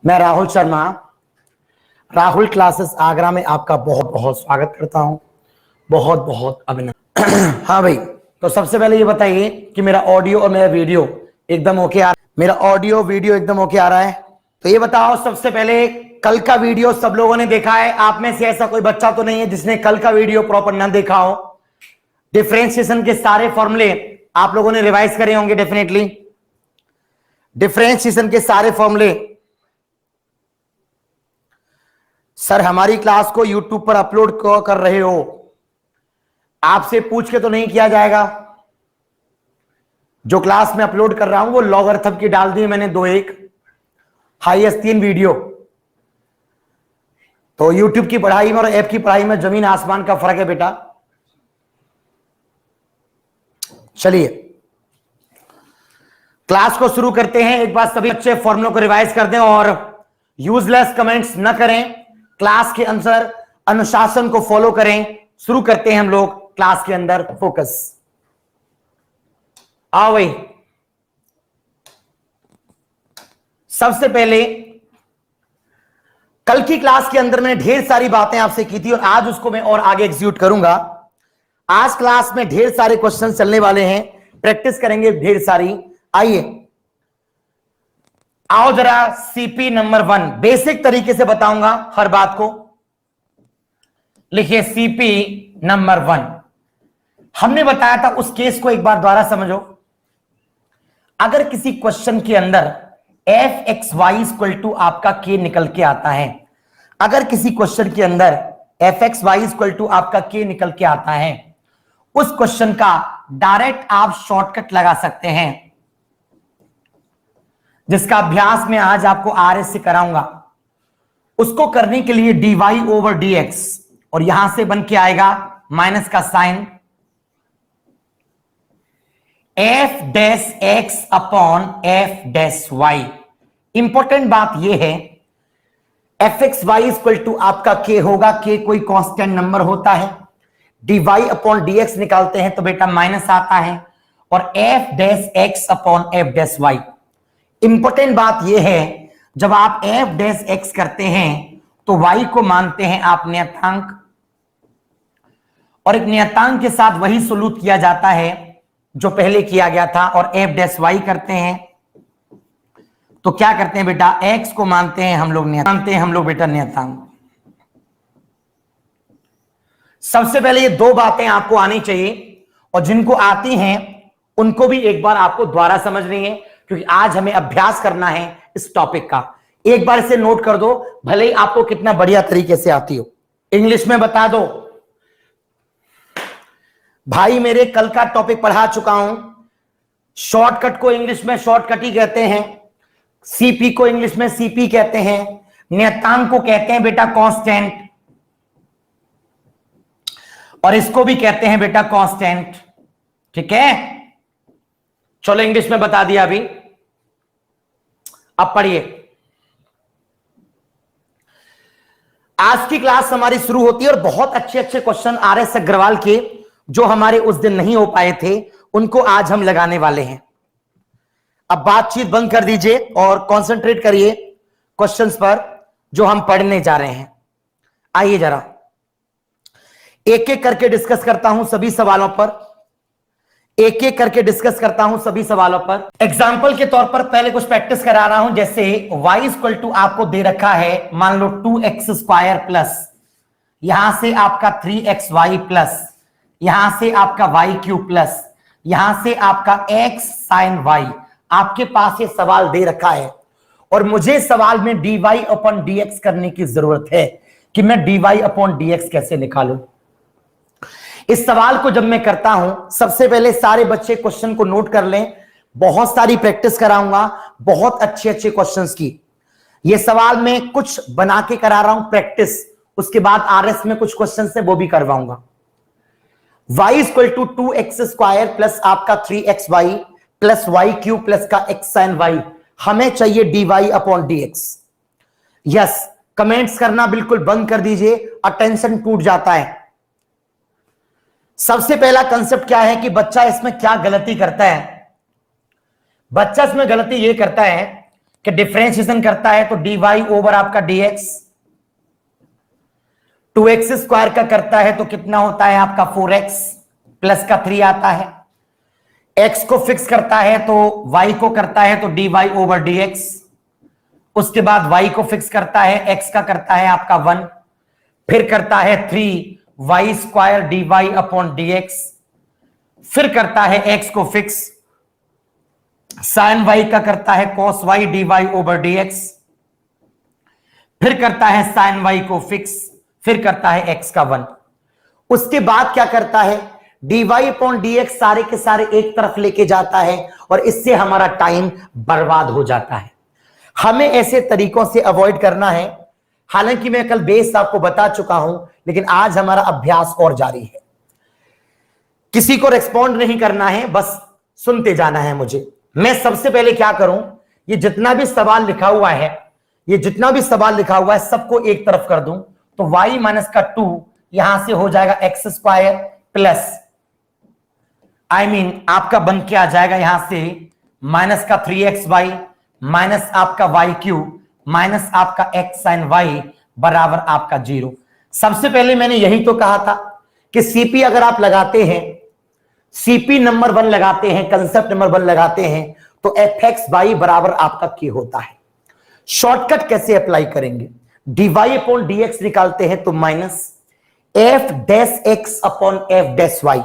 मैं राहुल शर्मा, राहुल क्लासेस आगरा में आपका बहुत बहुत स्वागत करता हूं। बहुत बहुत अभिनंदन। हाँ भाई, तो सबसे पहले ये बताइए कि मेरा ऑडियो और मेरा वीडियो एकदम ओके आ रहा है? मेरा ऑडियो वीडियो एकदम ओके आ रहा है? तो ये बताओ सबसे पहले, कल का वीडियो सब लोगों ने देखा है? आप में से ऐसा कोई बच्चा तो नहीं है जिसने कल का वीडियो प्रॉपर ना देखा हो? डिफरेंशिएशन के सारे फॉर्मूले आप लोगों ने रिवाइज करे होंगे डेफिनेटली। डिफरेंशिएशन के सारे फॉर्मूले सर हमारी क्लास को यूट्यूब पर अपलोड कर रहे हो, आपसे पूछ के तो नहीं किया जाएगा? जो क्लास में अपलोड कर रहा हूं वो लॉगरिथम की डाल दी मैंने 2-1, हाईएस्ट 3 वीडियो। तो यूट्यूब की पढ़ाई में और ऐप की पढ़ाई में जमीन आसमान का फर्क है बेटा। चलिए क्लास को शुरू करते हैं। एक बार सभी बच्चे फॉर्मूलों को रिवाइज कर दें और यूजलेस कमेंट्स न करें। क्लास के अंदर अनुशासन को फॉलो करें। शुरू करते हैं हम लोग क्लास के अंदर। फोकस, आओ भाई। सबसे पहले कल की क्लास के अंदर मैंने ढेर सारी बातें आपसे की थी और आज उसको मैं और आगे एग्जीक्यूट करूंगा। आज क्लास में ढेर सारे क्वेश्चन चलने वाले हैं, प्रैक्टिस करेंगे ढेर सारी। आइए आओ जरा सीपी नंबर 1 बेसिक तरीके से बताऊंगा हर बात को। लिखिए सीपी नंबर 1। हमने बताया था उस केस को एक बार दोबारा समझो। अगर किसी क्वेश्चन के अंदर F x Y equal to आपका के निकल के आता है, अगर किसी क्वेश्चन के अंदर F x Y equal to आपका के निकल के आता है, उस क्वेश्चन का डायरेक्ट आप शॉर्टकट लगा सकते हैं, जिसका अभ्यास मैं आज आपको आरएस से कराऊंगा। उसको करने के लिए dy ओवर dx और यहां से बन के आएगा माइनस का sign F dash x upon F dash Y. Important बात यह है, F x Y equal to आपका के होगा, के कोई कांस्टेंट नंबर होता है। dy अपॉन dx निकालते हैं तो बेटा माइनस आता है, और F dash x upon F dash Y. Important बात यह है, जब आप एफ डैश एक्स करते हैं तो वाई को मानते हैं आप नियतांक, और एक नियतांक के साथ वही सलूट किया जाता है जो पहले किया गया था, और एफ डैश वाई करते हैं तो क्या करते हैं बेटा, एक्स को मानते हैं हम लोग बेटा नियतांक। सबसे पहले ये दो बातें आपको आनी चाहिए, और जिनको आती हैं उनको भी एक बार आपको दोबारा समझनी है, क्योंकि आज हमें अभ्यास करना है इस टॉपिक का। एक बार इसे नोट कर दो, भले ही आपको कितना बढ़िया तरीके से आती हो। इंग्लिश में बता दो भाई, मेरे कल का टॉपिक पढ़ा चुका हूं। शॉर्टकट को इंग्लिश में शॉर्टकट ही कहते हैं, सीपी को इंग्लिश में सीपी कहते हैं, नियतांक को कहते हैं बेटा कांस्टेंट, और इसको भी कहते हैं बेटा कांस्टेंट। ठीक है, चलो इंग्लिश में बता दिया अभी। अब पढ़िए, आज की क्लास हमारी शुरू होती है और बहुत अच्छे अच्छे क्वेश्चन आरएस अग्रवाल के जो हमारे उस दिन नहीं हो पाए थे उनको आज हम लगाने वाले हैं। अब बातचीत बंद कर दीजिए और कंसंट्रेट करिए क्वेश्चंस पर जो हम पढ़ने जा रहे हैं। आइए जरा एक एक करके डिस्कस करता हूं सभी सवालों पर, एक एक करके डिस्कस करता हूं सभी सवालों पर। एग्जाम्पल के तौर पर पहले कुछ प्रैक्टिस करा रहा हूं, जैसे y इक्वल टू आपको दे रखा है, मान लो 2x स्क्वायर प्लस यहां से आपका 3xy प्लस यहां से आपका y क्यूब प्लस यहां से आपका x साइन y। आपके पास ये सवाल दे रखा है और मुझे सवाल में dy अपॉन dx करने की जरूरत है कि मैं dy अपॉन dx कैसे निकालूं। इस सवाल को जब मैं करता हूं, सबसे पहले सारे बच्चे क्वेश्चन को नोट कर लें। बहुत सारी प्रैक्टिस कराऊंगा, बहुत अच्छे अच्छे क्वेश्चंस की। ये सवाल मैं कुछ बना के करा रहा हूं प्रैक्टिस, उसके बाद आरएस में कुछ क्वेश्चन है वो भी करवाऊंगा। y equal to 2x square plus आपका 3xy plus y cube plus का x साइन y। हमें चाहिए dy upon dx। Yes, comments करना बिल्कुल बंद कर दीजिए, अटेंशन टूट जाता है। सबसे पहला कंसेप्ट क्या है कि बच्चा इसमें क्या गलती करता है। बच्चा इसमें गलती यह करता है कि डिफरेंशिएशन करता है तो dy ओवर आपका dx, 2x स्क्वायर का करता है तो कितना होता है आपका 4x प्लस का 3 आता है, x को फिक्स करता है तो y को करता है तो dy ओवर dx, उसके बाद y को फिक्स करता है, x का करता है आपका 1, फिर करता है 3y square dy upon dx, फिर करता है x को फिक्स, साइन y का करता है cos y dy over dx, फिर करता है साइन y को फिक्स, फिर करता है x का 1। उसके बाद क्या करता है, dy अपॉन dx सारे के सारे एक तरफ लेके जाता है और इससे हमारा टाइम बर्बाद हो जाता है। हमें ऐसे तरीकों से अवॉइड करना है। हालांकि मैं कल बेस आपको बता चुका हूं, लेकिन आज हमारा अभ्यास और जारी है। किसी को रेस्पॉन्ड नहीं करना है, बस सुनते जाना है मुझे। मैं सबसे पहले क्या करूं, ये जितना भी सवाल लिखा हुआ है, ये जितना भी सवाल लिखा हुआ है सबको एक तरफ कर दूं तो y माइनस का 2 यहां से हो जाएगा एक्स स्क्वायर प्लस आपका बन के आ जाएगा यहां से माइनस का 3xy माइनस आपका y क्यूब माइनस आपका x साइन y बराबर आपका 0। सबसे पहले मैंने यही तो कहा था कि सीपी अगर आप लगाते हैं, सीपी नंबर 1 लगाते हैं, कंसेप्ट नंबर 1 लगाते हैं तो एफ एक्स वाई बराबर आपका क्या होता है। शॉर्टकट कैसे अप्लाई करेंगे, dy अपॉन dx निकालते हैं तो minus F dash x upon F dash Y.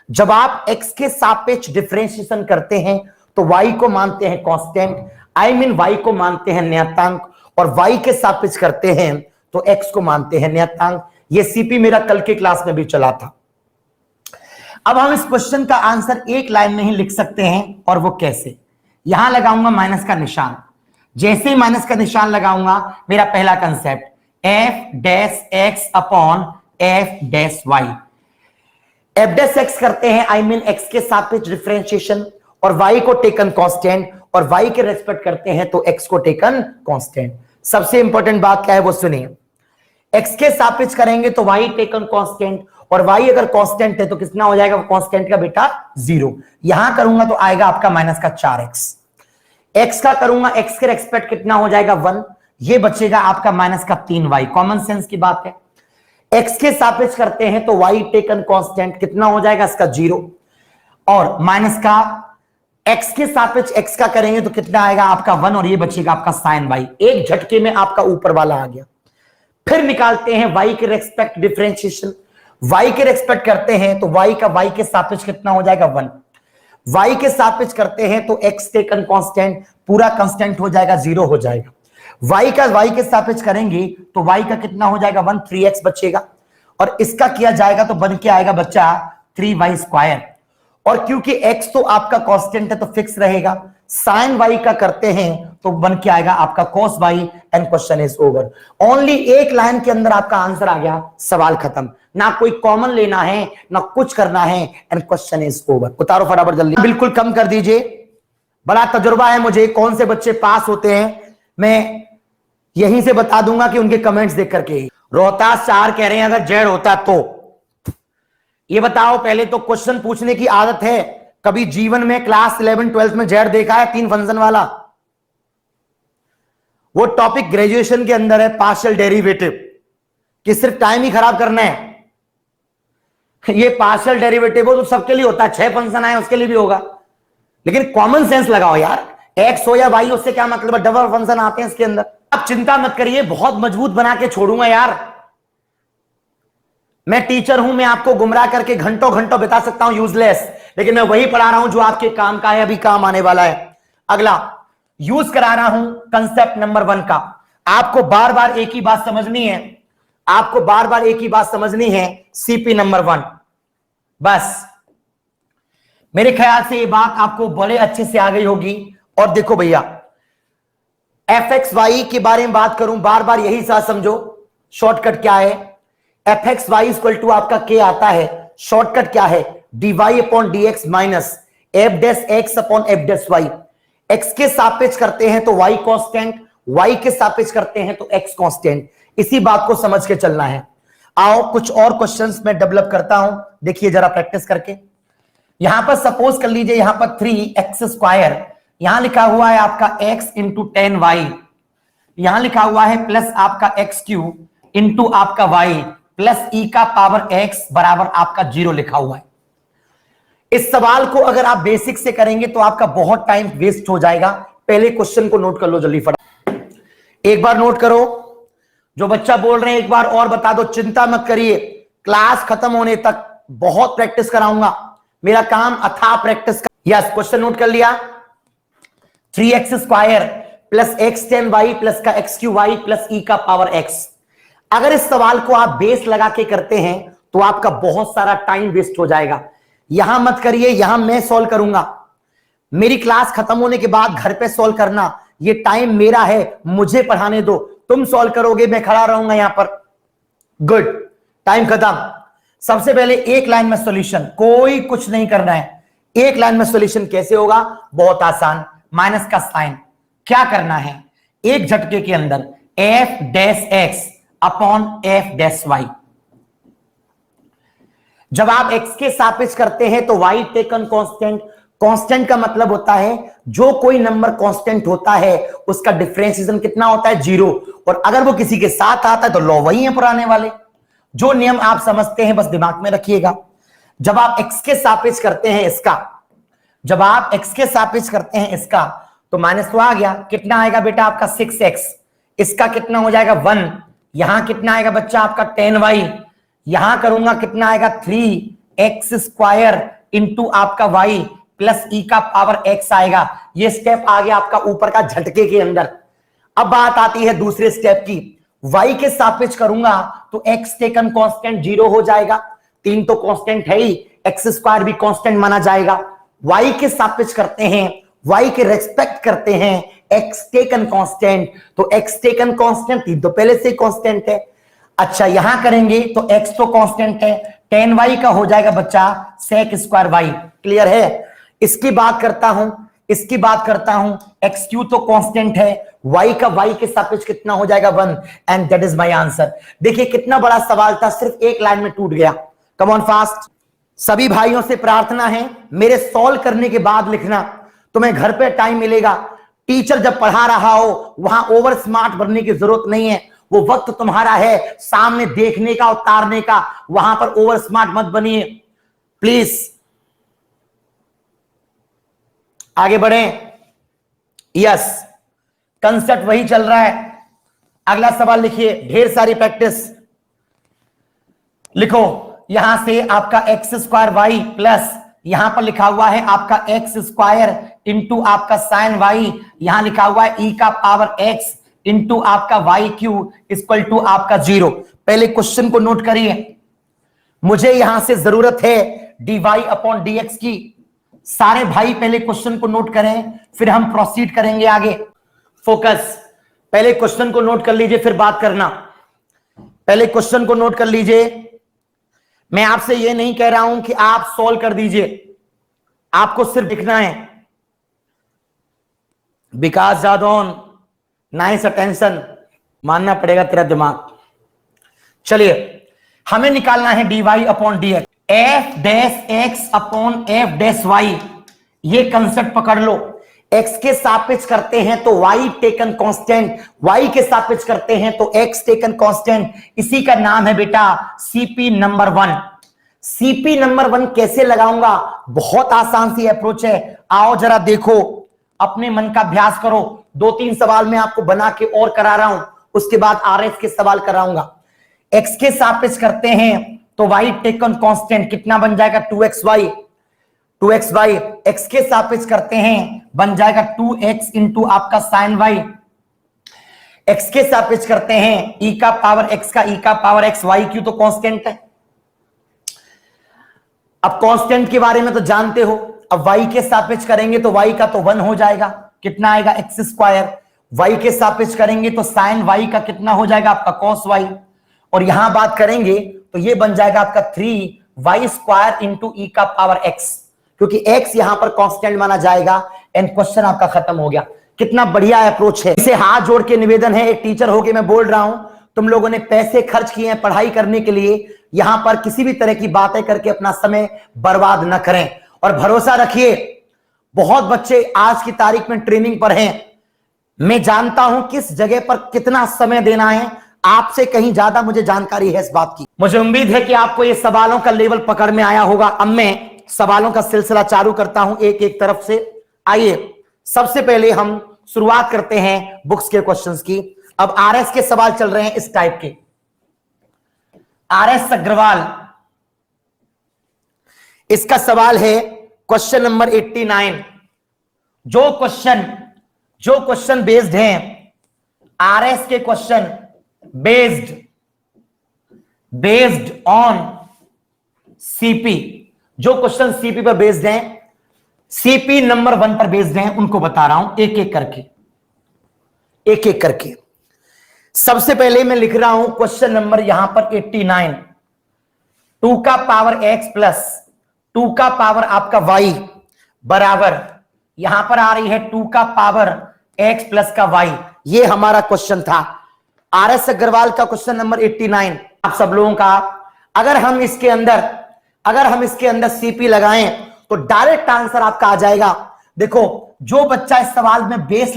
जब आप x के सापेक्ष डिफरेंशिएशन करते हैं तो y को मानते हैं कांस्टेंट, y को मानते हैं नियतांक, और y के सापेक्ष करते हैं तो x को मानते हैं नियतांक। ये सीपी मेरा कल के क्लास में भी चला था। अब हम इस क्वेश्चन का आंसर एक लाइन में ही लिख सकते हैं, और वो कैसे, यहां लगाऊंगा माइनस का निशान। जैसे ही माइनस का निशान लगाऊंगा, मेरा पहला concept F dash x upon F dash Y. F dash X करते हैं एक्स के सापेक्ष डिफरेंशिएशन, और वाई को टेकन कांस्टेंट, और वाई के रेस्पेक्ट करते हैं तो एक्स को टेकन कांस्टेंट। सबसे इंपॉर्टेंट बात क्या है वो सुनिए, एक्स के सापेक्ष करेंगे तो वाई टेकन कांस्टेंट, और वाई अगर कांस्टेंट है तो कितना हो जाएगा, कांस्टेंट का बेटा 0। यहां करूंगा तो आएगा आपका माइनस का 4x। एक्स का करूंगा, एक्स के रेस्पेक्ट कितना हो जाएगा 1, ये बचेगा आपका माइनस का 3y। कॉमन सेंस की बात है। एक्स के सापेक्ष करते हैं तो वाई टेकन कांस्टेंट कितना हो जाएगा इसका 0, और माइनस का एक्स के सापेक्ष एक्स का करेंगे तो कितना आएगा आपका 1, और ये बचेगा आपका साइन y। एक झटके में आपका ऊपर वाला आ गया। फिर निकालते हैं y के रेस्पेक्ट डिफरेंशिएशन, y के रेस्पेक्ट करते हैं तो y का y के सापेक्ष कितना हो जाएगा 1, y के सापेक्ष करते हैं तो x टेकन कांस्टेंट पूरा कांस्टेंट हो जाएगा 0 हो जाएगा। y का y के सापेक्ष करेंगे तो y का कितना हो जाएगा 1, 3x बचेगा, और इसका किया जाएगा तो बन के आएगा बच्चा 3y स्क्वायर, और क्योंकि x तो आपका कांस्टेंट है तो फिक्स रहेगा। साइन y का करते हैं तो बन के आएगा आपका cos y, and question is over. Only एक लाइन के अंदर आपका आंसर आ गया, सवाल खत्म। ना कोई कॉमन लेना है ना कुछ करना है, एंड क्वेश्चन इज ओवर। उतारो फटाफट जल्दी, बिल्कुल कम कर दीजिए। बड़ा तजुर्बा है मुझे, कौन से बच्चे पास होते हैं मैं यहीं से बता दूंगा कि उनके कमेंट्स देख करके ही। रोहतास 4 कह रहे हैं अगर जेड होता तो। ये बताओ, पहले तो क्वेश्चन पूछने की आदत है, कभी जीवन में क्लास 11 12 में जेड देखा है 3 फंक्शन वाला? वो टॉपिक ग्रेजुएशन के अंदर है, पार्शियल डेरिवेटिव, कि सिर्फ टाइम ही खराब करना है। ये पार्शियल डेरिवेटिव हो तो सबके लिए होता है, 6 फंक्शन आए उसके लिए भी होगा, लेकिन कॉमन सेंस लगाओ यार। एक्स हो या वाई, उससे क्या मतलब है, डबल फंक्शन आते हैं इसके अंदर। आप चिंता मत करिए, बहुत मजबूत बना के छोड़ूंगा यार। मैं टीचर हूं, मैं आपको गुमराह करके घंटों घंटों बिता सकता हूं यूजलेस, लेकिन मैं वही पढ़ा रहा हूं जो आपके काम का है, अभी काम आने वाला है। अगला यूज करा रहा हूं कंसेप्ट नंबर 1 का। आपको बार बार एक ही बात समझनी है, आपको बार बार एक ही बात समझनी है, सीपी नंबर 1। बस मेरे ख्याल से ये बात आपको बड़े अच्छे से आ गई होगी। और देखो भैया, एफ एक्स वाई के बारे में बात करूं, बार बार यही साथ समझो। शॉर्टकट क्या है, F x Y equal to आपका के आता है, शॉर्टकट क्या है, dy upon dx minus F dash x upon F dash y. X के सापेक्ष करते हैं तो y कांस्टेंट, y के सापेक्ष करते हैं तो x कांस्टेंट। इसी बात को समझ के चलना है। आओ कुछ और क्वेश्चंस में डेवलप करता हूं, देखिए जरा प्रैक्टिस करके। यहां पर सपोज कर लीजिए, यहां पर 3x स्क्वायर यहां लिखा हुआ है आपका x इंटू 10y, यहां लिखा हुआ है प्लस आपका एक्स क्यू इंटू आपका y प्लस e का पावर x बराबर आपका 0 लिखा हुआ है। इस सवाल को अगर आप बेसिक से करेंगे तो आपका बहुत टाइम वेस्ट हो जाएगा। पहले क्वेश्चन को नोट कर लो जल्दी फटाफट, एक बार नोट करो। जो बच्चा बोल रहे हैं एक बार और बता दो, चिंता मत करिए, क्लास खत्म होने तक बहुत प्रैक्टिस कराऊंगा, मेरा काम अथाह प्रैक्टिस का। यस, क्वेश्चन नोट कर लिया। 3x square plus x 10y plus का एक्स क्यू वाई प्लस ई का पावर x। अगर इस सवाल को आप बेस लगा के करते हैं तो आपका बहुत सारा टाइम वेस्ट हो जाएगा। यहां मत करिए, यहां मैं सॉल्व करूंगा। मेरी क्लास खत्म होने के बाद घर पे सॉल्व करना, ये टाइम मेरा है, मुझे पढ़ाने दो। तुम सॉल्व करोगे, मैं खड़ा रहूंगा यहां पर। गुड, टाइम खत्म। सबसे पहले एक लाइन में सॉल्यूशन, कोई कुछ नहीं करना है। एक लाइन में सॉल्यूशन कैसे होगा? बहुत आसान, माइनस का साइन। क्या करना है? एक झटके के अंदर f dash x upon F dash Y. जब आप x के सापेक्ष करते हैं तो y टेकन कांस्टेंट। कांस्टेंट का मतलब होता है जो कोई नंबर कांस्टेंट होता है उसका डिफरेंशिएशन कितना होता है? 0। और अगर वो किसी के साथ आता है तो लॉ वही है पुराने वाले। जो नियम आप समझते हैं बस दिमाग में रखिएगा। जब आप x के सापेक्ष करते हैं इसका, जब आप x के सापेक्ष करते हैं इसका तो माइनस तो आ गया। कितना आएगा बेटा आपका? 6x। इसका कितना हो जाएगा? 1। यहां कितना आएगा बच्चा आपका? 10y। यहां करूंगा कितना आएगा? 3x स्क्वायर इंटू आपका y प्लस ई का पावर x आएगा। ये स्टेप आ गया आपका ऊपर का झटके के अंदर। अब बात आती है दूसरे स्टेप की। y के सापेक्ष करूंगा तो x टेकन कांस्टेंट 0 हो जाएगा। 3 तो कांस्टेंट है ही, x स्क्वायर भी कांस्टेंट माना जाएगा। y के सापेक्ष करते हैं, y के रेस्पेक्ट करते हैं x टेकन कांस्टेंट, तो x टेकन कांस्टेंट 3 तो पहले से ही कांस्टेंट है। अच्छा, यहां करेंगे तो x तो कांस्टेंट है, 10y का हो जाएगा बच्चा sec स्क्वायर y। क्लियर है? इसकी बात करता हूं, इसकी बात करता हूं, एक्स क्यू तो कांस्टेंट है, y का y के सापेक्ष कितना हो जाएगा? 1। And that is my answer. देखिए कितना बड़ा सवाल था, सिर्फ एक लाइन में टूट गया। Come on fast. सभी भाइयों से प्रार्थना है मेरे सॉल्व करने के बाद लिखना, तुम्हें घर पे टाइम मिलेगा। टीचर जब पढ़ा रहा हो वहां ओवर स्मार्ट बनने की जरूरत नहीं है, वो वक्त तुम्हारा है सामने देखने का, उतारने का। वहां पर ओवर स्मार्ट मत बनिए प्लीज। आगे बढ़े। यस, कंसेप्ट वही चल रहा है। अगला सवाल लिखिए, ढेर सारी प्रैक्टिस लिखो। यहां से आपका एक्स स्क्वायर वाई प्लस यहां पर लिखा हुआ है आपका एक्स स्क्वायर इंटू आपका साइन वाई, यहां लिखा हुआ है ई का पावर एक्स इंटू आपका वाई क्यू इक्वल टू आपका 0। पहले क्वेश्चन को नोट करिए, मुझे यहां से जरूरत है dy अपॉन dx की। सारे भाई पहले क्वेश्चन को नोट करें, फिर हम प्रोसीड करेंगे आगे। फोकस, पहले क्वेश्चन को नोट कर लीजिए फिर बात करना। पहले क्वेश्चन को नोट कर लीजिए। मैं आपसे यह नहीं कह रहा हूं कि आप सॉल्व कर दीजिए, आपको सिर्फ लिखना है। विकास जादौन, नाइस अटेंशन, मानना पड़ेगा तेरा दिमाग। चलिए, हमें निकालना है dy upon dx। F dash x upon F dash y, ये कंसेप्ट पकड़ लो। x के सापेक्ष करते हैं तो y टेकन कांस्टेंट, y के सापेक्ष करते हैं तो x टेकन कांस्टेंट। इसी का नाम है बेटा सीपी नंबर 1। सीपी नंबर 1 कैसे लगाऊंगा? बहुत आसान सी अप्रोच है। आओ जरा देखो, अपने मन का अभ्यास करो। 2-3 सवाल मैं आपको बना के और करा रहा हूं, उसके बाद आरएस के सवाल कराऊंगा। x के सापेक्ष करते हैं तो y टेकन कांस्टेंट कितना बन जाएगा? 2xy। 2xy x के सापेक्ष करते हैं बन जाएगा 2x इंटू आपका साइन y। x के सापेक्ष करते हैं e का पावर x का e का पावर x, y क्यू तो कांस्टेंट है। अब कांस्टेंट के बारे में तो जानते हो। अब y के सापेक्ष करेंगे तो y का तो 1 हो जाएगा। कितना आएगा? x square. y के सापेक्ष करेंगे तो साइन y का कितना हो जाएगा? आपका कॉस y। और यहां बात करेंगे तो ये बन जाएगा आपका 3y स्क्वायर इंटू ई का पावर x, क्योंकि x यहां पर कांस्टेंट माना जाएगा। एंड क्वेश्चन आपका खत्म हो गया। कितना बढ़िया अप्रोच है। इसे हाथ जोड़ के निवेदन है, एक टीचर होके मैं बोल रहा हूं, तुम लोगों ने पैसे खर्च किए हैं पढ़ाई करने के लिए, यहां पर किसी भी तरह की बातें करके अपना समय बर्बाद न करें। और भरोसा रखिए, बहुत बच्चे आज की तारीख में ट्रेनिंग पर हैं। मैं जानता हूं किस जगह पर कितना समय देना है, आपसे कहीं ज्यादा मुझे जानकारी है इस बात की। मुझे उम्मीद है कि आपको ये सवालों का लेवल पकड़ में आया होगा। अब मैं सवालों का सिलसिला चालू करता हूं एक एक तरफ से। आइए सबसे पहले हम शुरुआत करते हैं बुक्स के क्वेश्चंस की। अब आरएस के सवाल चल रहे हैं इस टाइप के। आरएस अग्रवाल, इसका सवाल है क्वेश्चन नंबर 89। जो क्वेश्चन बेस्ड हैं, आरएस के क्वेश्चन बेस्ड ऑन सीपी, जो क्वेश्चन सीपी पर बेस्ड हैं, सीपी नंबर 1 पर बेस्ड हैं, उनको बता रहा हूं एक एक करके। सबसे पहले मैं लिख रहा हूं क्वेश्चन नंबर यहां पर 89। 2 का पावर x प्लस 2 का पावर आपका y बराबर, यहां पर आ रही है 2 का पावर x प्लस का y। ये हमारा क्वेश्चन था आरएस अग्रवाल का क्वेश्चन नंबर 89 आप सब लोगों का। अगर हम इसके अंदर सीपी लगाएं तो डायरेक्ट आंसर आपका आ जाएगा। देखो, जो बच्चा इस सवाल में बेस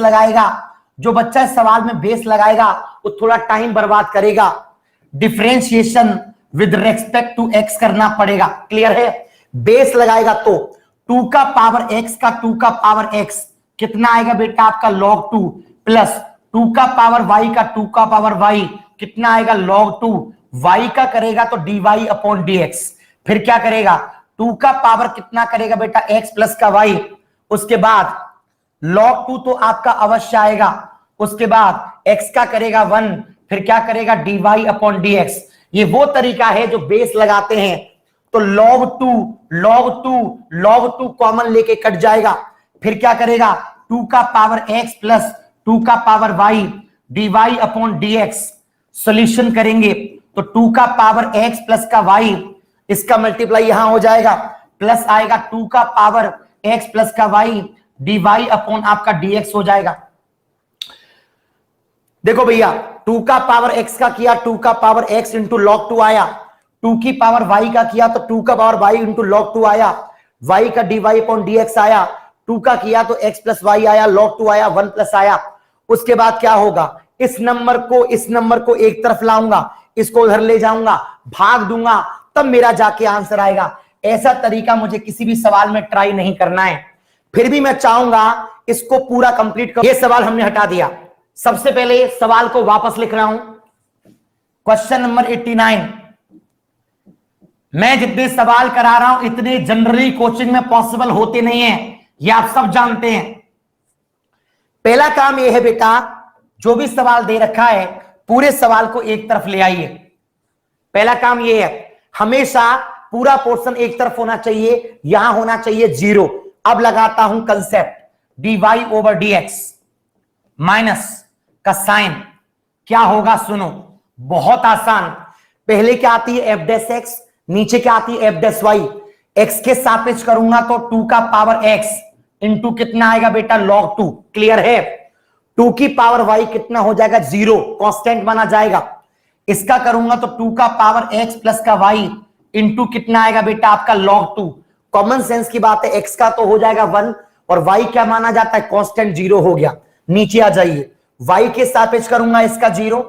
लगाएगा वो थोड़ा टाइम बर्बाद करेगा। Differentiation with respect to x करना पड़ेगा, क्लियर है। बेस लगाएगा तो 2 का पावर x का 2 का पावर x कितना आएगा बेटा आपका log 2 प्लस 2 का पावर y का 2 का पावर y कितना आएगा log 2। y का करेगा तो dy अपॉन dx, फिर क्या करेगा 2 का पावर कितना करेगा बेटा x प्लस का y, उसके बाद log 2 तो आपका अवश्य आएगा, उसके बाद x का करेगा 1, फिर क्या करेगा dy अपॉन dx। ये वो तरीका है जो बेस लगाते हैं तो log 2 कॉमन लेके कट जाएगा, फिर क्या करेगा 2 का पावर x प्लस 2 का power y dy upon dx। Solution करेंगे तो 2 का पावर x प्लस का y, इसका मल्टीप्लाई यहां हो जाएगा, प्लस आएगा 2 का पावर x प्लस का y dy अपॉन आपका dx हो जाएगा। देखो भैया, 2 का पावर x का किया 2 का पावर x इंटू log 2 आया, 2 की पावर y का किया तो 2 का पावर y इंटू log 2 आया, y का dy अपॉन dx आया, 2 का किया तो x प्लस y आया, log 2 आया, 1 प्लस आया। उसके बाद क्या होगा, इस नंबर को एक तरफ लाऊंगा, इसको उधर ले जाऊंगा, भाग दूंगा, तब मेरा जाके आंसर आएगा। ऐसा तरीका मुझे किसी भी सवाल में ट्राई नहीं करना है। फिर भी मैं चाहूंगा इसको पूरा कंप्लीट कर। ये सवाल हमने हटा दिया। सबसे पहले सवाल को वापस लिख रहा हूं, क्वेश्चन नंबर 89। मैं जितने सवाल करा रहा हूं इतने जनरली कोचिंग में पॉसिबल होते नहीं है, ये आप सब जानते हैं। पहला काम यह है बेटा, जो भी सवाल दे रखा है पूरे सवाल को एक तरफ ले आइए। पहला काम यह है, हमेशा पूरा पोर्शन एक तरफ होना चाहिए, यहां होना चाहिए 0। अब लगाता हूं concept, dy over dx minus का साइन क्या होगा, सुनो, बहुत आसान। पहले क्या आती है f डैश x, नीचे क्या आती है f डैश y। x के सापेक्ष करूंगा तो 2 का पावर x इंटू कितना आएगा बेटा log 2, क्लियर है। 2 की पावर y कितना हो जाएगा 0, कांस्टेंट माना जाएगा। इसका करूंगा तो 2 का पावर x प्लस का y इंटू कितना आएगा बेटा आपका log 2। कॉमन सेंस की बात है, x का तो हो जाएगा 1 और y क्या माना जाता है, कांस्टेंट 0 हो गया। नीचे आ जाइए, y के सापेक्ष करूंगा इसका 0,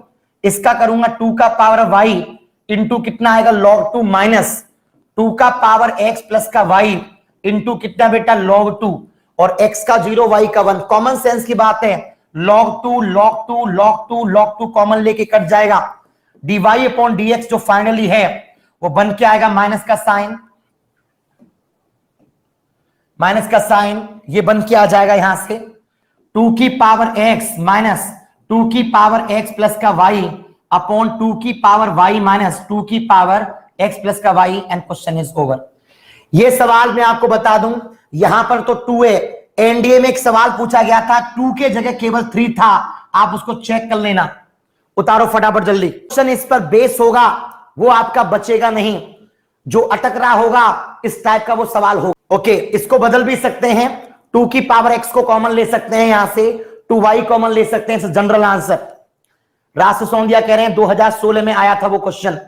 इसका करूंगा 2 का पावर y इंटू कितना आएगा log 2 माइनस 2 का पावर x प्लस का y इंटू कितना बेटा log 2, और x का 0 y का 1। कॉमन सेंस की बात है, log 2 कॉमन लेके कट जाएगा। dy अपॉन dx जो फाइनली है वो बन के आएगा माइनस का साइन, ये बन के आ जाएगा यहां से 2 की पावर x माइनस 2 की पावर x प्लस का y अपॉन 2 की पावर y माइनस 2 की पावर x प्लस का y, and question is over. ये सवाल मैं आपको बता दूं, यहां पर तो 2 है। एनडीए में एक सवाल पूछा गया था, 2 के जगह केवल 3 था, आप उसको चेक कर लेना। उतारो फटाफट जल्दी। क्वेश्चन इस पर बेस होगा, वो आपका बचेगा नहीं। जो अटक रहा होगा इस टाइप का वो सवाल हो। ओके, इसको बदल भी सकते हैं, 2 की पावर x को कॉमन ले सकते हैं, यहां से 2y कॉमन ले सकते हैं, जनरल आंसर। राष्ट्र सौंदिया कह रहे हैं 2016 में आया था वो क्वेश्चन।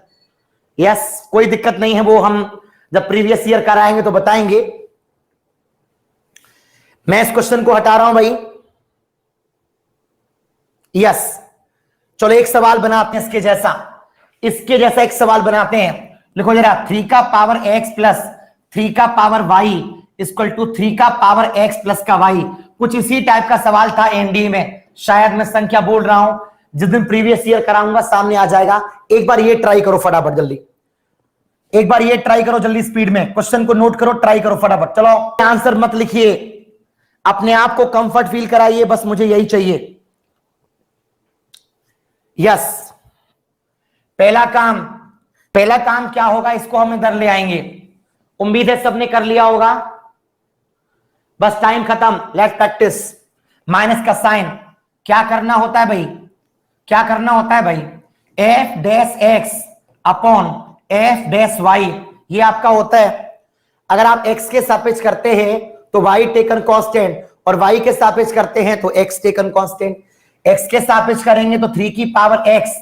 यस, कोई दिक्कत नहीं है, वो हम जब प्रीवियस ईयर कराएंगे तो बताएंगे। मैं इस क्वेश्चन को हटा रहा हूं भाई। यस, चलो एक सवाल बनाते हैं इसके जैसा एक सवाल बनाते हैं। लिखो जरा, 3 का पावर x प्लस 3 का पावर y इक्वल टू 3 का पावर x प्लस का y। कुछ इसी टाइप का सवाल था एनडीए में, शायद मैं संख्या बोल रहा हूं, जिस दिन प्रीवियस ईयर कराऊंगा सामने आ जाएगा। एक बार ये ट्राई करो फटाफट जल्दी, एक बार ये ट्राई करो जल्दी, स्पीड में क्वेश्चन को नोट करो, ट्राई करो फटाफट। चलो आंसर मत लिखिए, अपने आप को कंफर्ट फील कराइए, बस मुझे यही चाहिए। यस, पहला काम क्या होगा, इसको हम इधर ले आएंगे। उम्मीद है सबने कर लिया होगा, बस टाइम खत्म, लेट्स प्रैक्टिस। माइनस का साइन क्या करना होता है भाई, क्या करना होता है भाई, f dash x upon F dash y, ये आपका होता है। अगर आप एक्स के सापेक्ष करते हैं तो वाई टेकन कांस्टेंट, और वाई के सापेक्ष करते हैं तो एक्स टेकन कांस्टेंट। एक्स के सापेक्ष करेंगे तो 3 की पावर एक्स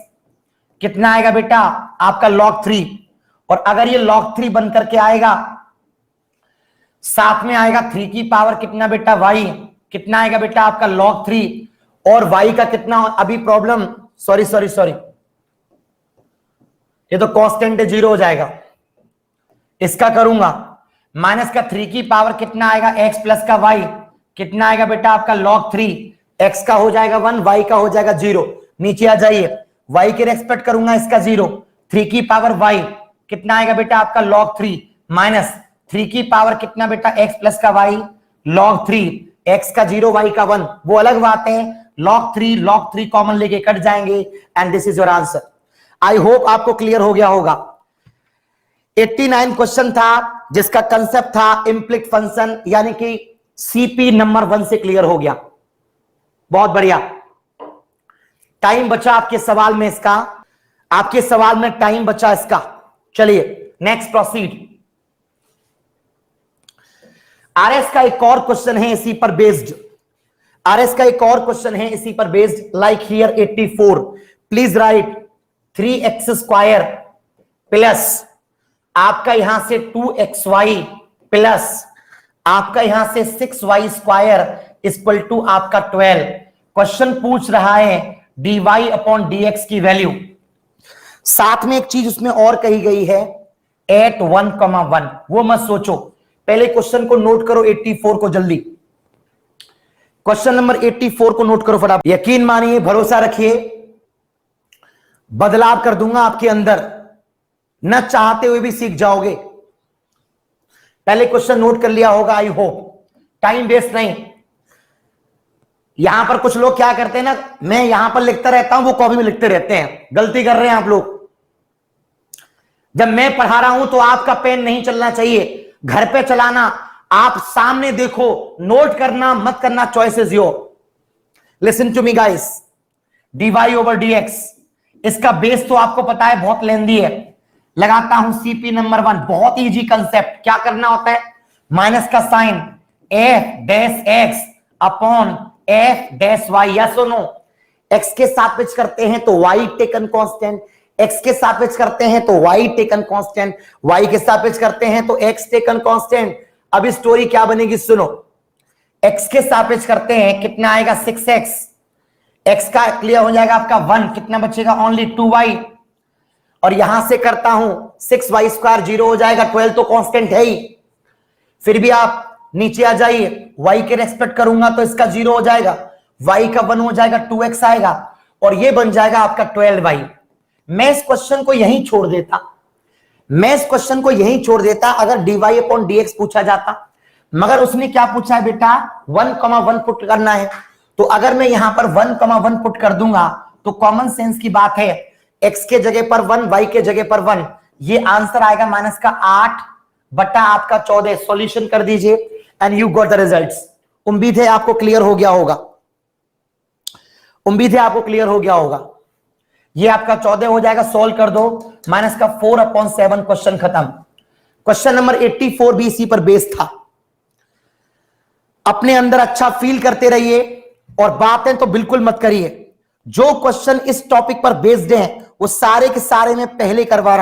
कितना आएगा बेटा, आपका log 3। और अगर ये log 3 बन करके आएगा, साथ में आएगा 3 की पावर कितना बेटा y, कितना आएगा बेटा आपका log 3, और y का कितना, अभी प्रॉब्लम, सॉरी ये तो कांस्टेंट 0 हो जाएगा। इसका करूंगा माइनस का 3 की पावर कितना आएगा x प्लस का y, कितना आएगा बेटा आपका log 3, x का हो जाएगा 1, y का हो जाएगा 0। नीचे आ जाइए, y के रेस्पेक्ट करूंगा इसका 0, 3 की पावर y कितना आएगा बेटा आपका log 3, माइनस 3 की पावर कितना बेटा x प्लस का y log 3, x का 0 y का 1, वो अलग बात है। log 3 कॉमन लेके कट जाएंगे, and this is your answer. I hope आपको क्लियर हो गया होगा। 89 क्वेश्चन था जिसका कंसेप्ट था इम्प्लिट फंक्शन, यानी कि सीपी नंबर 1 से क्लियर हो गया, बहुत बढ़िया। टाइम बचा आपके सवाल में, इसका आपके सवाल में टाइम बचा इसका। चलिए नेक्स्ट प्रोसीड। आरएस का एक और क्वेश्चन है इसी पर बेस्ड, आरएस का एक और क्वेश्चन है इसी पर based, like here 84। Please right 3x square plus आपका यहां से 2xy प्लस आपका यहां से 6y स्क्वायर इक्वल टू आपका 12। क्वेश्चन पूछ रहा है dy अपॉन dx की वैल्यू। साथ में एक चीज उसमें और कही गई है एट 1,1, वो मत सोचो, पहले क्वेश्चन को नोट करो 84 को जल्दी। क्वेश्चन नंबर 84 को नोट करो फटाफट। यकीन मानिए, भरोसा रखिए, बदलाव कर दूंगा आपके अंदर, न चाहते हुए भी सीख जाओगे। पहले क्वेश्चन नोट कर लिया होगा, आई होप, टाइम वेस्ट नहीं। यहां पर कुछ लोग क्या करते हैं ना, मैं यहां पर लिखता रहता हूं, वो कॉपी में लिखते रहते हैं, गलती कर रहे हैं आप लोग। जब मैं पढ़ा रहा हूं तो आपका पेन नहीं चलना चाहिए, घर पे चलाना, आप सामने देखो, नोट करना मत करना, choice is your. Listen to me guys, dy over dx, इसका बेस तो आपको पता है बहुत लेंदी है। लगाता हूं सीपी नंबर 1, बहुत इजी कंसेप्ट। क्या करना होता है, माइनस का sign F dash x upon F dash y, या सुनो, एक्स के सापेक्ष करते हैं तो वाई टेकन कांस्टेंट, एक्स के सापेक्ष करते हैं तो वाई टेकन कांस्टेंट, वाई के सापेक्ष करते हैं तो एक्स टेकन कांस्टेंट। अब स्टोरी क्या बनेगी सुनो, एक्स के सापेक्ष करते हैं कितना आएगा 6x, एक्स का क्लियर हो जाएगा आपका 1, कितना बचेगा ओनली 2y, और यहां से करता हूं 6y स्क्वायर 0 हो जाएगा, 12 तो कांस्टेंट है ही। फिर भी आप नीचे आ जाइए, y के रेस्पेक्ट करूंगा तो इसका 0 हो जाएगा, y का 1 हो जाएगा, 2x आएगा, और ये बन जाएगा आपका 12y। मैं इस क्वेश्चन को यहीं छोड़ देता, अगर dy अपॉन dx पूछा जाता, मगर उसने क्या पूछा है बेटा, 1,1 पुट करना है। तो अगर मैं यहां पर 1,1 पुट कर दूंगा तो कॉमन सेंस की बात है, x के जगह पर 1, y के जगह पर 1, ये आंसर आएगा माइनस का 8 बटा आपका 14। सॉल्यूशन कर दीजिए and you got the results. उम्मीद है आपको क्लियर हो गया होगा, ये आपका 14 हो जाएगा, सॉल्व कर दो, माइनस का 4/7, क्वेश्चन खत्म। क्वेश्चन नंबर 84 भी इसी पर बेस्ड था। अपने अंदर अच्छा फील करते रहिए और बातें तो बिल्कुल मत करिए। जो क्वेश्चन इस टॉपिक पर बेस्ड हैं वो सारे के सारे मैं पहले करवा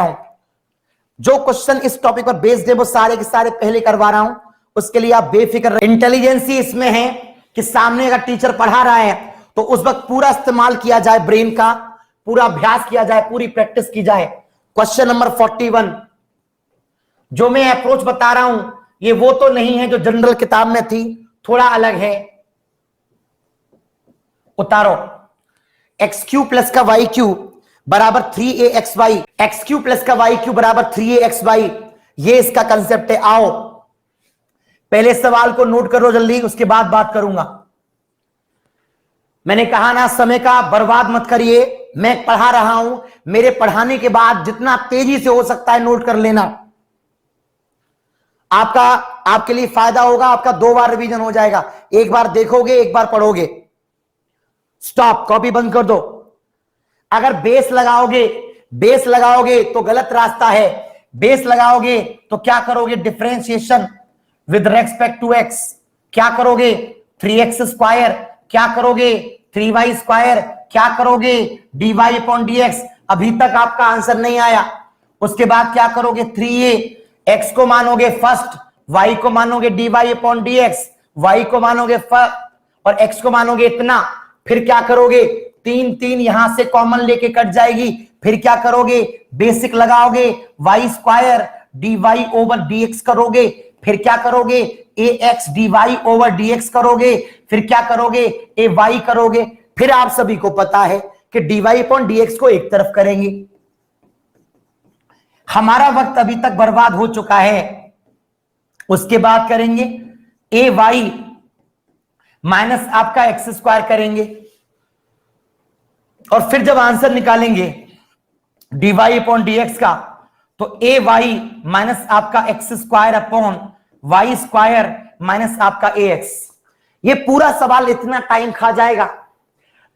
रहा हूं, उसके लिए आप बेफिक्र। इंटेलिजेंसी इसमें है कि सामने अगर टीचर पढ़ा रहा है तो उस वक्त पूरा इस्तेमाल किया जाए, ब्रेन का पूरा अभ्यास किया जाए, पूरी प्रैक्टिस की जाए। क्वेश्चन नंबर 41, जो मैं अप्रोच बता रहा हूं ये वो तो नहीं है जो जनरल किताब में थी, थोड़ा अलग है। उतारो, एक्स क्यू प्लस का वाई क्यू बराबर 3axy, एक्स क्यू प्लस का वाई क्यू बराबर 3axy, ये इसका कंसेप्ट है। आओ पहले सवाल को नोट करो जल्दी, उसके बाद बात करूंगा। मैंने कहा ना, समय का बर्बाद मत करिए। मैं पढ़ा रहा हूं, मेरे पढ़ाने के बाद जितना तेजी से हो सकता है नोट कर लेना। आपके लिए फायदा होगा, आपका 2 बार रिवीजन हो जाएगा। एक बार देखोगे, एक बार पढ़ोगे। स्टॉप, कॉपी बंद कर दो। अगर बेस लगाओगे तो गलत रास्ता है। बेस लगाओगे तो क्या करोगे? Differentiation with respect to x. क्या करोगे? 3x square. क्या करोगे? 3y square. क्या करोगे? dy upon dx। अभी तक आपका आंसर नहीं आया। उसके बाद क्या करोगे? 3a, x को मानोगे फर्स्ट, y को मानोगे dy अपॉन dx, y को मानोगे और x को मानोगे इतना। फिर क्या करोगे? 3 यहां से कॉमन लेके कट जाएगी। फिर क्या करोगे? बेसिक लगाओगे, y square dy over dx करोगे। फिर क्या करोगे? ax dy ओवर dx करोगे। फिर क्या करोगे? ay करोगे। फिर आप सभी को पता है कि dy अपॉन dx को एक तरफ करेंगे। हमारा वक्त अभी तक बर्बाद हो चुका है। उसके बाद करेंगे ay माइनस आपका एक्स स्क्वायर करेंगे, और फिर जब आंसर निकालेंगे dy अपॉन dx का, तो ए वाई माइनस आपका x square upon y square minus आपका ए एक्स। ये पूरा सवाल इतना टाइम खा जाएगा।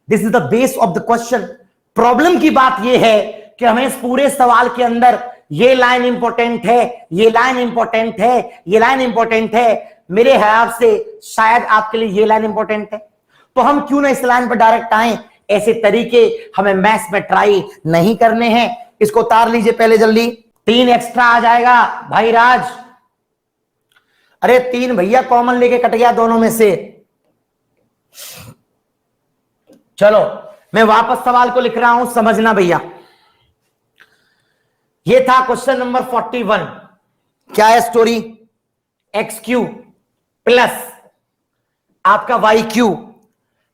This is the base of the question. Problem की बात यह है कि हमें इस पूरे सवाल के अंदर ये लाइन इंपॉर्टेंट है, ये लाइन इंपॉर्टेंट है, ये लाइन इंपॉर्टेंट है। मेरे हिसाब से शायद आपके लिए ये लाइन इंपॉर्टेंट है, तो हम क्यों ना इस लाइन पर डायरेक्ट आए। ऐसे तरीके हमें मैथ्स में ट्राई नहीं करने हैं। इसको उतार लीजिए पहले जल्दी। 3 एक्स्ट्रा आ जाएगा भाई राज। अरे 3 भैया कॉमन लेके कट गया दोनों में से। चलो मैं वापस सवाल को लिख रहा हूं, समझना भैया। ये था क्वेश्चन नंबर 41। क्या है स्टोरी? एक्स क्यू प्लस आपका वाई क्यू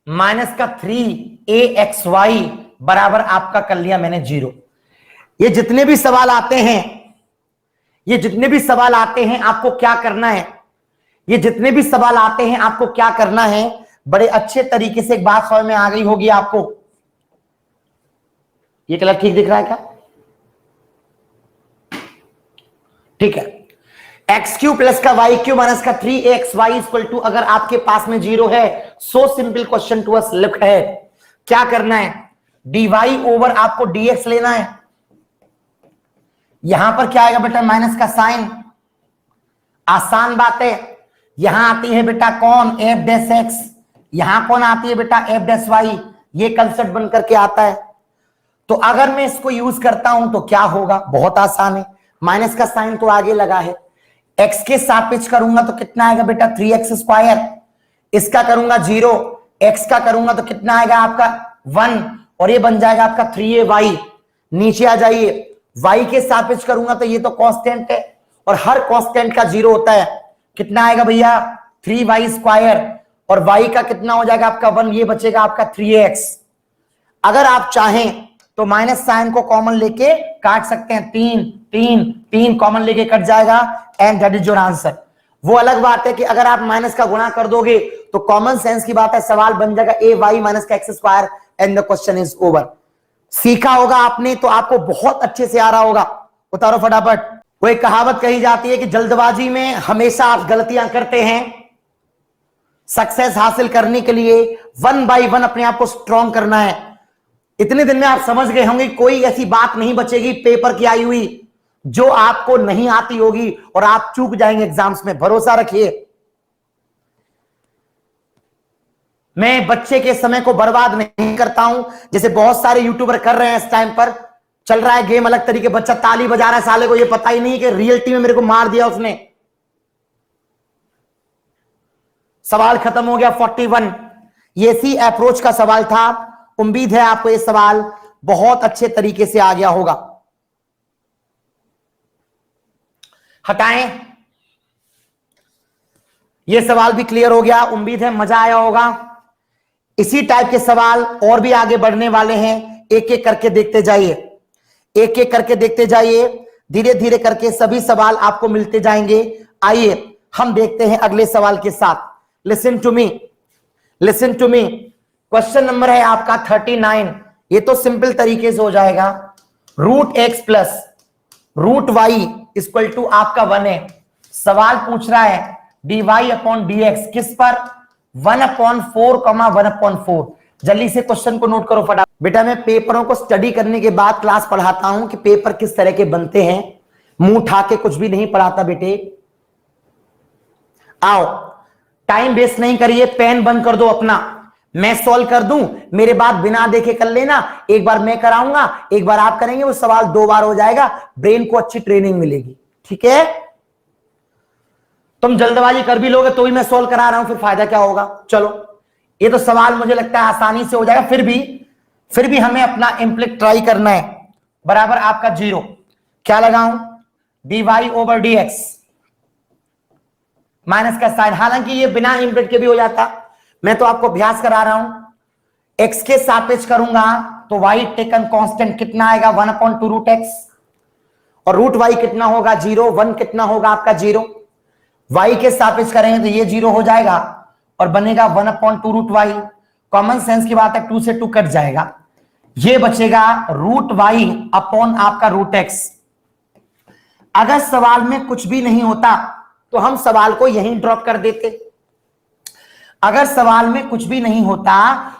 माइनस का 3axy बराबर आपका कर लिया मैंने 0। ये जितने भी सवाल आते हैं आपको क्या करना है? ये जितने भी सवाल आते हैं आपको क्या करना है? बड़े अच्छे तरीके से एक बात समझ में आ गई होगी आपको। ये कलर ठीक दिख रहा है क्या? ठीक है। एक्स क्यू प्लस का वाई क्यू माइनस का 3axy इक्वल टू, अगर आपके पास में 0 है, so simple question to us lift है। क्या करना है? dy ओवर आपको dx लेना है। यहां पर क्या आएगा बेटा? माइनस का साइन। आसान बात है। यहां आती है बेटा कौन? F dash x. यहां कौन आती है बेटा? F dash y. ये कंसेप्ट बन करके आता है। तो अगर मैं इसको यूज करता हूं तो क्या होगा? बहुत आसान है। माइनस का साइन तो आगे लगा है। एक्स के सापेक्ष करूंगा तो कितना आएगा बेटा? 3x square. इसका करूंगा 0, एक्स का करूंगा तो कितना आएगा आपका? 1, और ये बन जाएगा आपका 3ay। नीचे आ जाइए। y के सापेक्ष करूंगा तो ये तो कांस्टेंट है, और हर कांस्टेंट का 0 होता है। कितना आएगा भैया? 3y स्क्वायर, और y का कितना हो जाएगा आपका? 1। ये बचेगा आपका 3ax। अगर आप चाहें तो माइनस साइन को कॉमन लेके काट सकते हैं। 3 कॉमन लेके कट जाएगा, and that is your answer. वो अलग बात है कि अगर आप माइनस का गुणा कर दोगे तो कॉमन सेंस की बात है, सवाल बन जाएगा ए वाई माइनस का x square, and the question is over. सीखा होगा आपने तो आपको बहुत अच्छे से आ रहा होगा। उतारो फटाफट। वो एक कहावत कही जाती है कि जल्दबाजी में हमेशा आप गलतियां करते हैं। सक्सेस हासिल करने के लिए 1 बाय 1 अपने आप को स्ट्रॉन्ग करना है। इतने दिन में आप समझ गए होंगे कोई ऐसी बात नहीं बचेगी पेपर की आई हुई जो आपको नहीं आती होगी, और आप चूक जाएंगे एग्जाम्स में। भरोसा रखिए। मैं बच्चे के समय को बर्बाद नहीं करता हूं जैसे बहुत सारे यूट्यूबर कर रहे हैं। इस टाइम पर चल रहा है गेम अलग तरीके, बच्चा ताली बजा रहा है, साले को ये पता ही नहीं कि रियलिटी में मेरे को मार दिया उसने। सवाल खत्म हो गया 41। ये सी अप्रोच का सवाल था। उम्मीद है आपको ये सवाल बहुत अच्छे तरीके से आ गया होगा। हटाएं, ये सवाल भी क्लियर हो गया। उम्मीद है मजा आया होगा। इसी टाइप के सवाल और भी आगे बढ़ने वाले हैं। एक एक करके देखते जाइए, एक एक करके देखते जाइए। धीरे धीरे करके सभी सवाल आपको मिलते जाएंगे। आइए हम देखते हैं अगले सवाल के साथ। Listen to me, listen to me. Question number है आपका 39। ये तो सिंपल तरीके से हो जाएगा। Root x plus root y equal to आपका 1 है। सवाल पूछ रहा है dy अपॉन dx किस पर, 1/4, 1/4। जल्दी से क्वेश्चन को नोट करो फटाफट। बेटा मैं पेपरों को स्टडी करने के बाद क्लास पढ़ाता हूं कि पेपर किस तरह के बनते हैं। मुंह उठा के कुछ भी नहीं पढ़ाता बेटे। आओ, टाइम वेस्ट नहीं करिए, पेन बंद कर दो अपना। मैं सॉल्व कर दूं, मेरे बाद बिना देखे कर लेना। एक बार मैं कराऊंगा, एक बार आप करेंगे, वो सवाल 2 बार हो जाएगा। ब्रेन को अच्छी ट्रेनिंग मिलेगी, ठीक है। तुम जल्दबाजी कर भी लोगे तो ही मैं सॉल्व करा रहा हूं, फिर फायदा क्या होगा। चलो, ये तो सवाल मुझे लगता है आसानी से हो जाएगा। फिर भी हमें अपना इम्प्लिक ट्राई करना है। बराबर आपका 0 क्या लगाऊं, dy ओवर dx माइनस का साइन। हालांकि ये बिना इम्प्लिट के भी हो जाता, मैं तो आपको अभ्यास करा रहा हूं। x के सापेक्ष करूंगा तो y टेकन कांस्टेंट कितना आएगा, 1/2 रूट एक्स। और रूट y कितना होगा 0, 1 कितना होगा आपका 0। y के सापेक्ष करेंगे तो ये 0 हो जाएगा और बनेगा 1/2 रूट y। कॉमन सेंस की बात है, 2 से 2 कट जाएगा। ये बचेगा रूट y अपॉन आपका रूट x। अगर सवाल में कुछ भी नहीं होता तो हम सवाल को यहीं ड्रॉप कर देते। अगर सवाल में कुछ भी नहीं होता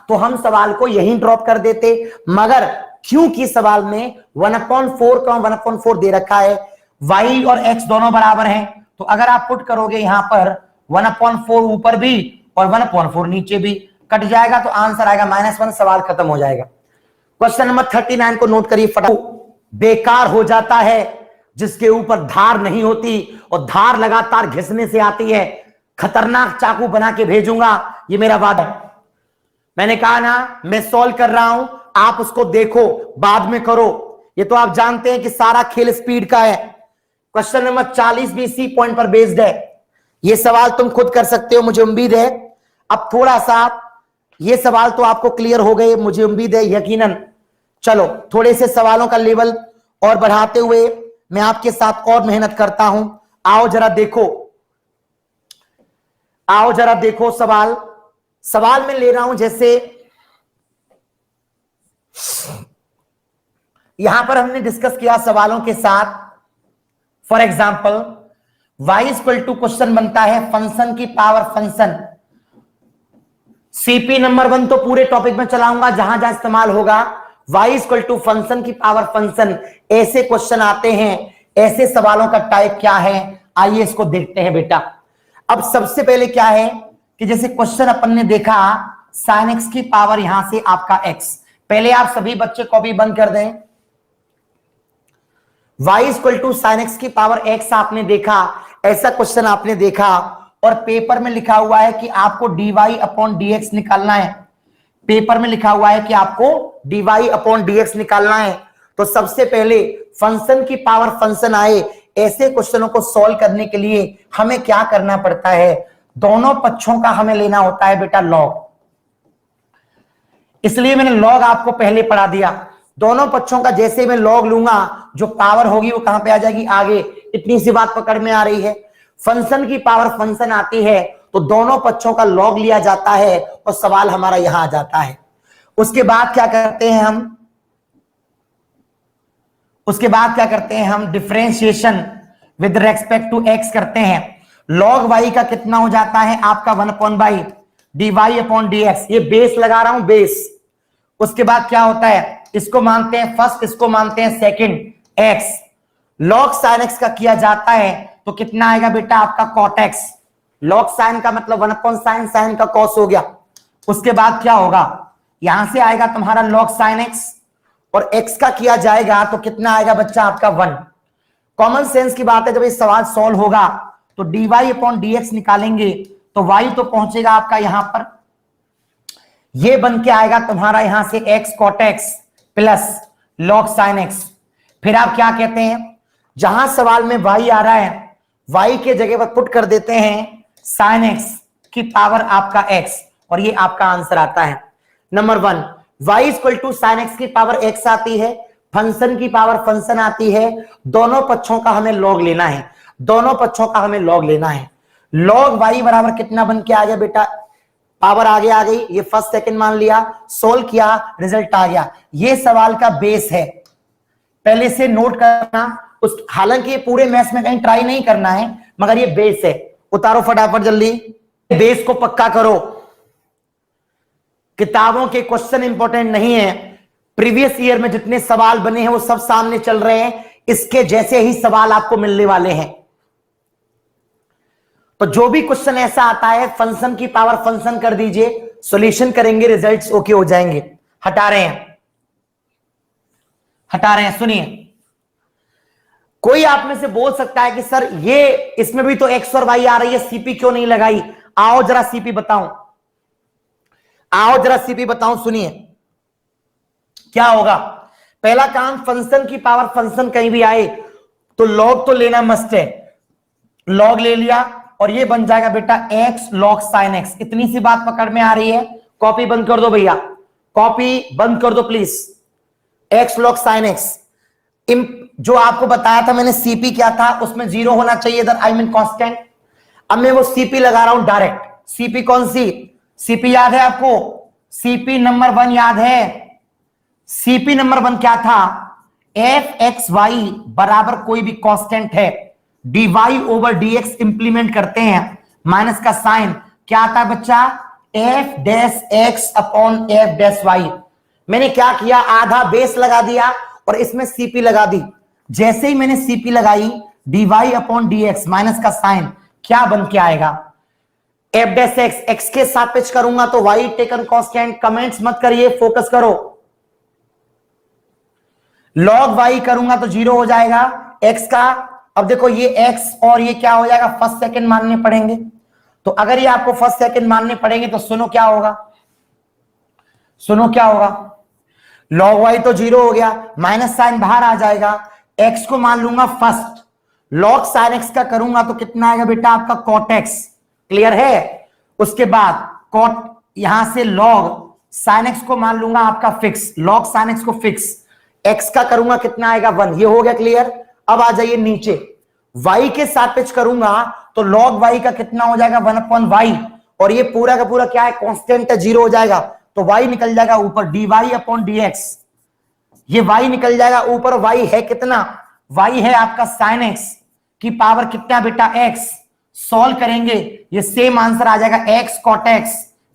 तो हम सवाल को यहीं ड्रॉप कर देते। मगर क्योंकि सवाल में 1/4 का 1/4 दे रखा है, y और x दोनों बराबर हैं, तो अगर आप पुट करोगे यहां पर 1/4 ऊपर भी और 1/4 नीचे भी, कट जाएगा तो आंसर आएगा -1। सवाल खत्म हो जाएगा। क्वेश्चन नंबर 39 को नोट करिए फटाफट। बेकार हो जाता है जिसके ऊपर धार नहीं होती और धार लगातार घिसने से आती है। खतरनाक चाकू बना के भेजूंगा, ये मेरा वादा है। मैंने कहा ना, मैं सॉल्व कर रहा हूं, आप उसको देखो, बाद में करो। ये तो आप जानते हैं कि सारा खेल स्पीड का है। क्वेश्चन नंबर 40 भी इसी पॉइंट पर बेस्ड है। ये सवाल तुम खुद कर सकते हो, मुझे उम्मीद है। अब थोड़ा सा ये सवाल तो आपको क्लियर हो गए, मुझे उम्मीद है यकीनन। चलो थोड़े से सवालों का लेवल और बढ़ाते हुए मैं आपके साथ और मेहनत करता हूं। आओ जरा देखो, आओ जरा देखो सवाल में ले रहा हूं। जैसे यहां पर हमने डिस्कस किया सवालों के साथ। For example y equal to question बनता है फंक्शन की पावर फंक्शन। सीपी नंबर 1 तो पूरे टॉपिक में चलाऊंगा, जहां जहां इस्तेमाल होगा। y इक्वल टू फंक्शन की पावर फंक्शन, ऐसे क्वेश्चन आते हैं। ऐसे सवालों का टाइप क्या है, आइए इसको देखते हैं बेटा। अब सबसे पहले क्या है कि जैसे क्वेश्चन अपन ने देखा sin x की पावर यहां से आपका x। पहले आप सभी बच्चे कॉपी बंद कर दें। y equal to sin x की पावर x आपने देखा, ऐसा क्वेश्चन आपने देखा और पेपर में लिखा हुआ है कि आपको dy अपॉन dx निकालना है। पेपर में लिखा हुआ है कि आपको dy अपॉन dx निकालना है। तो सबसे पहले फंक्शन की पावर फंक्शन आए, ऐसे क्वेश्चनों को सॉल्व करने के लिए हमें क्या करना पड़ता है, दोनों पक्षों का हमें लेना होता है बेटा लॉग। इसलिए मैंने लॉग आपको पहले पढ़ा दिया। दोनों पक्षों का जैसे मैं लॉग लूंगा, जो पावर होगी वो कहां पे आ जाएगी, आगे। इतनी सी बात पकड़ में आ रही है। फंक्शन की पावर फंक्शन आती है तो दोनों पक्षों का लॉग लिया जाता है और सवाल हमारा यहां आ जाता है। उसके बाद क्या करते हैं हम, उसके बाद क्या करते हैं हम, differentiation with respect to x करते हैं। लॉग वाई का कितना हो जाता है आपका 1/बाई dy अपॉन dx। ये बेस लगा रहा हूं, बेस। उसके बाद क्या होता है, इसको मानते हैं फर्स्ट, इसको मानते हैं second, x। Log sign x का किया जाता है तो कितना आएगा बेटा आपका cot x। लॉग साइन का मतलब 1/sin, साइन का cos हो गया। उसके बाद क्या होगा, यहां से आएगा तुम्हारा लॉग साइन x और x का किया जाएगा तो कितना आएगा बच्चा आपका 1। कॉमन सेंस की बात है, जब ये सवाल सॉल्व होगा तो dy अपॉन dx निकालेंगे तो y तो पहुंचेगा आपका यहां पर, ये बन के आएगा तुम्हारा यहां से x cot x plus log sin x। फिर आप क्या कहते हैं, जहां सवाल में y आ रहा है y के जगह पर पुट कर देते हैं sin x की पावर आपका x, और ये आपका आंसर आता है number 1। y equal to sine x की पावर x आती है, फंक्शन की पावर फंक्शन आती है, दोनों पक्षों का हमें लॉग लेना है, दोनों पक्षों का हमें लॉग लेना है। लॉग y बराबर कितना बन के आ गया बेटा, पावर आगे आ गई, ये फर्स्ट सेकंड मान लिया, सोल्व किया, रिजल्ट आ गया। ये सवाल का बेस है, पहले से नोट करना। उस हालांकि ये पूरे मैथ्स में कहीं ट्राई नहीं करना है, मगर ये बेस है। उतारो फटाफट जल्दी, बेस को पक्का करो। किताबों के क्वेश्चन इंपॉर्टेंट नहीं है, प्रीवियस ईयर में जितने सवाल बने हैं वो सब सामने चल रहे हैं, इसके जैसे ही सवाल आपको मिलने वाले हैं। तो जो भी क्वेश्चन ऐसा आता है फंक्शन की पावर फंक्शन कर दीजिए, सॉल्यूशन करेंगे, रिजल्ट्स ओके हो जाएंगे। हटा रहे हैं, हटा रहे हैं। सुनिए, कोई आप में से बोल सकता है कि सर ये इसमें भी तो एक्स और वाई आ रही है, सीपी क्यों नहीं लगाई? आओ जरा सीपी बताऊं, आओ जरा सीपी बताऊं। सुनिए क्या होगा। पहला काम, फंक्शन की पावर फंक्शन कहीं भी आए तो लॉग तो लेना मस्ट है, लॉग ले लिया और ये बन जाएगा बेटा x log sin x। इतनी सी बात पकड़ में आ रही है? कॉपी बंद कर दो भैया, कॉपी बंद कर दो please. x log sin x जो आपको बताया था मैंने, सीपी क्या था, उसमें जीरो होना चाहिए इधर, आई मीन कांस्टेंट। अब मैं वो सीपी लगा रहा हूं डायरेक्ट। सीपी कौन सी? सीपी याद है आपको? सीपी नंबर 1 याद है? सीपी नंबर 1 क्या था? एफ एक्स वाई बराबर कोई भी कांस्टेंट है, dy ओवर dx इंप्लीमेंट करते हैं, माइनस का साइन क्या आता है बच्चा? F dash x upon F dash y. मैंने क्या किया, आधा बेस लगा दिया और इसमें सीपी लगा दी। जैसे ही मैंने सीपी लगाई, dy अपॉन dx माइनस का साइन क्या बन के आएगा? एफ डैश एक्स, एक्स के सापेक्ष करूंगा तो y टेकन कांस्टेंट। कमेंट्स मत करिए, फोकस करो। लॉग y करूंगा तो जीरो हो जाएगा x का। अब देखो ये x और ये क्या हो जाएगा, फर्स्ट सेकंड मानने पड़ेंगे। तो अगर ये आपको फर्स्ट सेकंड मानने पड़ेंगे तो सुनो क्या होगा, सुनो क्या होगा। लॉग y तो जीरो हो गया, माइनस साइन बाहर आ जाएगा, x को मान लूंगा फर्स्ट। लॉग साइन x का करूंगा तो कितना आएगा बेटा आपका कॉट x। क्लियर है? उसके बाद कॉट, यहां से लॉग साइन x को मान लूंगा आपका फिक्स, लॉग साइन x को फिक्स, x का करूंगा कितना आएगा 1। ये हो गया क्लियर। अब आ जाइए नीचे, y के सापेक्ष करूंगा तो log y का कितना हो जाएगा 1 अपॉन y, और ये पूरा का पूरा क्या है, कांस्टेंट है, जीरो हो जाएगा। तो y निकल जाएगा ऊपर, dy अपॉन dx। ये y निकल जाएगा ऊपर, y है कितना? y है आपका sin x की पावर कितना बेटा x। सॉल्व करेंगे ये सेम आंसर आ जाएगा x cot x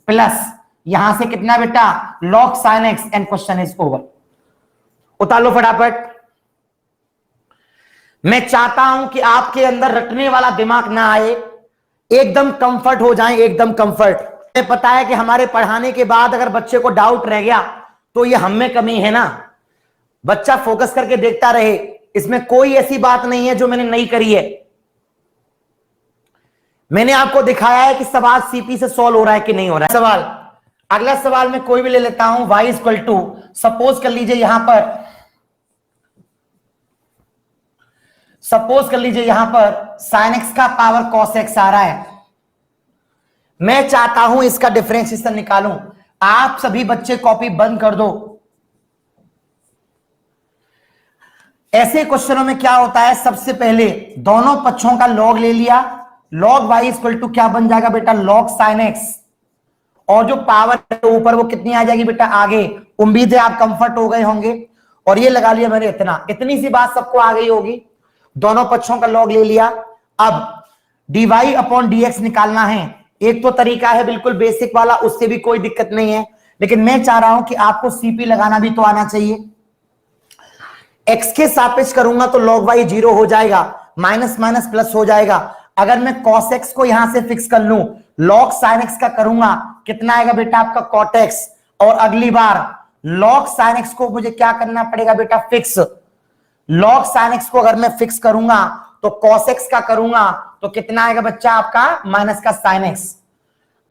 प्लस यहां से कितना बेटा log sin x, and question is over. उतार लो फटाफट। मैं चाहता हूं कि आपके अंदर रटने वाला दिमाग ना आए, एकदम कंफर्ट हो जाएं, एकदम कंफर्ट। मुझे पता है कि हमारे पढ़ाने के बाद अगर बच्चे को डाउट रह गया तो ये हम में कमी है ना। बच्चा फोकस करके देखता रहे, इसमें कोई ऐसी बात नहीं है जो मैंने नहीं करी है। मैंने आपको दिखाया है कि सवाल सीपी से सॉल्व हो रहा है कि नहीं हो रहा है। सवाल, अगला सवाल मैं कोई भी ले लेता हूं। y इक्वल टू, सपोज कर लीजिए यहां पर, सपोज कर लीजिए यहां पर sin x का पावर cos x आ रहा है। मैं चाहता हूं इसका डिफरेंशिएशन निकालूं। आप सभी बच्चे कॉपी बंद कर दो। ऐसे क्वेश्चनों में क्या होता है, सबसे पहले दोनों पक्षों का लॉग ले लिया। log y इक्वल टू क्या बन जाएगा बेटा log sin x, और जो पावर ऊपर वो कितनी आ जाएगी बेटा आगे। उम्मीद है आप कंफर्ट हो गए होंगे। और ये लगा लिया मैंने इतना, इतनी सी बात सबको आ गई होगी। दोनों पक्षों का लॉग ले लिया। अब dy अपॉन dx निकालना है। एक तो तरीका है बिल्कुल बेसिक वाला, उससे भी कोई दिक्कत नहीं है, लेकिन मैं चाह रहा हूं कि आपको सीपी लगाना भी तो आना चाहिए। x के सापेक्ष करूंगा तो log y जीरो हो जाएगा, माइनस माइनस प्लस हो जाएगा। अगर मैं cos x को यहां से फिक्स कर लूं, log sin x का करूंगा कितना आएगा बेटा आपका cot x, और अगली बार log sin x को मुझे क्या करना पड़ेगा बेटा फिक्स। log sin x को अगर मैं फिक्स करूंगा तो cos x का करूंगा तो कितना आएगा बच्चा आपका माइनस का sin x।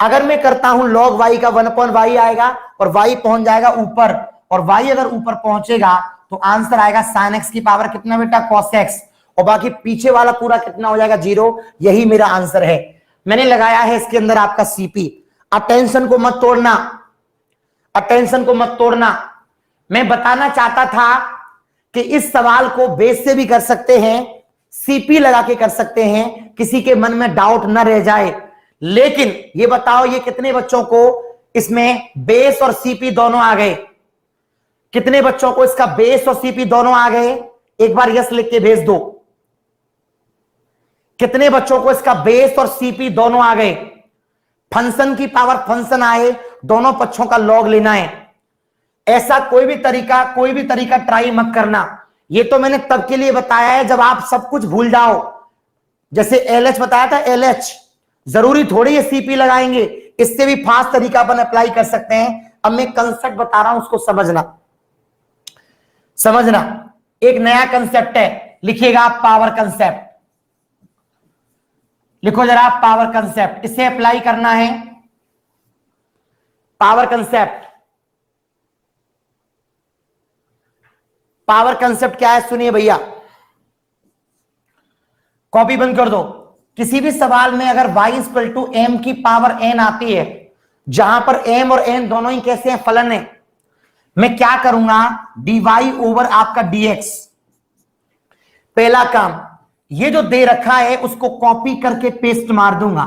अगर मैं करता हूं log y का 1/y आएगा और y पहुंच जाएगा ऊपर, और y अगर ऊपर पहुंचेगा तो आंसर आएगा sin x की पावर कितना बेटा, cos x, और बाकी पीछे वाला पूरा कितना हो जाएगा, 0। यही मेरा आंसर है। मैंने लगाया है इसके अंदर आपका सीपी। अटेंशन को मत तोड़ना, अटेंशन को मत तोड़ना। मैं बताना चाहता था कि इस सवाल को बेस से भी कर सकते हैं, सीपी लगा के कर सकते हैं, किसी के मन में डाउट न रह जाए। लेकिन ये बताओ, ये कितने बच्चों को इसमें बेस और सीपी दोनों आ गए? कितने बच्चों को इसका बेस और सीपी दोनों आ गए? एक बार यस लिख के भेज दो। कितने बच्चों को इसका बेस और सीपी दोनों आ गए? फंक्शन की पावर फंक्शन आए, दोनों पक्षों का लॉग लेना है। ऐसा कोई भी तरीका ट्राई मत करना। ये तो मैंने तब के लिए बताया है जब आप सब कुछ भूल जाओ। जैसे एलएच बताया था, एलएच जरूरी थोड़ी है सीपी लगाएंगे, इससे भी फास्ट तरीका अपन अप्लाई कर सकते हैं। अब मैं कंसेप्ट बता रहा हूं, उसको समझना। एक नया कंसेप्ट है, लिखिएगा आप पावर कंसेप्ट। लिखो जरा आप पावर कंसेप्ट, इसे अप्लाई करना है। पावर कंसेप्ट, पावर कंसेप्ट क्या है सुनिए भैया, कॉपी बंद कर दो। किसी भी सवाल में अगर y = m की पावर n आती है, जहां पर m और n दोनों ही कैसे हैं, फलन है, मैं क्या करूंगा, dy ओवर आपका dx। पहला काम, ये जो दे रखा है उसको कॉपी करके पेस्ट मार दूंगा।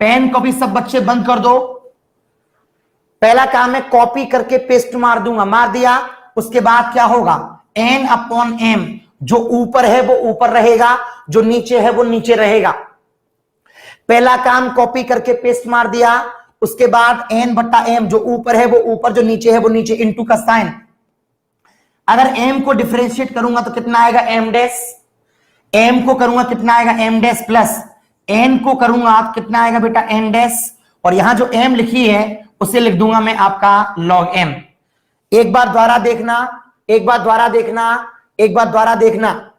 पेन कॉपी सब बच्चे बंद कर दो। पहला काम है कॉपी करके पेस्ट मार दूंगा, मार दिया। उसके बाद क्या होगा, n/m, जो ऊपर है वो ऊपर रहेगा, जो नीचे है वो नीचे रहेगा। पहला काम कॉपी करके पेस्ट मार दिया। उसके बाद n/m, जो ऊपर है वो ऊपर, जो नीचे है वो नीचे, इंटू का साइन। अगर m को डिफरेंशिएट करूंगा तो कितना आएगा, m को करूंगा कितना आएगा, m' प्लस n को करूंगा कितना आएगा बेटा, n'। और यहां जो m लिखी है उसे लिख दूंगा मैं आपका log m। एक बार द्वारा देखना,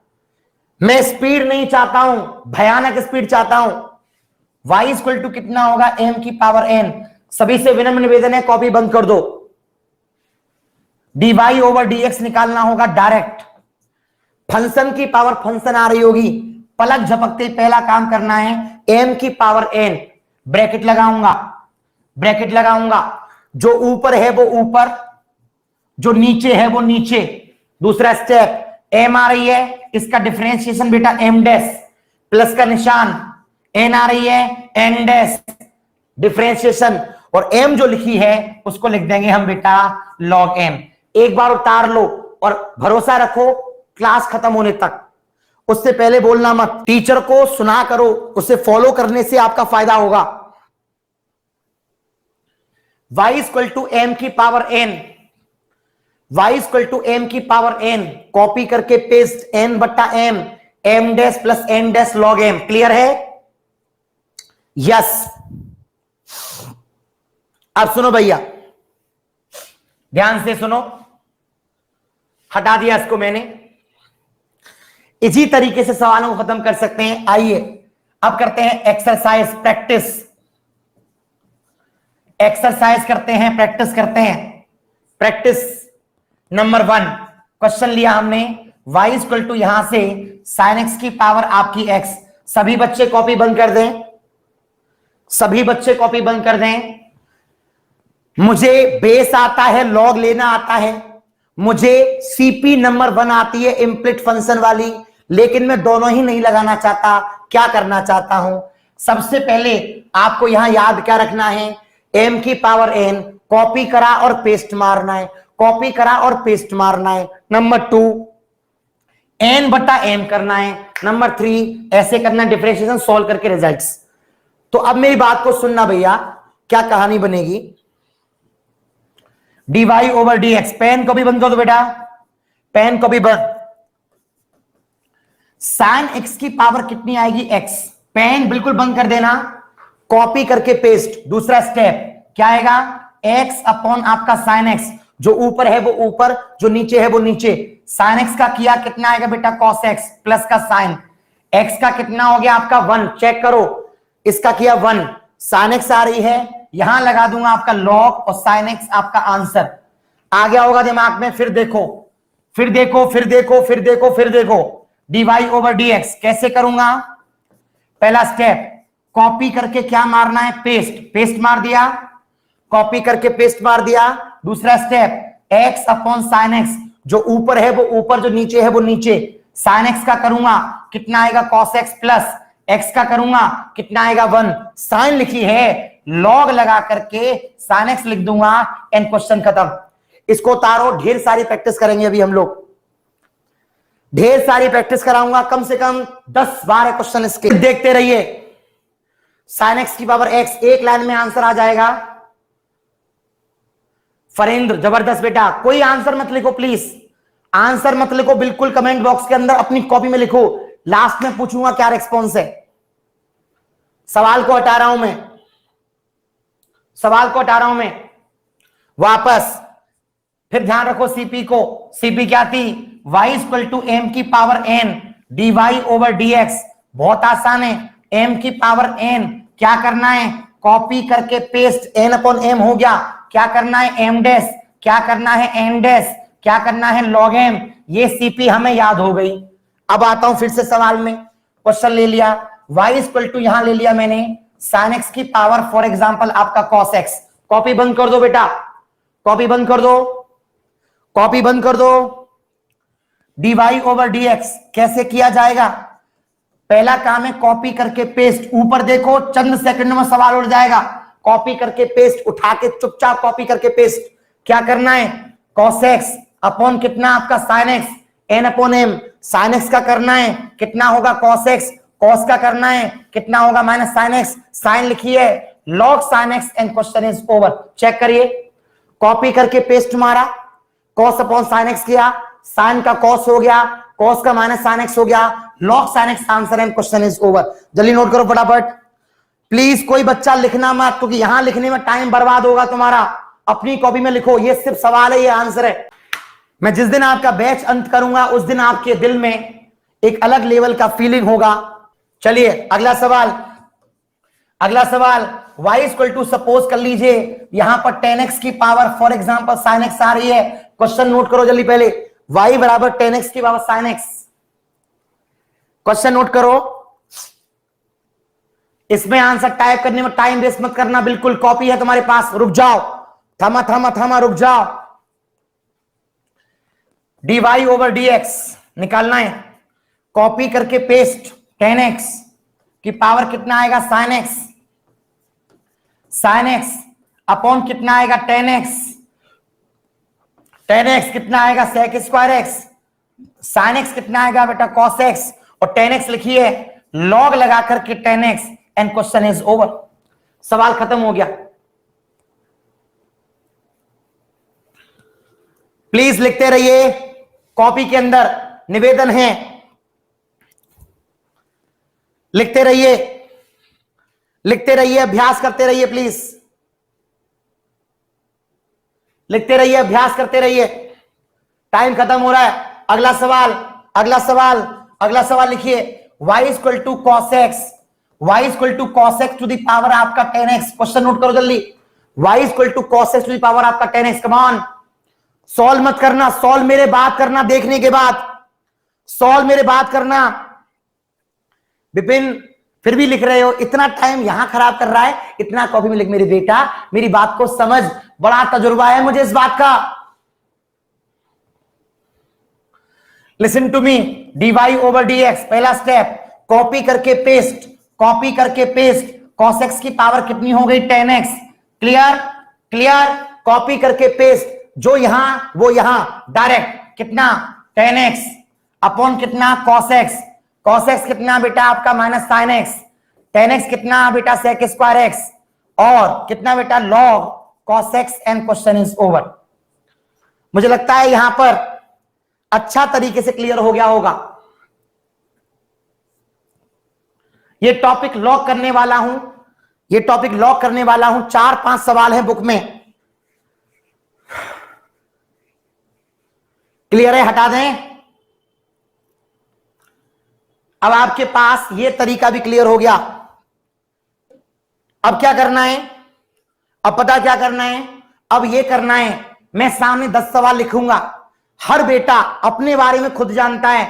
मैं स्पीड नहीं चाहता हूं, भयानक स्पीड चाहता हूं। y = कितना होगा, m की पावर n। सभी से विनम्र निवेदन है, कॉपी बंद कर दो। dy ओवर dx निकालना होगा डायरेक्ट। फंक्शन की पावर फंक्शन आ रही होगी, पलक झपकते पहला काम करना है, m की पावर n, ब्रैकेट लगाऊंगा। जो ऊपर है वो ऊपर, जो नीचे है वो नीचे। दूसरा स्टेप, m आ रही है, इसका डिफरेंशिएशन बेटा m' प्लस का निशान, n आ रही है n' डिफरेंशिएशन, और m जो लिखी है उसको लिख देंगे हम बेटा log m। एक बार उतार लो और भरोसा रखो क्लास खत्म होने तक, उससे पहले बोलना मत। टीचर को सुना करो, उसे फॉलो करने से आपका फायदा होगा। y = m की पावर n, y = m की पावर n, कॉपी करके paste n/m, m' plus n' log m। Clear है? यस। अब सुनो भैया, ध्यान से सुनो, हटा दिया इसको मैंने। इसी तरीके से सवालों को खत्म कर सकते हैं। आइए अब करते हैं एक्सरसाइज, प्रैक्टिस करते हैं। प्रैक्टिस नंबर 1, क्वेश्चन लिया हमने, y = यहां से sin x की पावर आपकी x। सभी बच्चे कॉपी बंद कर दें। मुझे बेस आता है, लॉग लेना आता है, मुझे सीपी नंबर 1 आती है, इम्प्लिट फंक्शन वाली, लेकिन मैं दोनों ही नहीं लगाना चाहता। क्या करना चाहता हूं, सबसे पहले आपको यहां याद क्या रखना है, m की पावर n, कॉपी करा और पेस्ट मारना है। नंबर 2, n/m करना है। नंबर 3, ऐसे करना, डिफरेंशिएशन सॉल्व करके रिजल्ट्स। तो अब मेरी बात को सुनना भैया, क्या कहानी बनेगी, dy ओवर dx। पेन को भी बंद कर दो बेटा, पेन को भी बंद। sin x की पावर कितनी आएगी, x। पेन बिल्कुल बंद कर देना, कॉपी करके पेस्ट। दूसरा स्टेप क्या आएगा, x अपॉन आपका sin x, जो ऊपर है वो ऊपर, जो नीचे है वो नीचे। sin x का किया कितना आएगा बेटा, cos x प्लस का sin x का कितना हो गया आपका 1, चेक करो। इसका किया 1, sin x आ रही है, यहां लगा दूंगा आपका लॉग और साइन एक्स आपका आंसर आ गया होगा दिमाग में। फिर देखो फिर देखो फिर देखो फिर देखो फिर देखो dy ओवर dx कैसे करूंगा। पहला स्टेप कॉपी करके क्या मारना है, पेस्ट, पेस्ट मार दिया, कॉपी करके पेस्ट मार दिया। दूसरा step x upon sine x, जो ऊपर है वो ऊपर, जो नीचे है वो नीचे। साइन एक्स का करूंगा कितना आएगा cos x प्लस x का करूंगा कितना आएगा 1। साइन लिखी है, लॉग लगा करके साइन एक्स लिख दूंगा एंड क्वेश्चन खत्म। इसको उतारो, ढेर सारी प्रैक्टिस करेंगे अभी हम लोग, ढेर सारी प्रैक्टिस कराऊंगा, कम से कम 10-12 क्वेश्चन इसके। देखते रहिए, साइन एक्स की पावर एक्स, एक लाइन में आंसर आ जाएगा। फरेंद्र जबरदस्त बेटा, कोई आंसर मत लिखो प्लीज, आंसर मत लिखो, बिल्कुल कमेंट बॉक्स के अंदर अपनी कॉपी में लिखो। लास्ट में पूछूंगा क्या रिस्पॉन्स है। सवाल को हटा रहा हूं मैं, सवाल को हटा रहा हूं मैं वापस। फिर ध्यान रखो सीपी को, सीपी क्या थी, y इक्वल टू एम की power n dy over dx। बहुत आसान है, m की पावर n, क्या करना है, कॉपी करके पेस्ट, n अपॉन m हो गया, क्या करना है m डैश, क्या करना है n डैश, क्या करना है log m। ये सीपी हमें याद हो गई। अब आता हूं फिर से सवाल में, क्वेश्चन ले लिया, y इक्वल टू यहां ले लिया मैंने sin x की पावर फॉर एग्जांपल आपका cos x। कॉपी बंद कर दो बेटा, कॉपी बंद कर दो, कॉपी बंद कर दो। dy ओवर dx कैसे किया जाएगा, पहला काम है कॉपी करके पेस्ट, ऊपर देखो चंद सेकंड में सवाल उड़ जाएगा। कॉपी करके पेस्ट, उठा के चुपचाप कॉपी करके पेस्ट, क्या करना है cos x अपॉन कितना आपका sin x, n upon m। sin x का करना है कितना होगा cos x, cos का करना है कितना होगा माइनस sin x, sin लिखी है log sin x and question is over. Check करिए, कॉपी करके पेस्ट मारा, cos अपॉन sin x किया, sin का cos हो गया, cos का माइनस sin x हो गया, log sin x answer and question is over. जल्दी नोट करो फटाफट प्लीज, कोई बच्चा लिखना मत, क्योंकि यहां लिखने में टाइम बर्बाद होगा तुम्हारा। अपनी कॉपी में लिखो, ये सिर्फ सवाल है, ये आंसर है। मैं जिस दिन आपका बैच अंत करूंगा उस दिन आपके दिल में एक अलग लेवल का फीलिंग होगा। चलिए अगला सवाल, अगला सवाल y इक्वल टू सपोज कर लीजिए यहां पर 10x की power for example sin x आ रही है। क्वेश्चन नोट करो जल्दी, पहले y बराबर 10x की power sin x। Question note करो, इसमें आंसर टाइप करने में टाइम वेस्ट मत करना, बिल्कुल कॉपी है तुम्हारे पास, रुक जाओ, थमा थमा थमा रुक जाओ। dy ओवर dx निकालना है, कॉपी करके पेस्ट, 10x की पावर कितना आएगा sin x, sin x upon कितना आएगा 10x, 10x कितना आएगा sec square x, sin x कितना आएगा बेटा cos x, और 10x लिखिए log लगा करके 10x and question is over. सवाल खत्म हो गया। प्लीज लिखते रहिए, कॉपी के अंदर निवेदन है, लिखते रहिए, लिखते रहिए, अभ्यास करते रहिए, प्लीज लिखते रहिए, अभ्यास करते रहिए, टाइम खत्म हो रहा है। अगला सवाल, अगला सवाल, अगला सवाल लिखिए y equal to cos x, y equal to cos x to the power आपका 10x। क्वेश्चन नोट करो जल्दी, y equal to cos x to the power आपका 10x। कम ऑन, सॉल्व मत करना, सॉल्व मेरे बात करना, देखने के बाद सॉल्व मेरे बात करना। विपिन फिर भी लिख रहे हो, इतना टाइम यहां खराब कर रहा है, इतना कॉपी में लिख। मेरे बेटा मेरी बात को समझ, बड़ा तजुर्बा है मुझे इस बात का। Listen to me, dy over dx, पहला स्टेप कॉपी करके पेस्ट, कॉपी करके पेस्ट, cos x की पावर कितनी हो गई 10x। क्लियर, क्लियर, कॉपी करके पेस्ट, जो यहां वो यहां, डायरेक्ट कितना 10x अपॉन कितना cos x, cos x कितना बेटा आपका माइनस sin x, 10x कितना बेटा sec स्क्वायर x, और कितना बेटा log cos x and question is over. मुझे लगता है यहां पर अच्छा तरीके से क्लियर हो गया होगा। ये टॉपिक लॉक करने वाला हूं, ये टॉपिक लॉक करने वाला हूं। 4-5 सवाल हैं बुक में, क्लियर है, हटा दें। अब आपके पास ये तरीका भी क्लियर हो गया। अब क्या करना है, अब पता क्या करना है, अब ये करना है, मैं सामने 10 सवाल लिखूंगा, हर बेटा अपने बारे में खुद जानता है,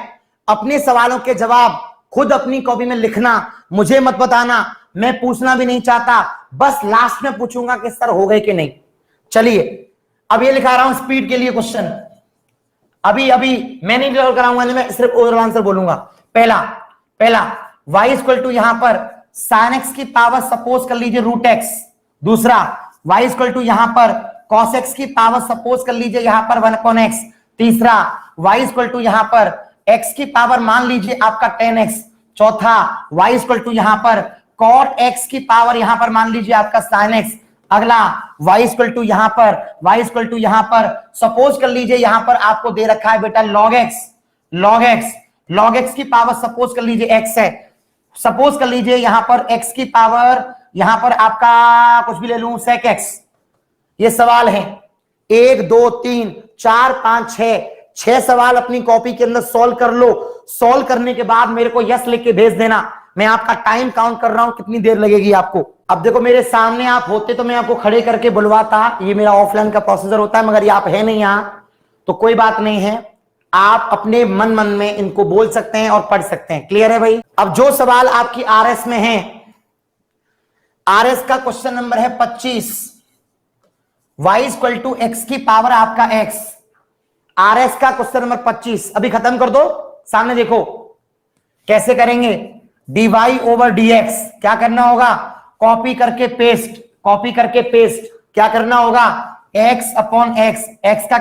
अपने सवालों के जवाब खुद अपनी कॉपी में लिखना, मुझे मत बताना, मैं पूछना भी नहीं चाहता, बस लास्ट में पूछूंगा कि सर हो गए कि नहीं। चलिए अब ये लिखा रहा हूं स्पीड के लिए क्वेश्चन, अभी मैं नहीं रिजॉल्व कराऊंगा, मैं सिर्फ ओवरऑल आंसर बोलूंगा। पहला y इक्वल टू यहां पर sin x की पावर सपोज कर लीजिए रूट x, दूसरा y इक्वल टू यहां पर cos x की पावर सपोज कर लीजिए यहां पर 1/x, तीसरा y इक्वल टू यहां पर x की पावर मान लीजिए आपका 10x, चौथा y इक्वल टू यहां पर cot x की पावर यहां पर मान लीजिए आपका sin x, अगला y इक्वल टू यहां पर सपोज कर लीजिए यहां पर आपको दे रखा है बेटा log x की पावर सपोज कर लीजिए x है, सपोज कर लीजिए यहां पर x की पावर यहां पर आपका कुछ भी ले लूं sec x। ये सवाल है 1 2 3 4 5 6 सवाल अपनी कॉपी के अंदर सॉल्व कर लो, सॉल्व करने के बाद मेरे को यस लिख के भेज देना, मैं आपका टाइम काउंट कर रहा हूं कितनी देर लगेगी आपको। अब देखो मेरे सामने आप होते तो मैं आपको खड़े करके बुलवाता, ये मेरा ऑफलाइन का प्रोसीजर होता है, मगर ये आप है नहीं यहां तो कोई बात नहीं है, आप अपने मन में इनको बोल सकते हैं और पढ़ सकते हैं। क्लियर है भाई। अब जो सवाल आपकी आरएस में है, आरएस का क्वेश्चन नंबर है 25, y इक्वल टू एक्स की पावर आपका x, आरएस का क्वेश्चन नंबर 25 अभी खत्म कर दो, सामने देखो कैसे करेंगे, dy ओवर dx क्या करना होगा, कॉपी करके पेस्ट, क्या करना होगा x अपॉन x, x का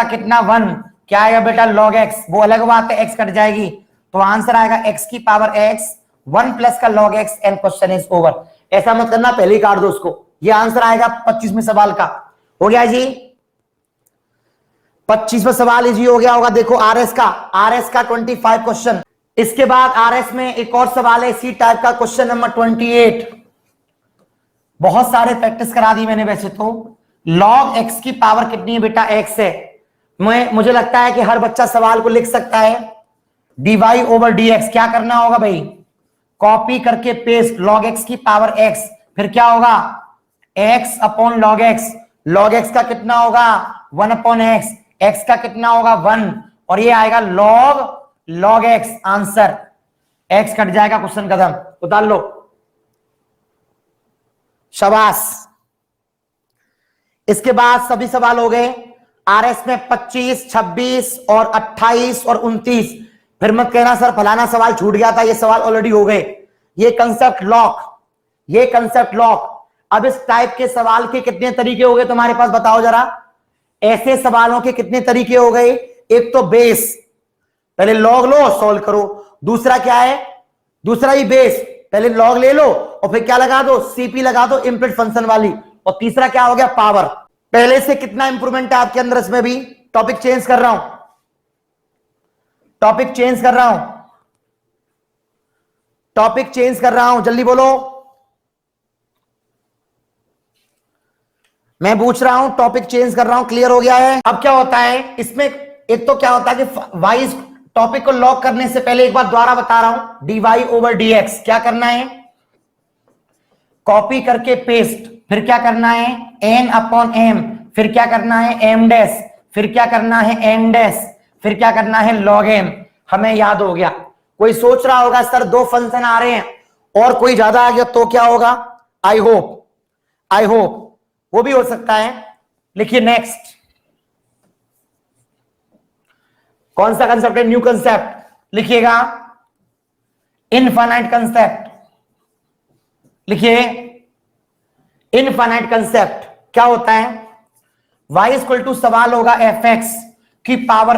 कितना 1, क्या आएगा बेटा log x, वो अलग बात है x कट जाएगी तो आंसर आएगा x की पावर x 1 प्लस का log x and question is over. ऐसा मत करना पहले ही काट दो उसको, ये आंसर आएगा 25वें सवाल का। हो गया जी, 25वां सवाल इजी हो गया होगा। देखो आरएस का 25 क्वेश्चन, इसके बाद आरएस में एक और सवाल है इसी टाइप का, क्वेश्चन नंबर 28। बहुत सारे प्रैक्टिस करा दी मैंने वैसे तो। log x की पावर कितनी है बेटा, x है, मुझे लगता है कि हर बच्चा सवाल को लिख सकता है। dy ओवर dx क्या करना होगा भाई, कॉपी करके पेस्ट, log x की पावर x, फिर क्या होगा x अपॉन log x का कितना होगा 1 अपॉन x का कितना होगा 1, और ये आएगा log x, answer x cut जाएगा, क्वेश्चन खत्म, उतार लो, शाबाश। इसके बाद सभी सवाल हो गए आरएस में 25, 26 और 28 और 29। फिर मत कहना सर फलाना सवाल छूट गया था, ये सवाल ऑलरेडी हो गए। ये कंसेप्ट लॉक, अब इस टाइप के सवाल के कितने तरीके हो गए तुम्हारे पास, बताओ जरा। ऐसे सवालों के कितने तरीके हो गए, एक तो बेस, पहले लॉग लो सॉल्व करो, दूसरा क्या है, दूसरा ही बेस, पहले लॉग ले लो और फिर क्या लगा दो, सीपी लगा दो इम्प्लिट फंक्शन वाली, और तीसरा क्या हो गया पावर। पहले से कितना इंप्रूवमेंट है आपके अंदर, इसमें भी टॉपिक चेंज कर रहा हूं, जल्दी बोलो, मैं पूछ रहा हूं, टॉपिक चेंज कर रहा हूं, क्लियर हो गया है। अब क्या होता है इसमें, एक तो क्या होता है कि वाइज टॉपिक को लॉक करने से पहले एक बार दोबारा बता रहा हूं, dy ओवर dx क्या करना है, कॉपी करके पेस्ट, फिर क्या करना है n अपॉन m, फिर क्या करना है m डैश, फिर क्या करना है n डैश, फिर क्या करना है log m। हमें याद हो गया। कोई सोच रहा होगा सर 2 फंक्शन आ रहे हैं और कोई ज्यादा आ गया तो क्या होगा, आई होप वो भी हो सकता है। लिखिए नेक्स्ट, कौन सा कंसेप्ट है, न्यू कंसेप्ट लिखिएगा, इनफाइनाइट कंसेप्ट लिखिए। इनफाइनाइट कंसेप्ट क्या होता है, y इक्वल टू सवाल होगा fx की power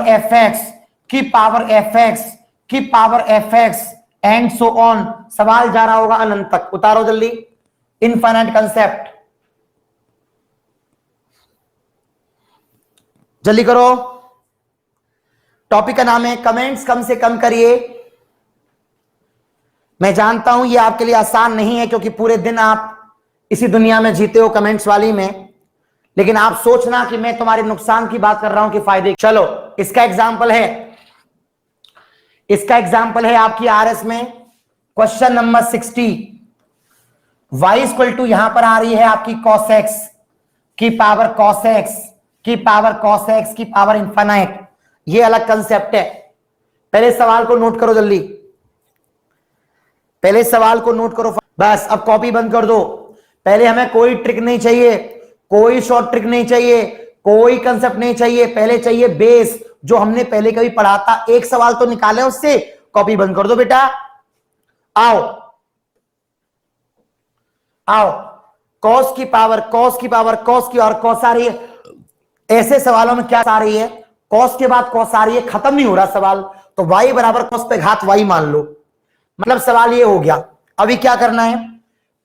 fx and so on, सवाल जा रहा होगा अनंत तक, उतारो जल्दी। इनफाइनाइट कंसेप्ट जल्दी करो, टॉपिक का नाम है, कमेंट्स कम से कम करिए। मैं जानता हूं ये आपके लिए आसान नहीं है क्योंकि पूरे दिन आप इसी दुनिया में जीते हो कमेंट्स वाली में, लेकिन आप सोचना कि मैं तुम्हारे नुकसान की बात कर रहा हूं कि फायदे। चलो इसका एग्जांपल है आपकी आरएस में question number 60। y equal to यहां पर आ रही है आपकी cos x की पावर cos x की पावर cos x की पावर इंफाइनाइट। ये अलग कंसेप्ट है। पहले सवाल को नोट करो जल्दी, पहले सवाल को नोट करो बस। अब कॉपी बंद कर दो। पहले हमें कोई ट्रिक नहीं चाहिए, कोई शॉर्ट ट्रिक नहीं चाहिए, कोई कंसेप्ट नहीं चाहिए। पहले चाहिए बेस, जो हमने पहले कभी पढ़ा था। एक सवाल तो निकाले उससे, कॉपी बंद कर दो बेटा। आओ आओ, कॉस की पावर कॉस की पावर कॉस की और कॉस आ रही है। ऐसे सवालों में क्या आ रही है, कॉस के बाद कॉस आ रही है, खत्म नहीं हो रहा सवाल, तो y बराबर कॉस पे घात y मान लो। मतलब सवाल ये हो गया। अभी क्या करना है,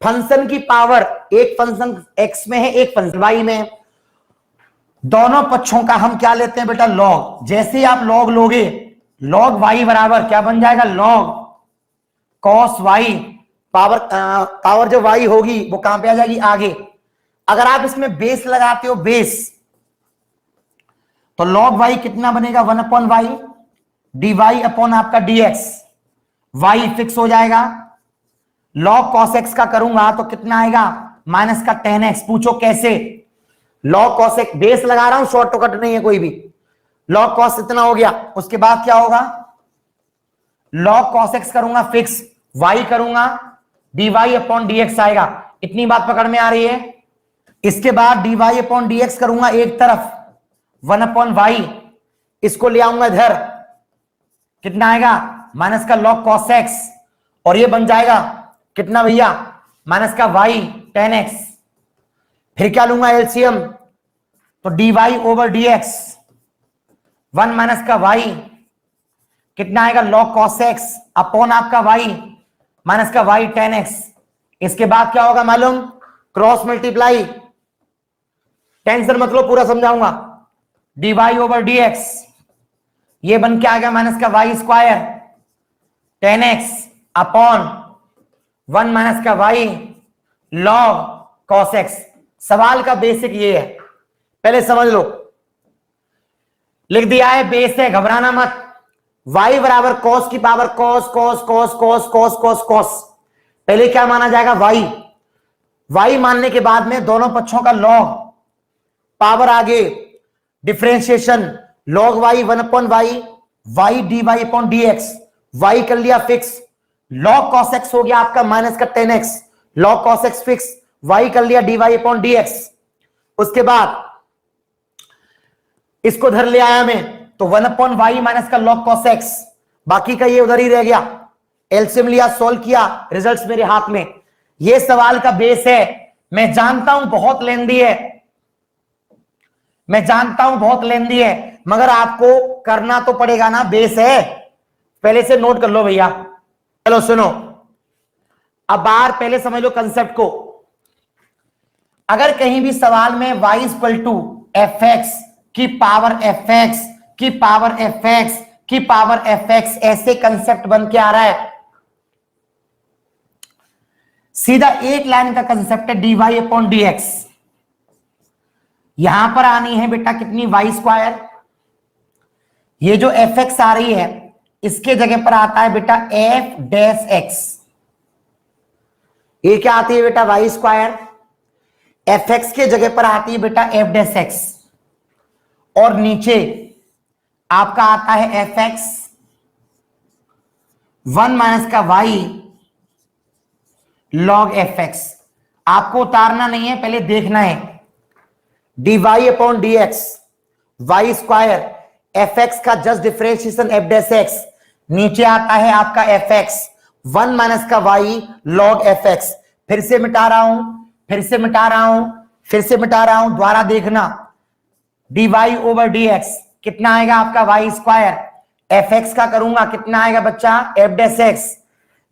फंक्शन की पावर, एक फंक्शन x में है, एक फंक्शन y में है, दोनों पक्षों का हम क्या लेते हैं बेटा, लॉग। जैसे ही आप लॉग लोगे, लॉग y बराबर क्या बन जाएगा, लॉग कॉस y। पावर जो y होगी वो कहां पे आ जाएगी, आगे। अगर आप इसमें बेस लगाते हो, बेस, तो log y कितना बनेगा, 1/y dy अपॉन आपका dx। y फिक्स हो जाएगा। log cos x का करूंगा तो कितना आएगा, माइनस का tan x। पूछो कैसे, log cos x बेस लगा रहा हूं, शॉर्ट कट नहीं है कोई भी। log cos इतना हो गया, उसके बाद क्या होगा, log cos x करूंगा फिक्स, y करूंगा dy अपॉन dx आएगा। इतनी बात पकड़ में आ रही है। इसके बाद dy अपॉन dx करूंगा एक तरफ, 1/y, इसको ले आऊंगा इधर, कितना आएगा, माइनस का log cos x, और ये बन जाएगा कितना भैया, माइनस का y tan x। फिर क्या लूंगा एलसीएम, तो dy ओवर dx, 1 माइनस का y, कितना आएगा, log cos x अपॉन आपका y माइनस का y tan x। इसके बाद क्या होगा मालूम, क्रॉस मल्टीप्लाई, टेंशन मत लो, पूरा समझाऊंगा, dy ओवर dx, ये बन के आ गया माइनस का y square tan x upon 1 minus का y log cos x। सवाल का बेसिक ये है, पहले समझ लो। लिख दिया है, बेस है, घबराना मत। y बराबर cos की power cos cos cos cos cos cos cos। पहले क्या माना जाएगा, y मानने के बाद में दोनों पक्षों का log, पावर आगे differentiation, log y 1/y y dy upon dx, y कर लिया फिक्स, log cos x हो गया आपका माइनस का tan x, log cos x fix, y कर लिया dy अपॉन dx। उसके बाद इसको धर ले आया मैं, तो 1/y माइनस का log cos x, बाकी का ये उधर ही रह गया। एलसीएम लिया, सोल्व किया, रिजल्ट्स मेरे हाथ में। ये सवाल का बेस है। मैं जानता हूं बहुत लेंदी है, मैं जानता हूं बहुत लेंदी है, मगर आपको करना तो पड़ेगा ना, बेस है। पहले से नोट कर लो भैया। चलो सुनो, अब बार पहले समझ लो कंसेप्ट को। अगर कहीं भी सवाल में y equal to f x की पावर fx की पावर fx की पावर fx, ऐसे कंसेप्ट बन के आ रहा है, सीधा एक लाइन का कंसेप्ट है dy अपॉन dx। यहां पर आनी है बेटा कितनी, y स्क्वायर। ये जो fx आ रही है, इसके जगह पर आता है बेटा f डैश x। ये क्या आती है बेटा, y स्क्वायर। fx के जगह पर आती है बेटा f डैश x, और नीचे आपका आता है fx 1 माइनस का y log fx। आपको उतारना नहीं है, पहले देखना है। dy upon dx, y square, fx का just differentiation f dash x, नीचे आता है आपका fx 1 माइनस का y log fx। फिर से मिटा रहा हूं, फिर से मिटा रहा हूं, फिर से मिटा रहा हूं, द्वारा देखना। dy ओवर dx कितना आएगा आपका y स्क्वायर, fx का करूंगा कितना आएगा बच्चा, f डैश x,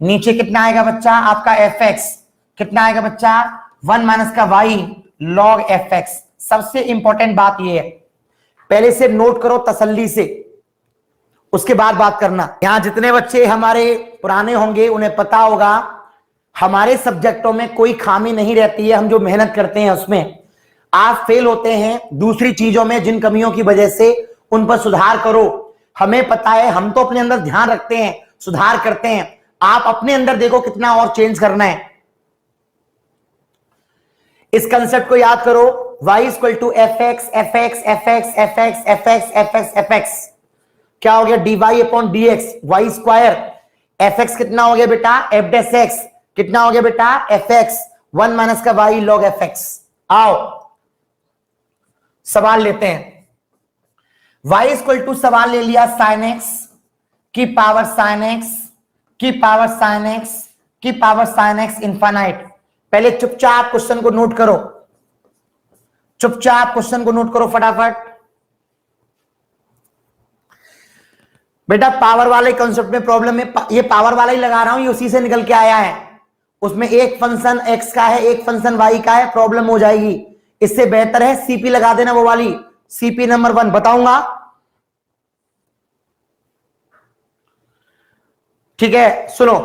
नीचे कितना आएगा बच्चा आपका fx, कितना आएगा बच्चा 1 माइनस का y log fx। सबसे इंपॉर्टेंट बात यह है, पहले से नोट करो तसल्ली से, उसके बाद बात करना। यहां जितने बच्चे हमारे पुराने होंगे उन्हें पता होगा, हमारे सब्जेक्टों में कोई खामी नहीं रहती है। हम जो मेहनत करते हैं उसमें आप फेल होते हैं, दूसरी चीजों में जिन कमियों की वजह से उन पर सुधार करो। हमें पता है, हम तो अपने अंदर ध्यान रखते हैं, सुधार करते हैं। आप अपने अंदर देखो कितना और चेंज करना है। इस कंसेप्ट को याद करो, y equal to f x F x F x F x F x F x F x, क्या हो गया dy upon D x, Y square, F x कितना हो गया बेटा एफ डेस एक्स, कितना हो गया बेटा एफ एक्स, 1 माइनस का y लॉग एफ एक्स। आओ सवाल लेते हैं, y इक्वल टू सवाल ले लिया साइन एक्स की पावर साइन एक्स की पावर साइन एक्स की पावर साइन एक्स इंफाइनाइट। पहले चुपचाप क्वेश्चन को नोट करो, चुपचाप क्वेश्चन को नोट करो फटाफट बेटा। पावर वाले कंसेप्ट में प्रॉब्लम में ये पावर वाला ही लगा रहा हूं, ये उसी से निकल के आया है। उसमें एक फंक्शन x का है, एक फंक्शन y का है, प्रॉब्लम हो जाएगी। इससे बेहतर है सीपी लगा देना, वो वाली सीपी नंबर 1 बताऊंगा, ठीक है। सुनो,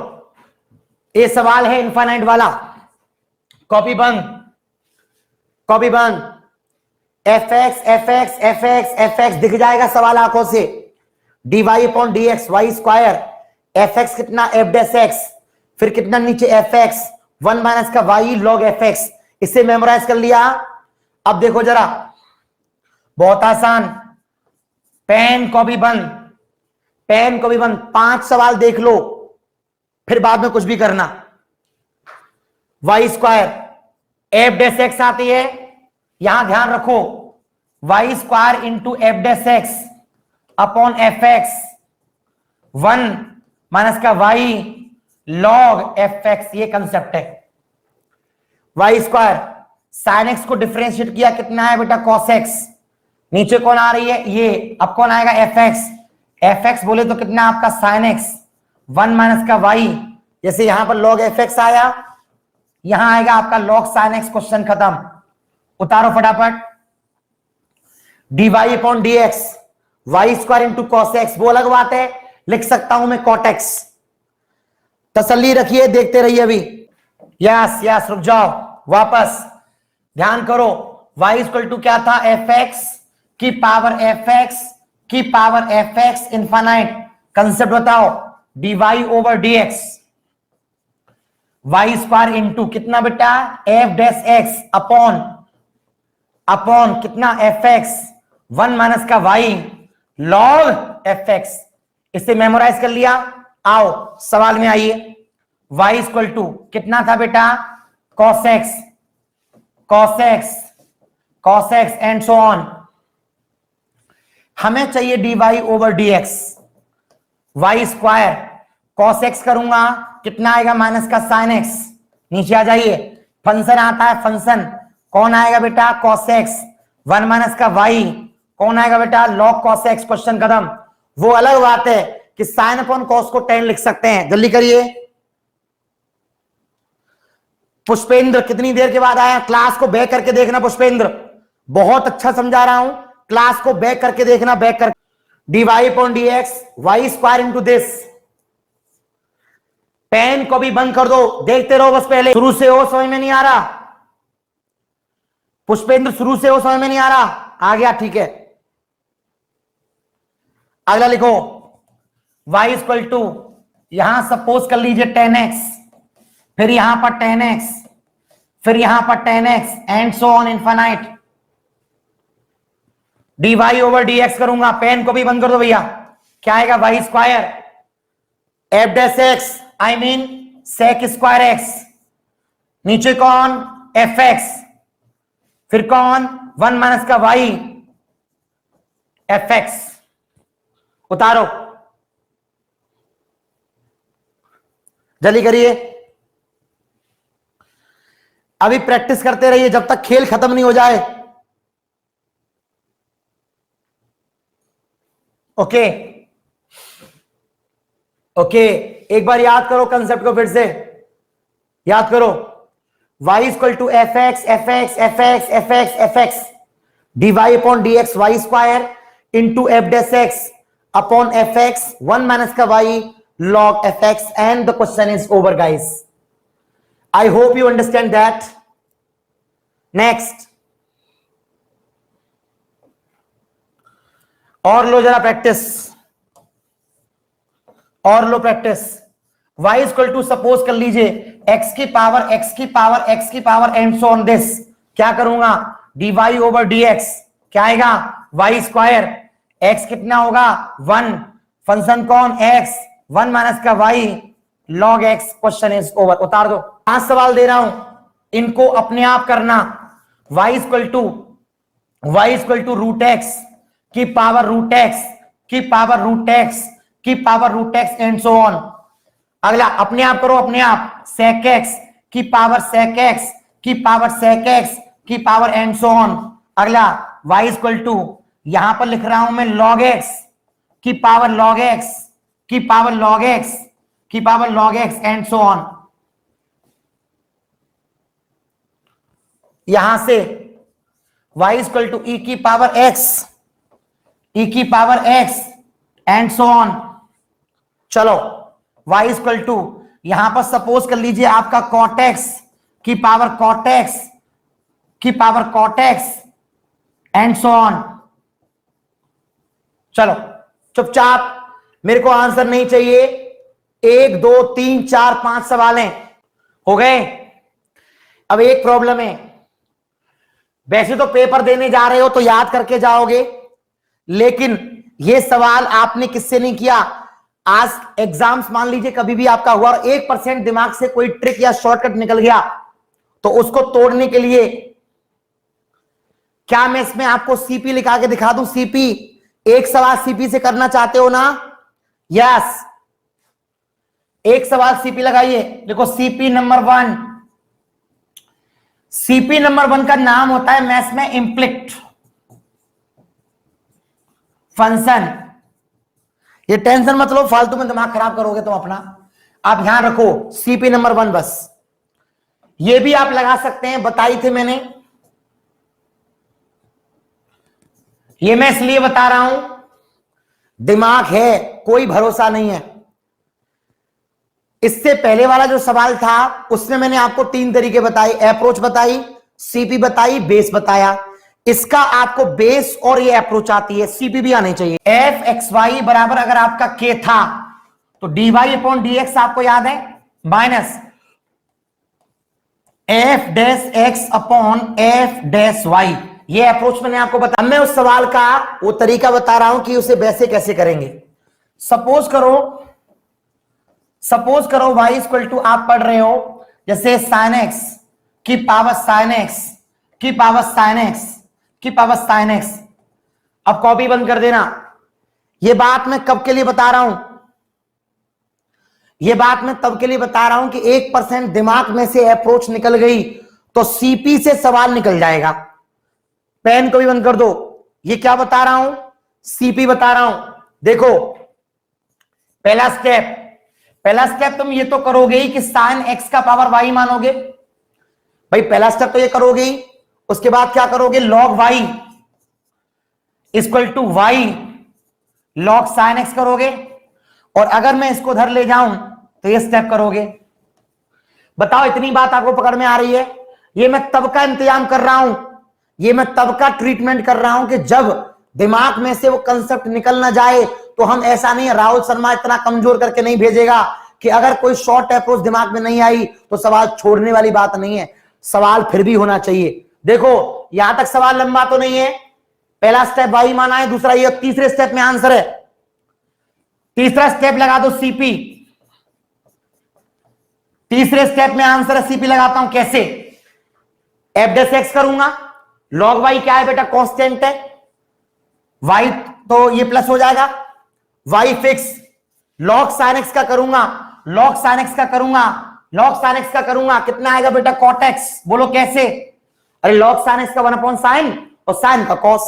ये सवाल है इनफाइनाइट वाला, कॉपी बंद, कॉपी बंद। F x F x F x F X दिख जाएगा सवाल आंखों से, dy upon D x Y square, F x कितना एफ डेस एक्स, फिर कितना नीचे एफ एक्स, 1 माइनस का y लॉग एफ एक्स। इसे मेमोराइज कर लिया। अब देखो जरा, बहुत आसान, पेन कॉपी बंद, पेन कॉपी बंद। 5 सवाल देख लो, फिर बाद में कुछ भी करना। वाई स्क्वायर एफ डेस एक्स आती है, यहां ध्यान रखो, वाई स्क्वायर इंटू एफ डेस x upon F x, 1 minus का y लॉग एफ एक्स, ये कंसेप्ट है। वाई स्क्वायर साइन एक्स को डिफरेंशिएट किया, कितना है बेटा कॉस एक्स, नीचे कौन आ रही है ये, अब कौन आएगा एफ एक्स, एफ एक्स बोले तो कितना आपका साइन एक्स, 1 माइनस का y, जैसे यहां पर लॉग एफ एक्स आया, यहां आएगा आपका लॉग साइन एक्स। क्वेश्चन खत्म, उतारो फटाफट। dy upon D x Y square into cos x, वो अलग बात है, लिख सकता हूं मैं कॉट एक्स। तसल्ली रखिए, देखते रहिए अभी। यस यस, रुक जाओ, वापस ध्यान करो। y इक्वल टू क्या था, एफ एक्स की पावर एफ एक्स की power f x infinite. Concept बताओ, dy over D x, Y square into कितना बेटा एफ डेस एक्स अपॉन अपॉन कितना एफ एक्स, 1 माइनस का y लॉग एफ एक्स। इसे मेमोराइज कर लिया। आओ सवाल में आइए, y इक्वल टू कितना था बेटा cos x cos x cos x and so on. हमें चाहिए dy over dx, y square cos x करूंगा, कितना आएगा माइनस का sin x, नीचे आ जाइए, फंक्शन आता है, फंक्शन कौन आएगा बेटा cos x, 1 माइनस का y कौन आएगा बेटा log cos x। क्वेश्चन खत्म। वो अलग बात है कि साइन अपॉन कॉस को tan लिख सकते हैं। जल्दी करिए। पुष्पेंद्र कितनी देर के बाद आया, क्लास को बैक करके देखना पुष्पेंद्र, बहुत अच्छा समझा रहा हूं, क्लास को बैक करके देखना, बैक कर। dy upon D x Y square into this, pen को भी बंद कर दो, देखते रहो बस। पहले शुरू से हो, समझ में नहीं आ रहा पुष्पेंद्र, शुरू से हो, समझ में नहीं आ रहा, आ गया ठीक है। अगला लिखो, y इक्वल टू, यहां सपोज कर लीजिए tan x, फिर यहां पर tan x, फिर यहां पर tan x and so on infinite. dy over dx करूंगा, पेन को भी बंद कर दो भैया, क्या आएगा y square F days x, I mean sec square x, नीचे कौन एफ एक्स, फिर कौन 1 माइनस का y एफ एक्स। उतारो, जल्दी करिए, अभी प्रैक्टिस करते रहिए जब तक खेल खत्म नहीं हो जाए। ओके ओके, एक बार याद करो कंसेप्ट को, फिर से याद करो। y equal to f x F x F x F x F x, dy upon D x Y square into F days x upon F x, 1 minus का y log fx, and the question is over guys. I hope you understand that. Next, और लो जरा practice, और लो practice. y equal to suppose कर लीजिए x की power x की power x की power and so on this, क्या करूंगा, dy ओवर dx क्या आएगा, y स्क्वायर, x कितना होगा 1, फंक्शन कौन x, 1 माइनस का y log x, question is over. उतार दो। 5 सवाल दे रहा हूं, इनको अपने आप करना। y equal to root x की पावर रूट एक्स की पावर रूट एक्स की power root x and so on. अगला अपने आप करो, अपने आप, sec x की पावर sec x की पावर sec x की पावर एंड सो ऑन। अगला y इक्वल टू, यहां पर लिख रहा हूं मैं log x की पावर log x की पावर log x की power log x and so on. यहां से y इक्वल टू e की power x and so on. चलो y इक्वल टू, यहां पर सपोज कर लीजिए आपका cot x की पावर cot x की power cot x and so on. चलो चुपचाप, मेरे को आंसर नहीं चाहिए। 1 2 3 4 5 सवाल हैं, हो गए। अब एक प्रॉब्लम है, वैसे तो पेपर देने जा रहे हो तो याद करके जाओगे, लेकिन ये सवाल आपने किससे नहीं किया। आज एग्जाम्स मान लीजिए कभी भी आपका हुआ और 1% दिमाग से कोई ट्रिक या शॉर्टकट निकल गया, तो उसको तोड़ने के लिए क्या मैं इसमें आपको सीपी लिखा के दिखा दूं। सीपी, एक सवाल सीपी से करना चाहते हो ना, यस, एक सवाल सीपी लगाइए। देखो सीपी नंबर 1, सीपी नंबर 1 का नाम होता है मैथ्स में इम्प्लिक्ट फंक्शन। ये टेंशन मत लो, फालतू में दिमाग खराब करोगे तुम अपना। आप ध्यान रखो सीपी नंबर 1 बस। ये भी आप लगा सकते हैं, बताई थी मैंने। ये मैं इसलिए बता रहा हूं, दिमाग है, कोई भरोसा नहीं है। इससे पहले वाला जो सवाल था उसमें मैंने आपको 3 तरीके बताए, अप्रोच बताई, सीपी बताई, बेस बताया। इसका आपको बेस और ये अप्रोच आती है, सीपी भी आनी चाहिए। एफ एक्स वाई बराबर अगर आपका के था तो dy अपॉन dx आपको याद है, minus F dash x upon F dash y. ये अप्रोच मैंने आपको बताया। मैं उस सवाल का वो तरीका बता रहा हूं कि उसे वैसे कैसे करेंगे। सपोज करो y इक्वल टू, आप पढ़ रहे हो जैसे sin x की पावर sin x की पावर sin x की पावर sin x। अब कॉपी बंद कर देना। ये बात मैं कब के लिए बता रहा हूं, ये बात मैं तब के लिए बता रहा हूं कि 1% दिमाग में से अप्रोच निकल गई तो सीपी से सवाल निकल जाएगा। पेन को भी बंद कर दो। ये क्या बता रहा हूं, सीपी बता रहा हूं। देखो पहला स्टेप तुम ये तो करोगे ही कि साइन एक्स का पावर वाई मानोगे भाई, पहला स्टेप तो ये करोगे ही। उसके बाद क्या करोगे, log y equal to y log sine x करोगे। और अगर मैं इसको उधर ले जाऊं तो ये स्टेप करोगे। बताओ इतनी बात आपको पकड़ में आ रही है। ये मैं तब का इंतजाम कर रहा हूं, ये मैं तब का ट्रीटमेंट कर रहा हूं कि जब दिमाग में से वो कंसेप्ट निकल ना जाए। तो हम ऐसा नहीं है, राहुल शर्मा इतना कमजोर करके नहीं भेजेगा कि अगर कोई शॉर्ट अप्रोच दिमाग में नहीं आई तो सवाल छोड़ने वाली बात नहीं है, सवाल फिर भी होना चाहिए। देखो यहां तक सवाल लंबा तो नहीं है। पहला स्टेप वाई माना है, दूसरा ये, तीसरे स्टेप में आंसर है। तीसरा स्टेप लगा दो सीपी, तीसरे स्टेप में आंसर है सीपी लगाता हूं। कैसे, एफ डैश एक्स करूंगा, लॉग वाई क्या है बेटा, कांस्टेंट है, वाई तो ये प्लस हो जाएगा, y fix. Log sine x का करूंगा, लॉग साइन एक्स का करूंगा, लॉग साइन एक्स का करूंगा, कितना आएगा बेटा, कॉट एक्स। बोलो कैसे, अरे लॉग साइन एक्स का 1 अपॉन साइन और साइन का कॉस।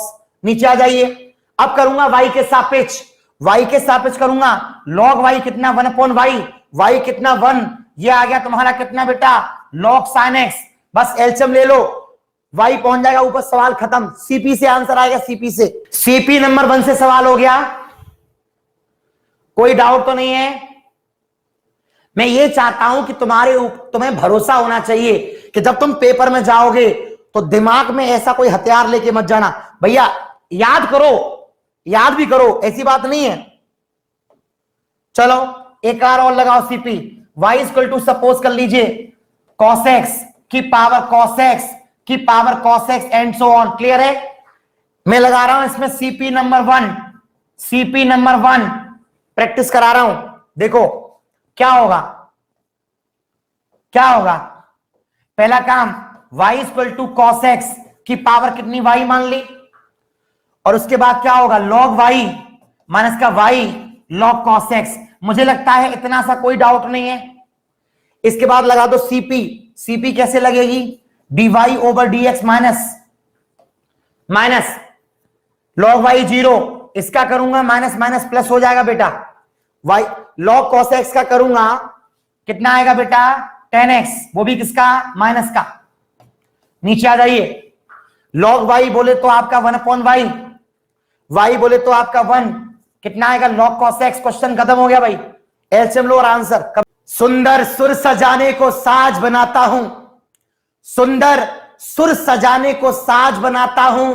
नीचे आ जाइए। अब करूंगा वाई के सापेक्ष, वाई के सापेक्ष करूंगा, लॉग वाई कितना, 1 अपॉन वाई, वाई कितना 1, ये आ गया तुम्हारा कितना बेटा, लॉग साइन एक्स। बस एलसीएम ले लो, वाई पहुंच जाएगा ऊपर, सवाल खत्म। सीपी से आंसर आएगा, सीपी से। सीपी नंबर 1 से सवाल हो गया, कोई डाउट तो नहीं है। मैं ये चाहता हूं कि तुम्हें भरोसा होना चाहिए कि जब तुम पेपर में जाओगे तो दिमाग में ऐसा कोई हथियार लेके मत जाना। भैया याद करो, याद भी करो, ऐसी बात नहीं है। चलो एक और लगाओ CP. Y equal to, suppose कर लीजिए cos x की पावर cos x की power cos x and so on. Clear है? मैं लगा रहा हूं इसमें CP number 1, CP number 1 practice करा रहा हूं। देखो क्या होगा, क्या होगा। पहला काम y equal to cos x की पावर कितनी y मान ली, और उसके बाद क्या होगा log y माइनस का y log cos x। मुझे लगता है इतना सा कोई डाउट नहीं है। इसके बाद लगा दो सीपी, सीपी कैसे लगेगी, dy over dx minus minus log y 0, इसका करूंगा माइनस माइनस प्लस हो जाएगा बेटा, y log cos x का करूंगा कितना आएगा बेटा 10x, वो भी किसका माइनस का। नीचे आ जाइए, log y बोले तो आपका 1/y, y बोले तो आपका 1, कितना आएगा log cos x। क्वेश्चन खत्म हो गया भाई, एलसीएम लो और आंसर। सुंदर सुर सजाने को साज बनाता हूं, सुंदर सुर सजाने को साज बनाता हूं,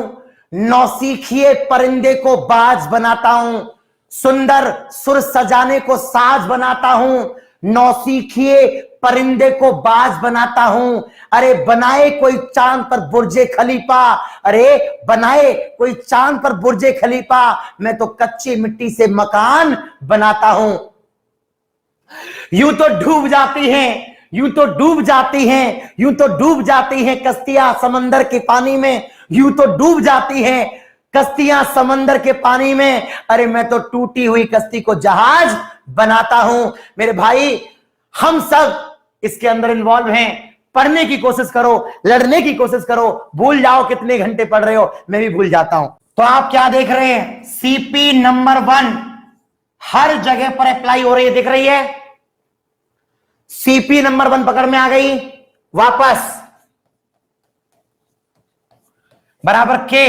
नौसीखिए परिंदे को बाज बनाता हूं। सुंदर सुर सजाने को साज बनाता हूं, नौसीखिए परिंदे को बाज बनाता हूं। अरे बनाए कोई चांद पर बुर्जे खलीफा, अरे बनाए कोई चांद पर बुर्जे खलीफा, मैं तो कच्ची मिट्टी से मकान बनाता हूं। यूं तो डूब जाती हैं, यूं तो डूब जाती हैं, यूं तो डूब जाती हैं कश्तियां समंदर के पानी में, यूं तो डूब जाती हैं कश्तियां समंदर के पानी में। अरे मैं तो टूटी हुई कश्ती को जहाज बनाता हूं। मेरे भाई हम सब इसके अंदर इन्वॉल्व हैं। पढ़ने की कोशिश करो, लड़ने की कोशिश करो, भूल जाओ कितने घंटे पढ़ रहे हो, मैं भी भूल जाता हूं। तो आप क्या देख रहे हैं, सीपी नंबर 1 हर जगह पर अप्लाई हो रही है, दिख रही है। सीपी नंबर 1 पकड़ में आ गई, वापस बराबर के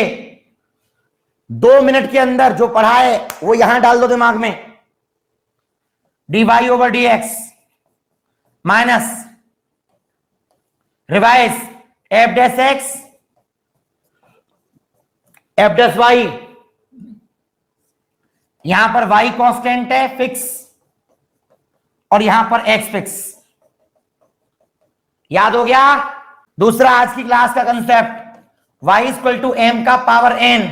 2 मिनट के अंदर जो पढ़ा है वो यहां डाल दो दिमाग में, dy over dx minus revise f dash x f dash y, यहां पर y कांस्टेंट है फिक्स और यहां पर x फिक्स। याद हो गया। दूसरा आज की क्लास का concept, y equal to m का power n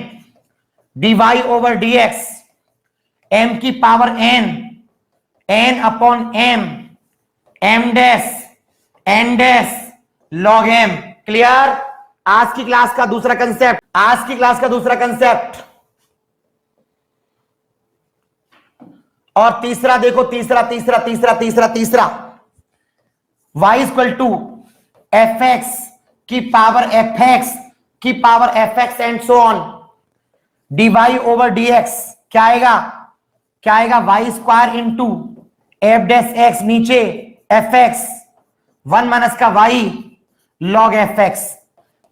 dy over dx, m की power n upon m dash n dash log m। Clear. आज की क्लास का दूसरा कंसेप्ट, आज की क्लास का दूसरा कंसेप्ट। और तीसरा देखो, तीसरा तीसरा तीसरा तीसरा तीसरा y equal to f x की पावर एफ एक्स की power f x and so on, dy over dx क्या आएगा, क्या आएगा y square into f dash x, नीचे एफ एक्स 1 माइनस का y log एफ एक्स।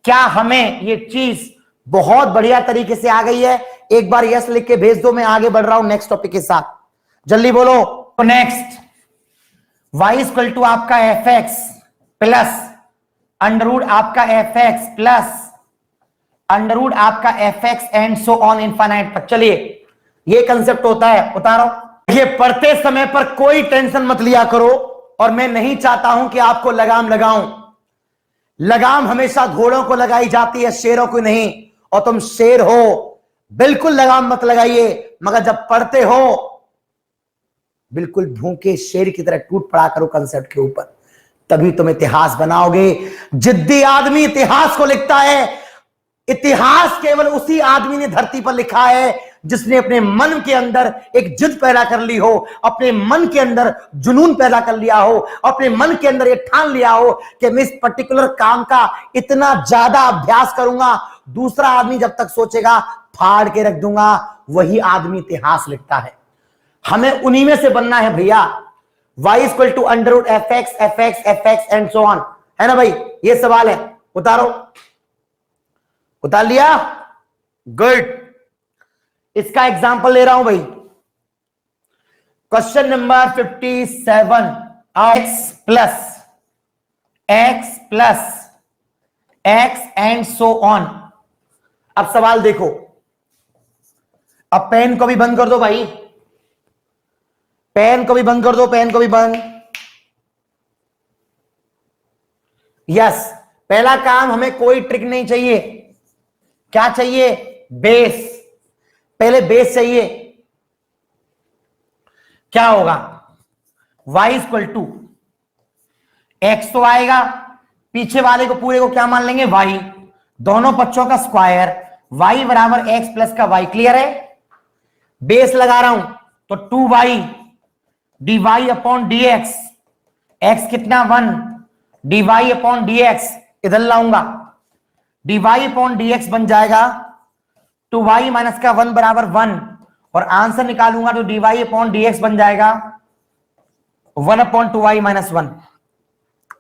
क्या हमें ये चीज बहुत बढ़िया तरीके से आ गई है? एक बार यस लिख के भेज दो, मैं आगे बढ़ रहा हूं नेक्स्ट टॉपिक के साथ, जल्दी बोलो। तो नेक्स्ट y इक्वल टू आपका एफ एक्स प्लस अंडरवुड आपका एफ एक्स प्लस अंडरवुड आपका F x and so on infinite तक। चलिए ये कंसेप्ट होता है, उतारो। ये पढ़ते समय पर कोई टेंशन मत लिया करो, और मैं नहीं चाहता हूं कि आपको लगाम लगाऊं। लगाम हमेशा घोड़ों को लगाई जाती है, शेरों को नहीं, और तुम शेर हो, बिल्कुल लगाम मत लगाइए। मगर जब पढ़ते हो बिल्कुल भूखे शेर की तरह टूट पड़ा करो कंसेप्ट के ऊपर, तभी तुम इतिहास बनाओगे। जिद्दी आदमी इतिहास को लिखता है। इतिहास केवल उसी आदमी ने धरती पर लिखा है जिसने अपने मन के अंदर एक जिद पैदा कर ली हो, अपने मन के अंदर जुनून पैदा कर लिया हो, अपने मन के अंदर ये ठान लिया हो कि मैं इस पर्टिकुलर काम का इतना ज्यादा अभ्यास करूंगा, दूसरा आदमी जब तक सोचेगा फाड़ के रख दूंगा। वही आदमी इतिहास लिखता है। हमें उन्हीं में से बनना है भैया। y equal to under root f x and so on, है ना भाई? ये सवाल है, उतारो। उतार लिया, गुड। इसका एग्जांपल ले रहा हूं भाई, question number 57, x plus x and so on. अब सवाल देखो, अब पेन को भी बंद कर दो भाई, पेन को भी बंद कर दो, पेन को भी बंद। यस, पहला काम, हमें कोई ट्रिक नहीं चाहिए। क्या चाहिए? बेस। पहले बेस चाहिए। क्या होगा? y इक्वल टू एक्स तो आएगा, पीछे वाले को पूरे को क्या मान लेंगे? y, दोनों पक्षों का स्क्वायर, y बराबर एक्स प्लस का y। क्लियर है? बेस लगा रहा हूं तो 2y dy upon dx, x कितना 1, dy अपॉन dx इधर लाऊंगा, dy अपॉन dx बन जाएगा 2y माइनस का 1 बराबर 1, और आंसर निकालूंगा तो dy अपॉन dx बन जाएगा 1 अपॉन 2y माइनस 1।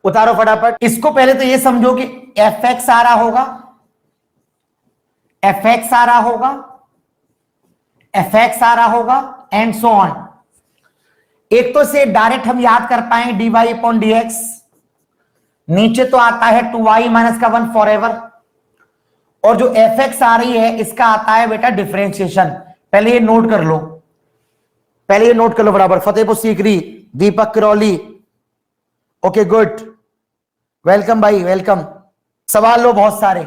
उतारो फटाफट। इसको पहले तो ये समझो कि fx आ रहा होगा, fx आ रहा होगा, fx आ रहा होगा एंड सो ऑन। एक तो से डायरेक्ट हम याद कर पाएंगे dy अपॉन dx, नीचे तो आता है 2y माइनस का 1 फॉर एवर, और जो fx आ रही है इसका आता है बेटा डिफरेंशिएशन। पहले ये नोट कर लो, पहले ये नोट कर लो बराबर। फतेहपुर सीकरी, दीपक किरौली, ओके गुड, वेलकम भाई वेलकम। सवाल लो बहुत सारे।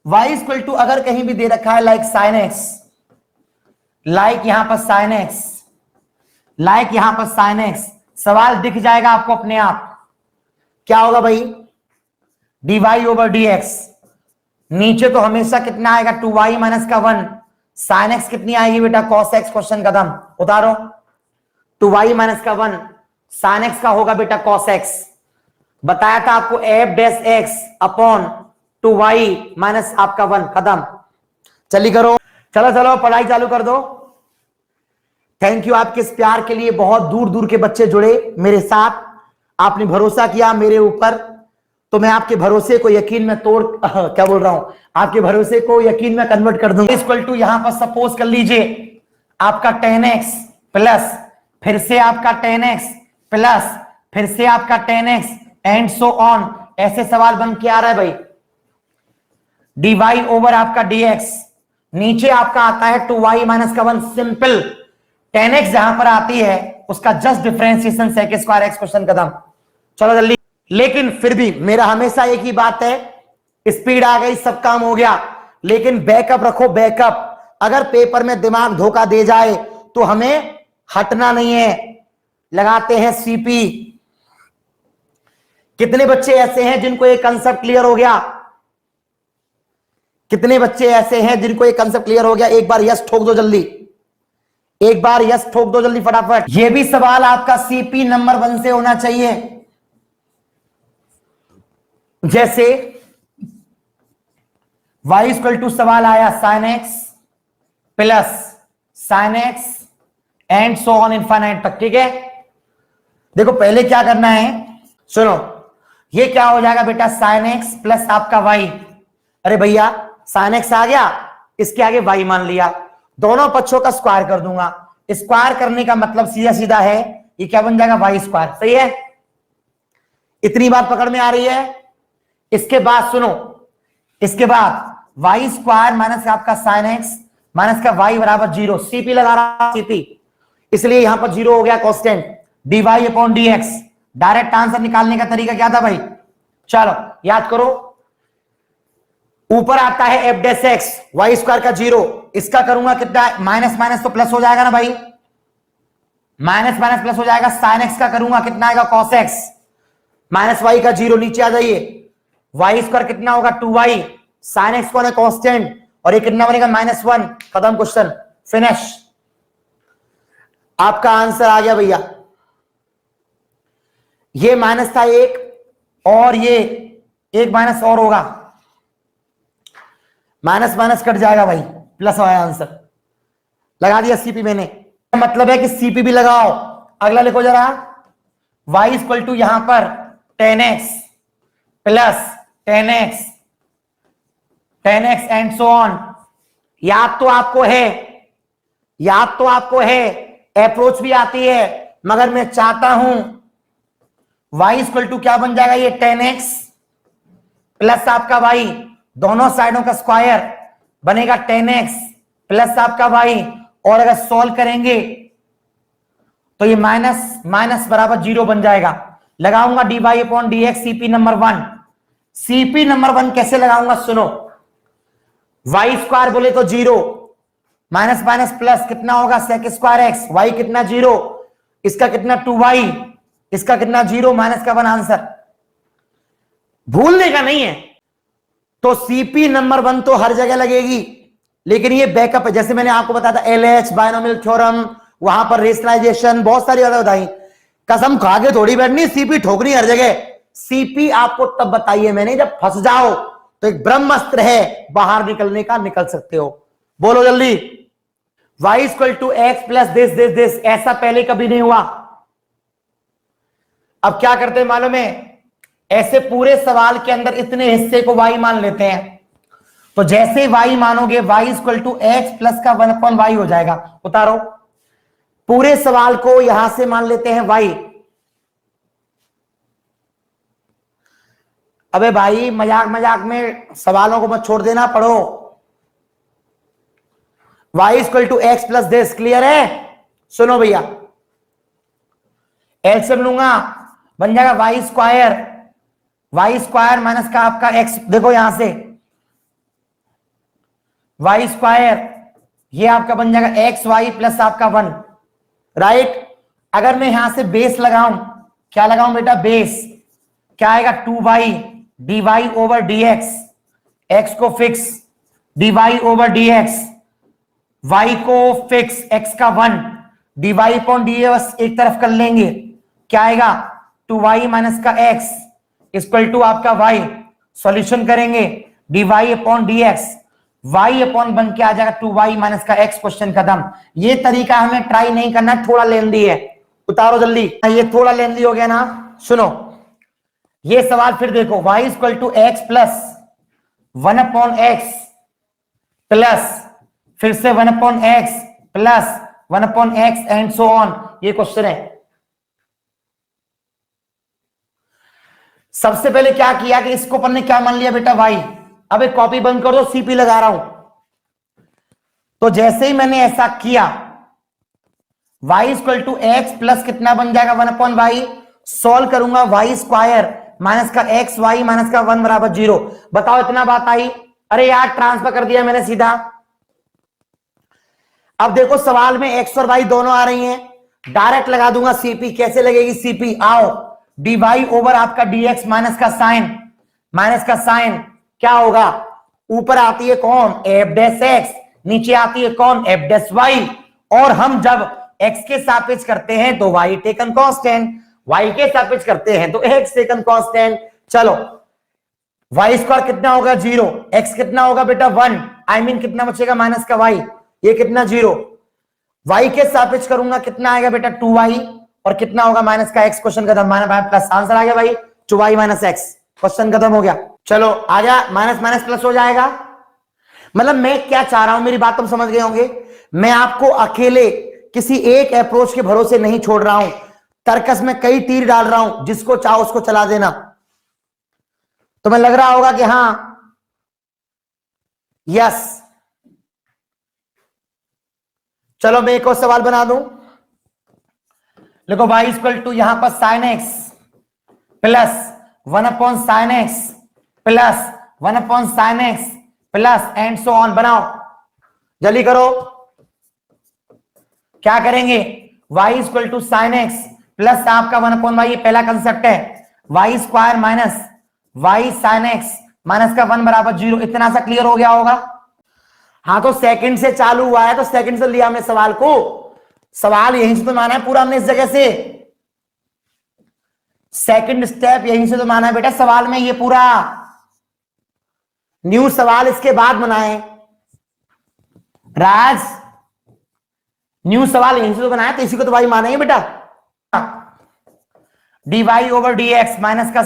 y इक्वल टू अगर कहीं भी दे रखा है लाइक साइन एक्स, लाइक यहां पर साइन एक्स, लाइक यहां पर साइन एक्स, सवाल दिख जाएगा आपको अपने आप। क्या होगा भाई? dy ओवर dx, नीचे तो हमेशा कितना आएगा 2y माइनस का 1, साइन एक्स कितनी आएगी बेटा? cos x। क्वेश्चन कदम उतारो, 2y माइनस का 1 साइन एक्स का होगा बेटा cos x। बताया था आपको f dash x upon 2y minus आपका 1। कदम चली करो, चलो चलो पढ़ाई चालू कर दो। थैंक यू आपके इस प्यार के लिए। बहुत दूर दूर के बच्चे जुड़े मेरे साथ, आपने भरोसा किया मेरे ऊपर, तो मैं आपके भरोसे को यकीन में तोड़ क्या बोल रहा हूं, आपके भरोसे को यकीन में कन्वर्ट कर दूंगा। इक्वल टू यहां पर सपोज कर लीजिए आपका 10x प्लस फिर से आपका 10x प्लस फिर से आपका 10x एंड सो ऑन। ऐसे सवाल बन के आ रहा है भाई। dy ओवर आपका dx, नीचे आपका आता है 2y माइनस का 1। सिंपल 10x जहां पर आती है उसका just differentiation sec square X. Question कदम चलो जल्दी। लेकिन फिर भी मेरा हमेशा एक ही बात है, स्पीड आ गई सब काम हो गया, लेकिन बैकअप रखो बैकअप। अगर पेपर में दिमाग धोखा दे जाए तो हमें हटना नहीं है। लगाते हैं सीपी। कितने बच्चे ऐसे हैं जिनको ये कंसेप्ट क्लियर हो गया? कितने बच्चे ऐसे हैं जिनको ये कंसेप्ट क्लियर हो गया? एक बार यस ठोक दो जल्दी, एक बार यस ठोक दो जल्दी फटाफट। ये भी सवाल आपका सीपी नंबर 1 से होना चाहिए। जैसे y इक्वल टू सवाल आया sign x plus sine x and so on infinite तक। ठीक है, देखो पहले क्या करना है, सुनो। ये क्या हो जाएगा बेटा? साइन एक्स प्लस आपका y। अरे भैया साइन एक्स आ गया, इसके आगे y मान लिया, दोनों पक्षों का स्क्वायर कर दूंगा। स्क्वायर करने का मतलब सीधा सीधा है, ये क्या बन जाएगा? y square. सही है, इतनी बात पकड़ में आ रही है। इसके बाद सुनो, इसके बाद y स्क्वायर माइनस आपका साइन एक्स माइनस का y बराबर 0। सीपी लगा रहा, सीपी, इसलिए यहां पर 0 हो गया constant. dy upon dx। Direct answer निकालने का तरीका क्या था भाई? चलो याद करो, ऊपर आता है f dash x, y square का 0, इसका करूंगा कितना? माइनस माइनस तो प्लस हो जाएगा ना भाई, माइनस माइनस प्लस हो जाएगा। साइन एक्स का करूंगा कितना आएगा? cos x माइनस y का 0, नीचे आ जाइए, y स्क्वायर कितना होगा? 2y, साइन एक्स को कांस्टेंट, और ये कितना बनेगा? -1। खत्म क्वेश्चन, फिनिश। आपका आंसर आ गया भैया। ये माइनस था एक, और ये एक माइनस और होगा, माइनस माइनस कट जाएगा भाई, प्लस आया आंसर। लगा दिया सीपी मैंने, मतलब है कि सीपी भी लगाओ। अगला लिखो जरा, y इक्वल टू यहां पर 10x plus 10x and so on. याद तो आपको है, याद तो आपको है, अप्रोच भी आती है, मगर मैं चाहता हूं y इक्वल टू क्या बन जाएगा? ये 10x प्लस आपका y, दोनों साइडों का स्क्वायर बनेगा 10x प्लस आपका y, और अगर सॉल्व करेंगे तो ये माइनस माइनस बराबर 0 बन जाएगा। लगाऊंगा dy upon dx, CP number 1। CP number 1 कैसे लगाऊंगा, सुनो। वाई स्क्वायर बोले तो 0, माइनस माइनस प्लस कितना होगा सेक स्क्वायर एक्स, वाई कितना 0, इसका कितना 2y, इसका कितना 0, माइनस का 1 आंसर, भूलने का नहीं है। तो सीपी नंबर 1 तो हर जगह लगेगी, लेकिन ये बैकअप है। जैसे मैंने आपको बताया था एलएच बायनोमियल थ्योरम, वहां पर रेशनलाइजेशन, बहुत सारी बातें बताई। कसम खा के थोड़ी बैठनी, सीपी ठोकनी हर जगह। सीपी आपको तब बताइए मैंने जब फंस जाओ, तो एक ब्रह्मास्त्र है बाहर निकलने का, निकल सकते हो। बोलो जल्दी। y equal to x plus this this this, ऐसा पहले कभी नहीं हुआ। अब क्या करते हैं मालूम है, ऐसे पूरे सवाल के अंदर इतने हिस्से को y मान लेते हैं। तो जैसे y मानोगे y equal to x plus का 1/y हो जाएगा। उतारो, पूरे सवाल को यहां से मान लेते हैं y। अबे भाई मजाक मजाक में सवालों को मत छोड़ देना, पढ़ो। y equal to x plus this, clear है? सुनो भैया, एलसीएम लूंगा, बन जाएगा वाई स्क्वायर माइनस का आपका एक्स, देखो यहां से वाई स्क्वायर, ये आपका बन जाएगा एक्स वाई प्लस आपका 1, राइट। अगर मैं यहां से बेस लगाऊं, क्या लगाऊं बेटा, बेस, क्या आएगा 2y dy over dx, x को fix, dy over dx, y को फिक्स, x का 1, dy अपॉन dx एक तरफ कर लेंगे, क्या आएगा 2y माइनस का x इक्वल टू आपका y, सॉल्यूशन करेंगे dy upon dx, y upon बन के आ जाएगा 2y माइनस का x, क्वेश्चन खत्म। ये तरीका हमें ट्राई नहीं करना, थोड़ा लेंदी है। उतारो जल्दी, ये थोड़ा लेंदी हो गया ना। सुनो ये सवाल फिर देखो, y equal to x plus 1 upon x plus फिर से 1 upon x plus 1 upon x and so on, ये क्वेश्चन है। सबसे पहले क्या किया कि इसको अपन ने क्या मान लिया बेटा y, अब एक कॉपी बंद कर दो, सीपी लगा रहा हूं। तो जैसे ही मैंने ऐसा किया, y equal to x plus कितना बन जाएगा 1 अपॉन वाई, सॉल्व करूंगा y स्क्वायर माइनस का एक्स वाई माइनस का 1 बराबर 0। बताओ इतना बात आई? अरे यार ट्रांसफर कर दिया मैंने सीधा। अब देखो सवाल में एक्स और वाई दोनों आ रही हैं, डायरेक्ट लगा दूंगा सीपी। कैसे लगेगी सीपी, आओ, डी वाई ओवर आपका डीएक्स माइनस का साइन क्या होगा, ऊपर आती है कौन एफ डैश एक्स, नीचे आती है कौन एफ डैश वाई, और हम जब एक्स के सापेक्ष करते हैं तो वाई टेकन कांस्टेंट, वाई के सापेक्ष करते हैं तो एक्स टेकन कांस्टेंट। चलो वाई स्क्वायर कितना होगा 0, एक्स कितना होगा बेटा 1, आई मीन कितना बचेगा माइनस का वाई, ये कितना 0, वाई के सापेक्ष करूंगा कितना आएगा बेटा 2y, और कितना होगा माइनस का x, क्वेश्चन खत्म, माइनस प्लस आंसर आ गया भाई 2y माइनस x, क्वेश्चन खत्म हो गया। चलो आ गया, माइनस माइनस प्लस हो जाएगा। मतलब मैं क्या चाह रहा हूं, मेरी बात तुम समझ गए होंगे। मैं आपको अकेले किसी एक अप्रोच के भरोसे नहीं छोड़ रहा हूं, तर्कस में कई तीर डाल रहा हूं, जिसको चाहो उसको चला देना। तुम्हें लग रहा होगा कि हाँ यस, चलो मैं एक और सवाल बना दूं। देखो y इक्वल टू यहां पर sine x plus 1 upon sine x plus 1 upon sine x plus and so on, बनाओ जल्दी करो। क्या करेंगे, y equal to sine x plus आपका 1 अपॉन वाई, ये पहला कंसेप्ट है, Y square minus y sine x minus का 1 बराबर 0। इतना सा क्लियर हो गया होगा। हाँ तो सेकंड से चालू हुआ है, तो सेकंड से लिया हमने सवाल को, सवाल यहीं से तो माना है पूरा हमने, इस जगह से सेकंड स्टेप यहीं से तो माना है बेटा सवाल में, ये पूरा न्यू सवाल इसके बाद बनाए राज, न्यू सवाल यहीं से तो बनाया, तो इसी को तो भाई माना है बेटा। D Y over D x minus का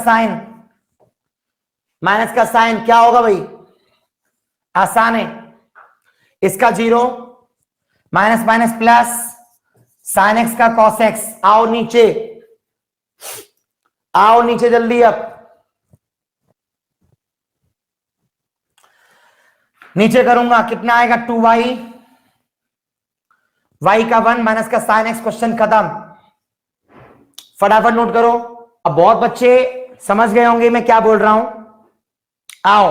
साइन क्या होगा भाई, आसान है, इसका 0 minus minus plus sine x का कॉस एक्स। आओ नीचे जल्दी, अब नीचे करूंगा कितना आएगा 2y, y का 1 माइनस का साइन एक्स, क्वेश्चन खत्म। फटाफट नोट करो। अब बहुत बच्चे समझ गए होंगे मैं क्या बोल रहा हूं। आओ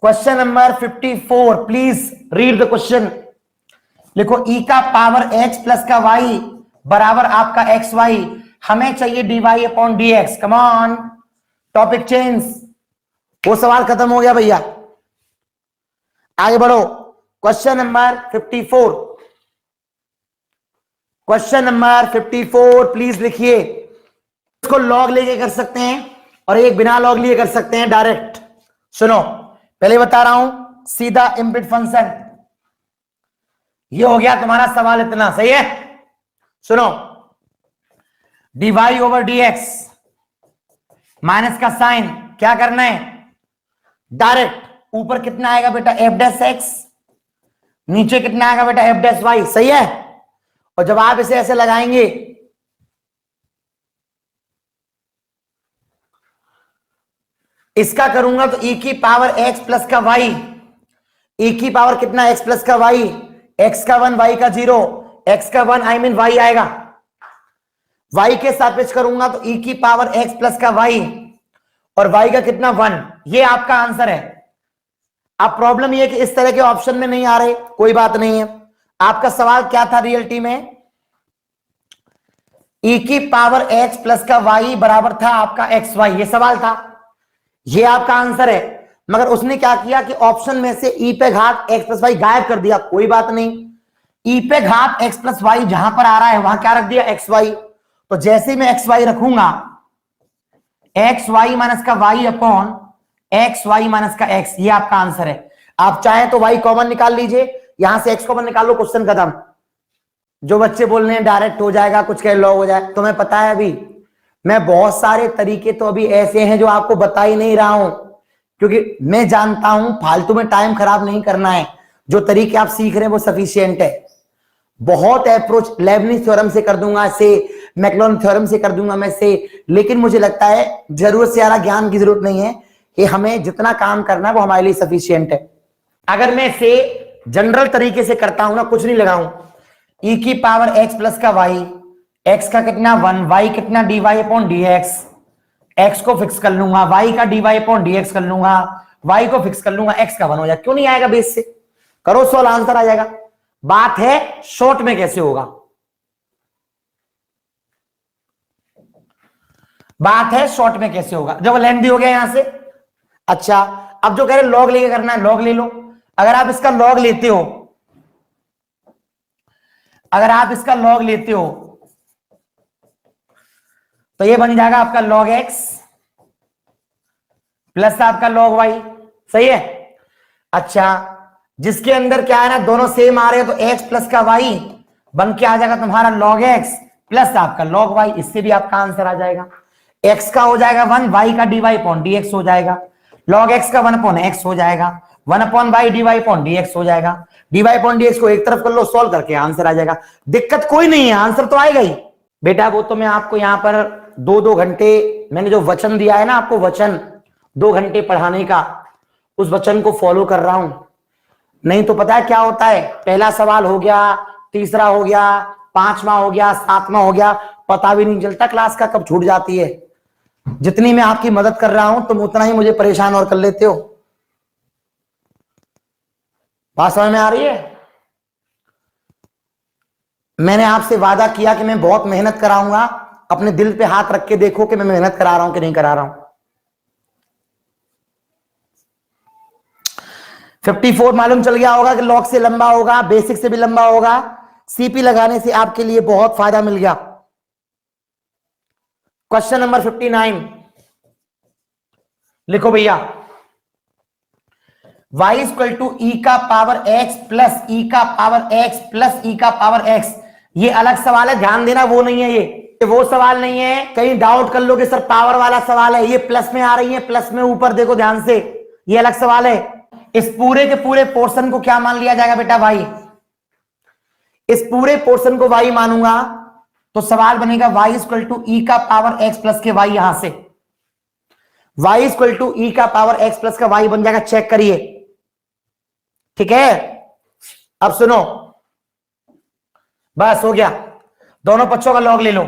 question number 54, please read the question. लिखो e का पावर x प्लस का y बराबर आपका एक्स वाई, हमें चाहिए dy upon D x. Come on, topic change. वो सवाल खत्म हो गया भैया, आगे बढ़ो। Question number 54, question number 54 please लिखिए। इसको लॉग लेके कर सकते हैं और एक बिना लॉग लिए कर सकते हैं डायरेक्ट। सुनो, पहले बता रहा हूं, सीधा इम्प्लिट फंक्शन। ये हो गया तुम्हारा सवाल, इतना सही है। सुनो, dy ओवर dx माइनस का साइन क्या करना है, डायरेक्ट। ऊपर कितना आएगा बेटा एफ डैश एक्स, नीचे कितना आएगा बेटा एफ डैश वाई, सही है। और जब आप इसे ऐसे लगाएंगे, इसका करूंगा तो e की पावर x प्लस का y, e की पावर कितना x प्लस का y, x का 1 y का 0, x का 1 आई मीन y आएगा। y के सापेक्ष करूंगा तो e की पावर x प्लस का y और y का कितना 1, ये आपका आंसर है। अब प्रॉब्लम ये कि इस तरह के ऑप्शन में नहीं आ रहे, कोई बात नहीं है। आपका सवाल क्या था रियलिटी में, e की पावर x प्लस का y बराबर था आपका एक्स वाई, ये सवाल था, ये आपका आंसर है। मगर उसने क्या किया कि ऑप्शन में से e पे घात x प्लस वाई गायब कर दिया, कोई बात नहीं। e पे घात x प्लस वाई जहां पर आ रहा है वहां क्या रख दिया, एक्स वाई। तो जैसे मैं एक्स वाई रखूंगा, एक्स वाई माइनस का y upon x y minus का एक्स, ये आपका आंसर है। आप चाहें तो वाई कॉमन निकाल लीजिए, यहां से एक्स कॉमन निकाल लो, क्वेश्चन खत्म। जो बच्चे बोल रहे हैं डायरेक्ट हो जाएगा, कुछ कह लॉग हो जाए, तुम्हें पता है अभी मैं बहुत सारे तरीके तो अभी ऐसे हैं जो आपको बता ही नहीं रहा हूं, क्योंकि मैं जानता हूं फालतू में टाइम खराब नहीं करना है। जो तरीके आप सीख रहे हैं वो सफिशिएंट है। बहुत अप्रोच लेबनिज थ्योरम से कर दूंगा से, मैक्लोन थ्योरम से कर दूंगा मैं से, लेकिन मुझे लगता है जरूरत से ज्यादा ज्ञान की जरूरत नहीं है, कि हमें जितना काम करना है वो हमारे लिए सफिशिएंट है। अगर मैं से जनरल तरीके से करता हूं ना, कुछ नहीं लगाऊं, e की पावर x प्लस का y, x का कितना 1, y कितना dy अपॉन dx, x को फिक्स कर लूंगा, y का dy अपॉन dx कर लूंगा, y को फिक्स कर लूंगा, x का 1 हो जाएगा। क्यों नहीं आएगा बेस से, करो सॉल्व, आंसर आ जाएगा। बात है शॉर्ट में कैसे होगा, बात है शॉर्ट में कैसे होगा, जब लेंथी हो गया यहां से। अच्छा, अब जो कह रहे लॉग लेके करना है, लॉग ले लो। अगर आप इसका लॉग लेते हो, अगर आप इसका लॉग लेते हो तो ये बन जाएगा आपका लॉग एक्स प्लस आपका लॉग वाई, सही है। अच्छा, जिसके अंदर क्या है ना, दोनों सेम आ रहे हैं, तो एक्स प्लस का वाई बन के आ जाएगा तुम्हारा लॉग एक्स प्लस आपका लॉग वाई, इससे भी आपका आंसर आ जाएगा। एक्स का हो जाएगा 1, वाई का d Y upon D x हो जाएगा, लॉग एक्स का 1 अपॉन एक्स हो जाएगा, 1 upon Y D Y upon D x हो जाएगा। D Y upon D X को एक तरफ कर लो, सॉल्व करके आंसर आ जाएगा। दिक्कत कोई नहीं है, आंसर तो आएगा ही बेटा। वो तो मैं आपको यहां पर 2-2 घंटे मैंने जो वचन दिया है ना आपको, वचन 2 घंटे पढ़ाने का, उस वचन को फॉलो कर रहा हूं। नहीं तो पता है क्या होता है, पहला सवाल हो गया, तीसरा हो गया, 5वां हो गया, 7वां हो गया, पता भी नहीं चलता क्लास का कब छूट जाती है। जितनी मैं आपकी मदद कर रहा हूं तुम उतना ही मुझे परेशान और कर लेते हो। बात समझ में आ रही है? मैंने आपसे वादा किया कि मैं बहुत मेहनत कराऊंगा, अपने दिल पे हाथ रख के देखो कि मैं मेहनत करा रहा हूं कि नहीं करा रहा हूं। 54 मालूम चल गया होगा कि लॉग से लंबा होगा, बेसिक से भी लंबा होगा। सीपी लगाने से आपके लिए बहुत फायदा मिल गया। क्वेश्चन नंबर 59 लिखो भैया, y इक्वल टू ई का पावर x प्लस ई का पावर x प्लस ई का पावर x। ये अलग सवाल है, ध्यान देना, वो नहीं है ये वो सवाल नहीं है। कहीं डाउट कर लो कि सर पावर वाला सवाल है, ये प्लस में आ रही है, प्लस में ऊपर देखो ध्यान से, ये अलग सवाल है। इस पूरे के पूरे पोर्शन को क्या मान लिया जाएगा बेटा, y। इस पूरे पोर्शन को y मानूंगा तो सवाल बनेगा y इक्वल टू ई का पावर x प्लस के y। यहां से y इक्वल टू ई का पावर x प्लस का y बन जाएगा, चेक करिए, ठीक है। अब सुनो, बस हो गया, दोनों पक्षों का लॉग ले लो।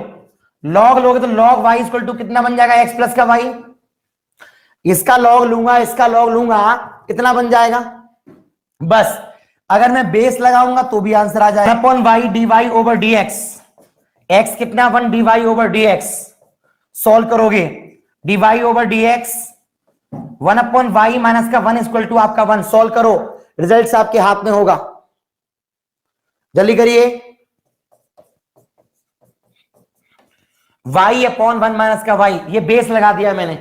लॉग लोगे तो लॉग y इक्वल टू कितना बन जाएगा, x प्लस का y। इसका लॉग लूंगा, इसका लॉग लूंगा, कितना बन जाएगा? बस अगर मैं बेस लगाऊंगा तो भी आंसर आ जाएगा। Upon Y D Y over D X, X कितना 1 D Y over D X, solve करोगे D Y over D X 1 upon Y minus का 1 इक्वल टू आपका 1, सॉल्व करो, रिजल्ट आपके हाथ में होगा, जल्दी करिए। y अपॉन 1 माइनस का y, ये बेस लगा दिया मैंने,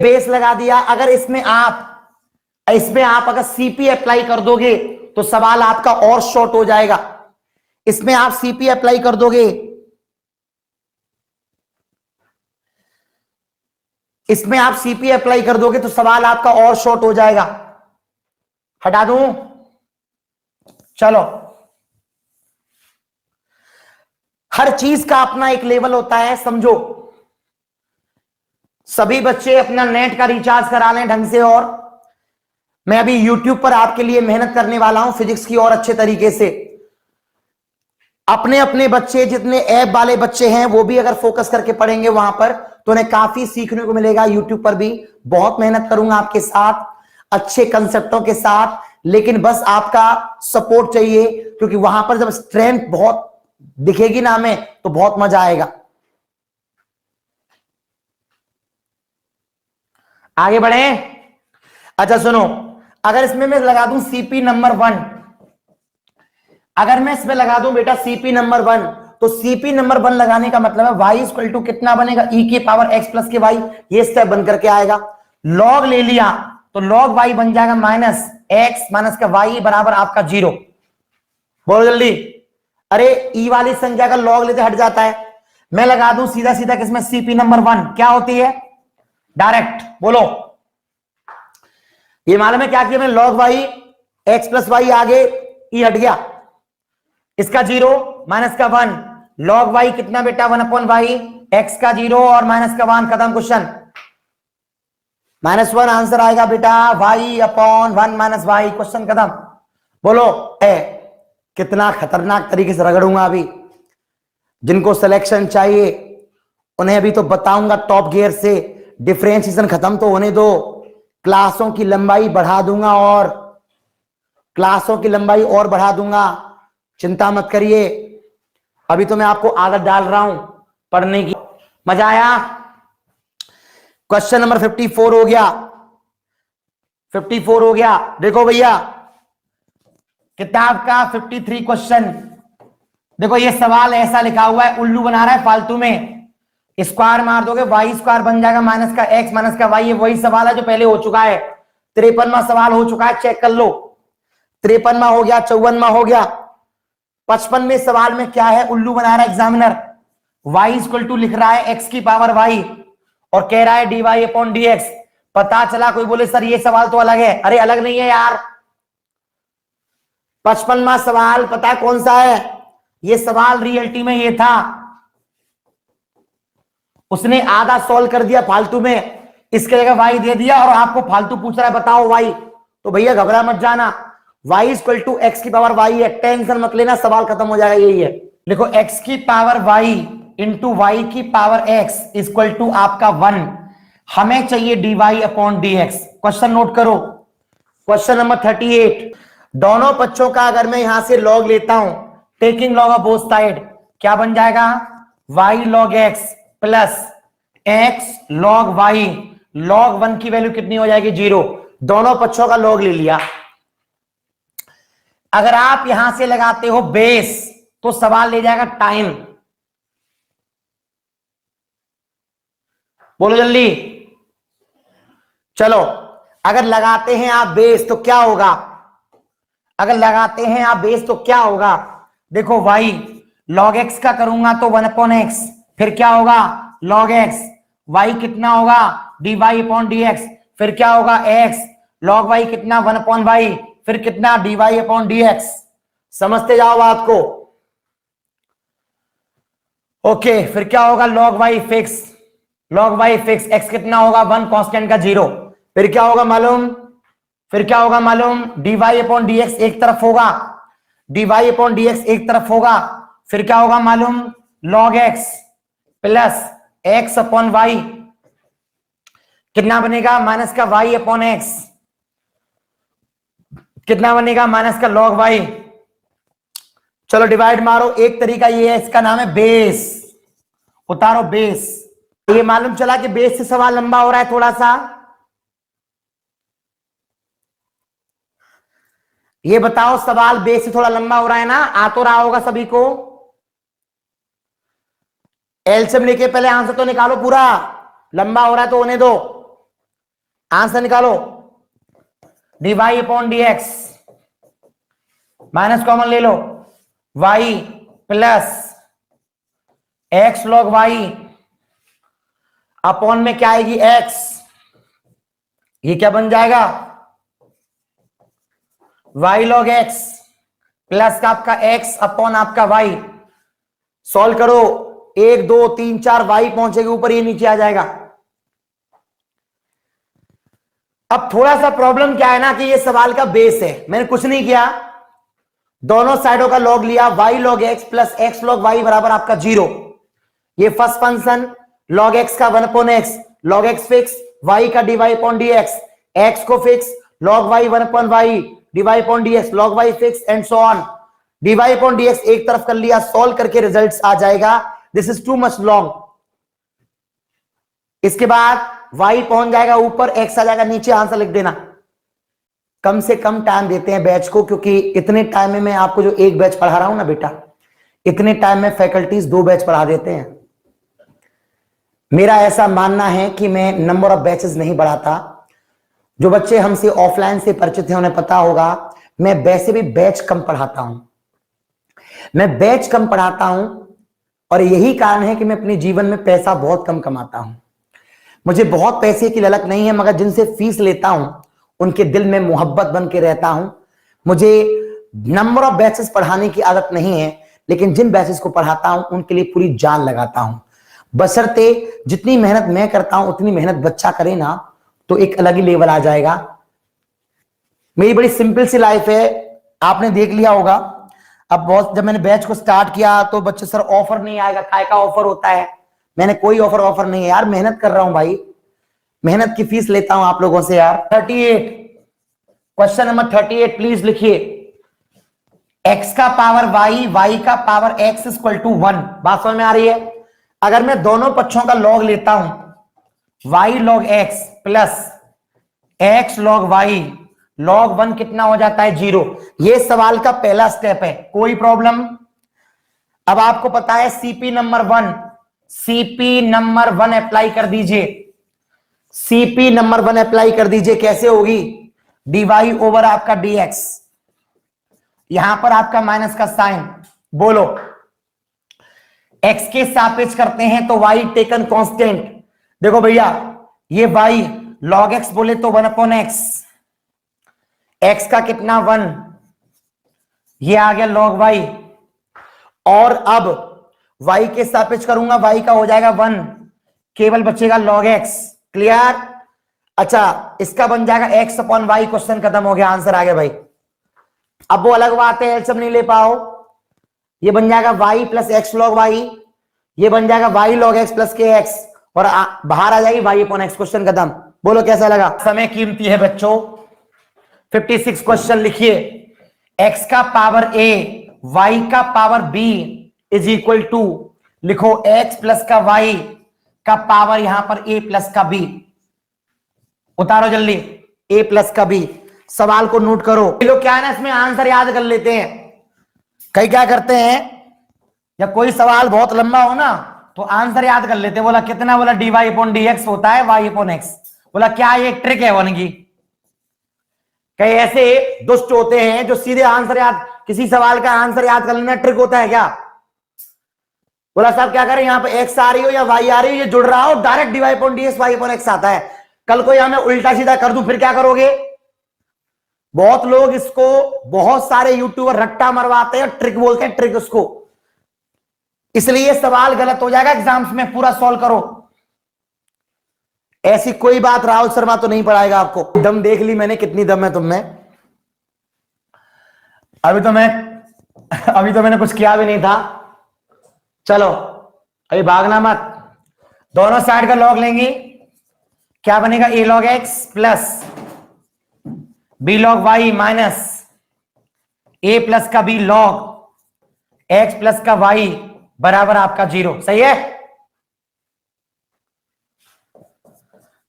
बेस लगा दिया। अगर इसमें आप अगर सीपी अप्लाई कर दोगे तो सवाल आपका और शॉर्ट हो जाएगा। इसमें आप सीपी अप्लाई कर दोगे, इसमें आप सीपी अप्लाई कर दोगे तो सवाल आपका और शॉर्ट हो जाएगा। हटा दूं? चलो, हर चीज का अपना एक लेवल होता है, समझो। सभी बच्चे अपना नेट का रिचार्ज करा लें ढंग से, और मैं अभी YouTube पर आपके लिए मेहनत करने वाला हूं फिजिक्स की और अच्छे तरीके से। अपने अपने बच्चे, जितने ऐप वाले बच्चे हैं, वो भी अगर फोकस करके पढ़ेंगे वहां पर तो उन्हें काफी सीखने को मिलेगा। YouTube पर भी बहुत मेहनत करूंगा आपके साथ, अच्छे कंसेप्टों के साथ, लेकिन बस आपका सपोर्ट चाहिए, क्योंकि वहां पर जब स्ट्रेंथ बहुत दिखेगी ना हमें तो बहुत मजा आएगा। आगे बढ़े। अच्छा सुनो, अगर इसमें मैं लगा दूं सीपी नंबर 1, अगर मैं इसमें लगा दूं बेटा सीपी नंबर 1, तो सीपी नंबर 1 लगाने का मतलब है वाई इक्वल टू कितना बनेगा, ई के पावर एक्स प्लस के वाई, ये स्टेप बन करके आएगा। लॉग ले लिया तो लॉग वाई बन जाएगा माइनस एक्स माइनस का वाई बराबर आपका 0। बोलो जल्दी। अरे ई वाली संख्या का लॉग लेते हट जाता है। मैं लगा दूं सीधा सीधा किसमें, सीपी नंबर 1 क्या होती है, डायरेक्ट बोलो। ये मालूम है क्या किया मैंने, log y x plus y, आगे ई हट गया, इसका 0 माइनस का 1, लॉग वाई कितना बेटा 1 अपॉन वाई, एक्स का 0 और माइनस का 1, खत्म क्वेश्चन। -1 आंसर आएगा बेटा, y upon 1 minus y, question खत्म। बोलो कितना खतरनाक तरीके से रगड़ूंगा अभी। जिनको सिलेक्शन चाहिए उन्हें अभी तो बताऊंगा टॉप गियर से। डिफरेंशिएशन खत्म तो होने दो, क्लासों की लंबाई बढ़ा दूंगा, और क्लासों की लंबाई और बढ़ा दूंगा, चिंता मत करिए। अभी तो मैं आपको आदत डाल रहा हूं पढ़ने की। मजा आया? क्वेश्चन नंबर 54 हो गया, 54 हो गया। देखो भैया किताब का 53 क्वेश्चन, देखो ये सवाल ऐसा लिखा हुआ है, उल्लू बना रहा है फालतू में। स्क्वायर मार दोगे वाई स्क्वायर बन जाएगा माइनस का एक्स माइनस का वाई, ये वही सवाल है जो पहले हो चुका है। 53वां सवाल हो चुका है, चेक कर लो। 53वां हो गया, 54वां हो गया। 55वें सवाल में क्या है, उल्लू बना रहा है एग्जामिनर, y इक्वल टू लिख रहा है x की पावर y और कह रहा है dy अपॉन dx। पता चला कोई बोले सर ये सवाल तो अलग है, अरे अलग नहीं है यार। 55वां सवाल पता है कौन सा है, ये सवाल रियलिटी में ये था, उसने आधा सॉल्व कर दिया फालतू में, इसके जगह y दे दिया और आपको फालतू पूछ रहा है बताओ y। तो भैया घबरा मत जाना, y इक्वल टू एक्स की पावर y है, टेंशन मत लेना, सवाल खत्म हो जाएगा, यही है। देखो x की पावर y इंटू वाई की पावर x इक्वल टू आपका 1, हमें चाहिए dy upon dx। Question note करो, क्वेश्चन नंबर 38। दोनों पक्षों का अगर मैं यहां से लॉग लेता हूं, taking log of both side, क्या बन जाएगा, y log x plus x log y, log 1 की वैल्यू कितनी हो जाएगी 0। दोनों पक्षों का लॉग ले लिया। अगर आप यहां से लगाते हो बेस तो सवाल ले जाएगा टाइम। बोलो जल्दी। चलो अगर लगाते हैं आप बेस तो क्या होगा, अगर लगाते हैं आप बेस तो क्या होगा, देखो y log x का करूंगा तो 1 अपॉन एक्स, फिर क्या होगा log x, y कितना होगा dy अपॉन dx, फिर क्या होगा x log y कितना 1 अपॉन y, फिर कितना dy अपॉन dx। समझते जाओ बात को। ओके फिर क्या होगा log y fix, log y fix, x कितना होगा 1 कांस्टेंट का 0, फिर क्या होगा मालूम, फिर क्या होगा मालूम, dy अपॉन dx एक तरफ होगा, dy अपॉन dx एक तरफ होगा, फिर क्या होगा मालूम log x plus x upon y, कितना बनेगा माइनस का वाई अपॉन एक्स, कितना बनेगा माइनस का लॉग वाई। चलो डिवाइड मारो, एक तरीका ये है, इसका नाम है बेस, उतारो बेस। ये मालूम चला कि बेस से सवाल लंबा हो रहा है थोड़ा सा। ये बताओ सवाल बेस से थोड़ा लंबा हो रहा है ना, आ तो रहा होगा सभी को। एलसीएम लेके पहले आंसर तो निकालो, पूरा लंबा हो रहा है तो होने दो, आंसर निकालो। DY upon D x, minus common ले लो, Y plus x log Y upon में क्या आएगी एक्स, ये क्या बन जाएगा वाई लॉग एक्स प्लस का आपका एक्स अपॉन आपका वाई। सॉल्व करो, 1 2 3 4 वाई पहुंचेगी ऊपर, ये नीचे आ जाएगा। अब थोड़ा सा प्रॉब्लम क्या है ना कि ये सवाल का बेस है, मैंने कुछ नहीं किया, दोनों साइडों का लॉग लिया, y log x plus x log y बराबर आपका 0। ये फर्स्ट फंक्शन लॉग एक्स का 1 upon X, log X fix, Y का DY upon D X, X को fix, log Y 1 upon Y DY upon D X, log Y fix and so on. DY upon D X एक तरफ कर लिया, solve करके results आ जाएगा। This is too much long. इसके बाद वाई पहुंच जाएगा ऊपर, एक्स आ जाएगा नीचे, आंसर लिख देना। कम से कम टाइम देते हैं बैच को, क्योंकि इतने टाइम में मैं आपको जो एक बैच पढ़ा रहा हूं ना बेटा, इतने टाइम में फैकल्टीज 2 बैच पढ़ा देते हैं। मेरा ऐसा मानना है कि मैं नंबर ऑफ बैचेस नहीं बढ़ाता। जो बच्चे हमसे ऑफलाइन से परिचित हैं उन्हें पता होगा, मैं वैसे भी बैच कम पढ़ाता हूं, मैं बैच कम पढ़ाता हूं, और यही कारण है कि मैं अपने जीवन में पैसा बहुत कम कमाता हूं। मुझे बहुत पैसे की ललक नहीं है, मगर जिनसे फीस लेता हूं उनके दिल में मोहब्बत बन के रहता हूं। मुझे नंबर ऑफ बैचेस पढ़ाने की आदत नहीं है, लेकिन जिन बैचेस को पढ़ाता हूं उनके लिए पूरी जान लगाता हूं। बशर्ते जितनी मेहनत मैं करता हूं उतनी मेहनत बच्चा करे ना, तो एक अलग ही लेवल आ जाएगा। मेरी बड़ी सिंपल सी लाइफ है, आपने देख लिया होगा। अब बहुत जब मैंने बैच को स्टार्ट किया तो बच्चे सर ऑफर नहीं आएगा, काय का ऑफर होता है। मैंने कोई ऑफर नहीं है यार, मेहनत कर रहा हूं भाई, मेहनत की फीस लेता हूं आप लोगों से यार। 38 क्वेश्चन नंबर 38 प्लीज लिखिए। x का पावर y, y का पावर x इक्वल टू 1। बात समझ में आ रही है? अगर मैं दोनों पक्षों का लॉग लेता हूं, y log x plus x log y log 1 कितना हो जाता है 0। ये सवाल का पहला स्टेप है, कोई प्रॉब्लम। अब आपको पता है CP number 1, CP number 1 apply कर दीजिए, सीपी नंबर 1 अप्लाई कर दीजिए। कैसे होगी? डीवाई ओवर आपका डीएक्स, यहां पर आपका माइनस का साइन, बोलो एक्स के सापेक्ष करते हैं तो वाई टेकन कांस्टेंट। देखो भैया ये वाई लॉग एक्स बोले तो 1 अपॉन एक्स, एक्स का कितना 1, ये आ गया लॉग वाई, और अब वाई के सापेक्ष करूंगा, वाई का हो जाएगा 1, केवल बचेगा लॉग एक्स। क्लियर? अच्छा इसका बन जाएगा एक्स अपॉन वाई, क्वेश्चन खत्म हो गया, आंसर आ गया भाई। अब वो अलग बात है, एलसीएम नहीं ले पाओ, ये बन जाएगा y plus x log y, ये बन जाएगा वाई लॉग एक्स प्लस के एक्स, और बाहर आ जाएगी वाई अपॉन एक्स, क्वेश्चन खत्म। बोलो कैसा लगा? समय कीमती है बच्चों। 56 क्वेश्चन लिखिए। एक्स का पावर ए वाई का power b is equal to, लिखो एक्स प्लस का वाई का पावर यहां पर ए प्लस का बी। उतारो जल्दी, ए प्लस का बी। सवाल को नोट करो। लोग क्या है ना, इसमें आंसर याद कर लेते हैं। कई क्या करते हैं, जब कोई सवाल बहुत लंबा हो ना तो आंसर याद कर लेते हैं। बोला कितना, बोला d Y upon D x होता है वाई अपॉन एक्स। बोला क्या ये एक ट्रिक है वन की? कई ऐसे दुष्ट होते हैं जो सीधे आंसर याद, किसी सवाल का आंसर याद कर लेना ट्रिक होता है क्या? बोला साहब क्या करें, यहां पे एक्स आ रही हो या वाई आ रही हो, ये जुड़ रहा हो, direct d Y upon D x y upon x आता है। कल को यहां मैं उल्टा सीधा कर दूं फिर क्या करोगे? बहुत लोग इसको, बहुत सारे यूट्यूबर रट्टा मरवाते हैं, ट्रिक बोलते हैं ट्रिक उसको, इसलिए सवाल गलत हो जाएगा एग्जाम्स में। पूरा सॉल्व करो। ऐसी कोई बात राहुल शर्मा तो नहीं पढ़ाएगा आपको। दम देख ली मैंने, कितनी दम है तुम में। अभी तो मैंने कुछ किया भी नहीं था। चलो अभी भागना मत, दोनों साइड का लॉग लेंगे, क्या बनेगा? a log x plus b log y minus a plus का b log x प्लस का y बराबर आपका 0। सही है।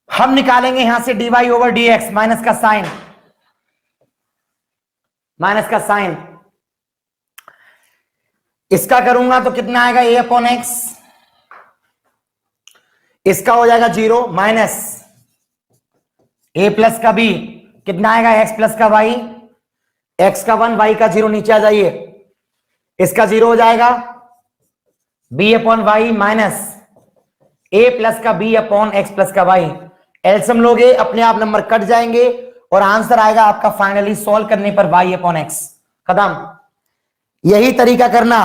हम निकालेंगे यहां से dy ओवर dx, माइनस का साइन, माइनस का साइन। इसका करूंगा तो कितना आएगा? a अपॉन एक्स, इसका हो जाएगा 0 माइनस a प्लस का b, कितना आएगा? x प्लस का y, x का 1 y का 0, नीचे आ जाइए, इसका 0 हो जाएगा b upon y minus a plus का b अपॉन x प्लस का y। एलसीएम लोगे अपने आप नंबर कट जाएंगे और आंसर आएगा आपका फाइनली सॉल्व करने पर y अपॉन x। खत्म। यही तरीका करना।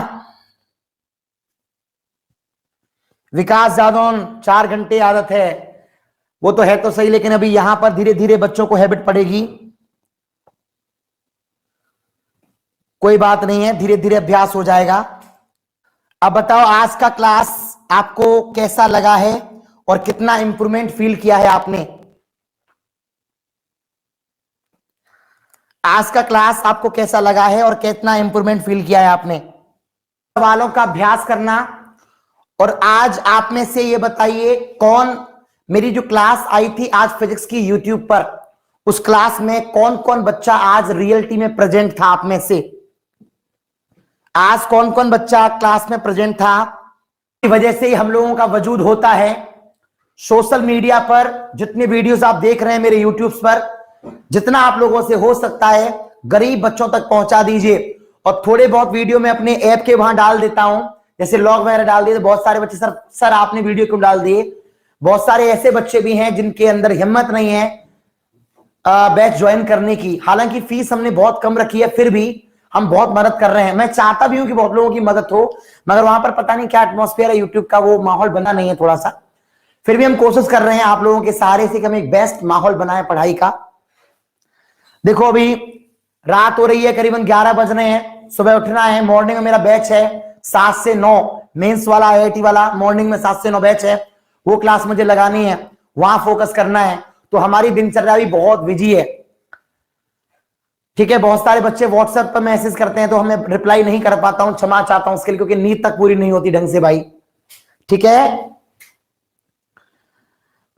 विकास जादौन 4 घंटे आदत है, वो तो है तो सही, लेकिन अभी यहां पर धीरे धीरे बच्चों को हैबिट पड़ेगी। कोई बात नहीं है, धीरे धीरे अभ्यास हो जाएगा। अब बताओ आज का क्लास आपको कैसा लगा है और कितना इंप्रूवमेंट फील किया है आपने? आज का क्लास आपको कैसा लगा है और कितना इंप्रूवमेंट फील किया है आपने? सवालों का अभ्यास करना। और आज आप में से ये बताइए कौन, मेरी जो क्लास आई थी आज फिजिक्स की यूट्यूब पर, उस क्लास में कौन कौन बच्चा आज रियलिटी में प्रेजेंट था? आप में से आज कौन कौन बच्चा क्लास में प्रेजेंट था? इस वजह से ही हम लोगों का वजूद होता है। सोशल मीडिया पर जितने वीडियोस आप देख रहे हैं मेरे यूट्यूब पर, जितना आप लोगों से हो सकता है गरीब बच्चों तक पहुंचा दीजिए। और थोड़े बहुत वीडियो में अपने ऐप के वहां डाल देता हूं, जैसे लॉग वगैरह डाल दिए तो बहुत सारे बच्चे सर आपने वीडियो क्यों डाल दिए? बहुत सारे ऐसे बच्चे भी हैं जिनके अंदर हिम्मत नहीं है बैच ज्वाइन करने की। हालांकि फीस हमने बहुत कम रखी है, फिर भी हम बहुत मदद कर रहे हैं। मैं चाहता भी हूं कि बहुत लोगों की मदद हो, मगर वहां पर पता नहीं क्या एटमॉस्फेयर है, यूट्यूब का वो माहौल बना नहीं है थोड़ा सा। फिर भी हम कोशिश कर रहे हैं आप लोगों के सहारे से कि हम एक बेस्ट माहौल बनाए पढ़ाई का। देखो अभी रात हो रही है, करीबन 11 बज रहे हैं, सुबह उठना है। मॉर्निंग में मेरा बैच है 7 से 9, मेंस वाला IIT वाला मॉर्निंग में 7 से 9 बैच है, वो क्लास मुझे लगानी है, वहां फोकस करना है। तो हमारी दिनचर्या भी बहुत बिजी है। ठीक है, बहुत सारे बच्चे व्हाट्सएप पर मैसेज करते हैं तो हमें रिप्लाई नहीं कर पाता हूं, क्षमा चाहता हूं उसके लिए, क्योंकि नींद तक पूरी नहीं होती ढंग से भाई। ठीक है।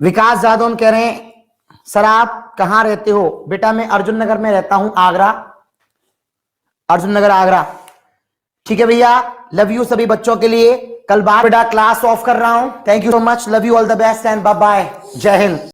विकास जादौन कह रहे हैं सर आप कहां रहते हो? बेटा मैं अर्जुन नगर में रहता हूं, आगरा, अर्जुन नगर आगरा। ठीक है भैया, लव यू सभी बच्चों के लिए। कल बार बेटा क्लास ऑफ कर रहा हूं। Thank you so much, love you, all the best and bye bye, जय हिंद।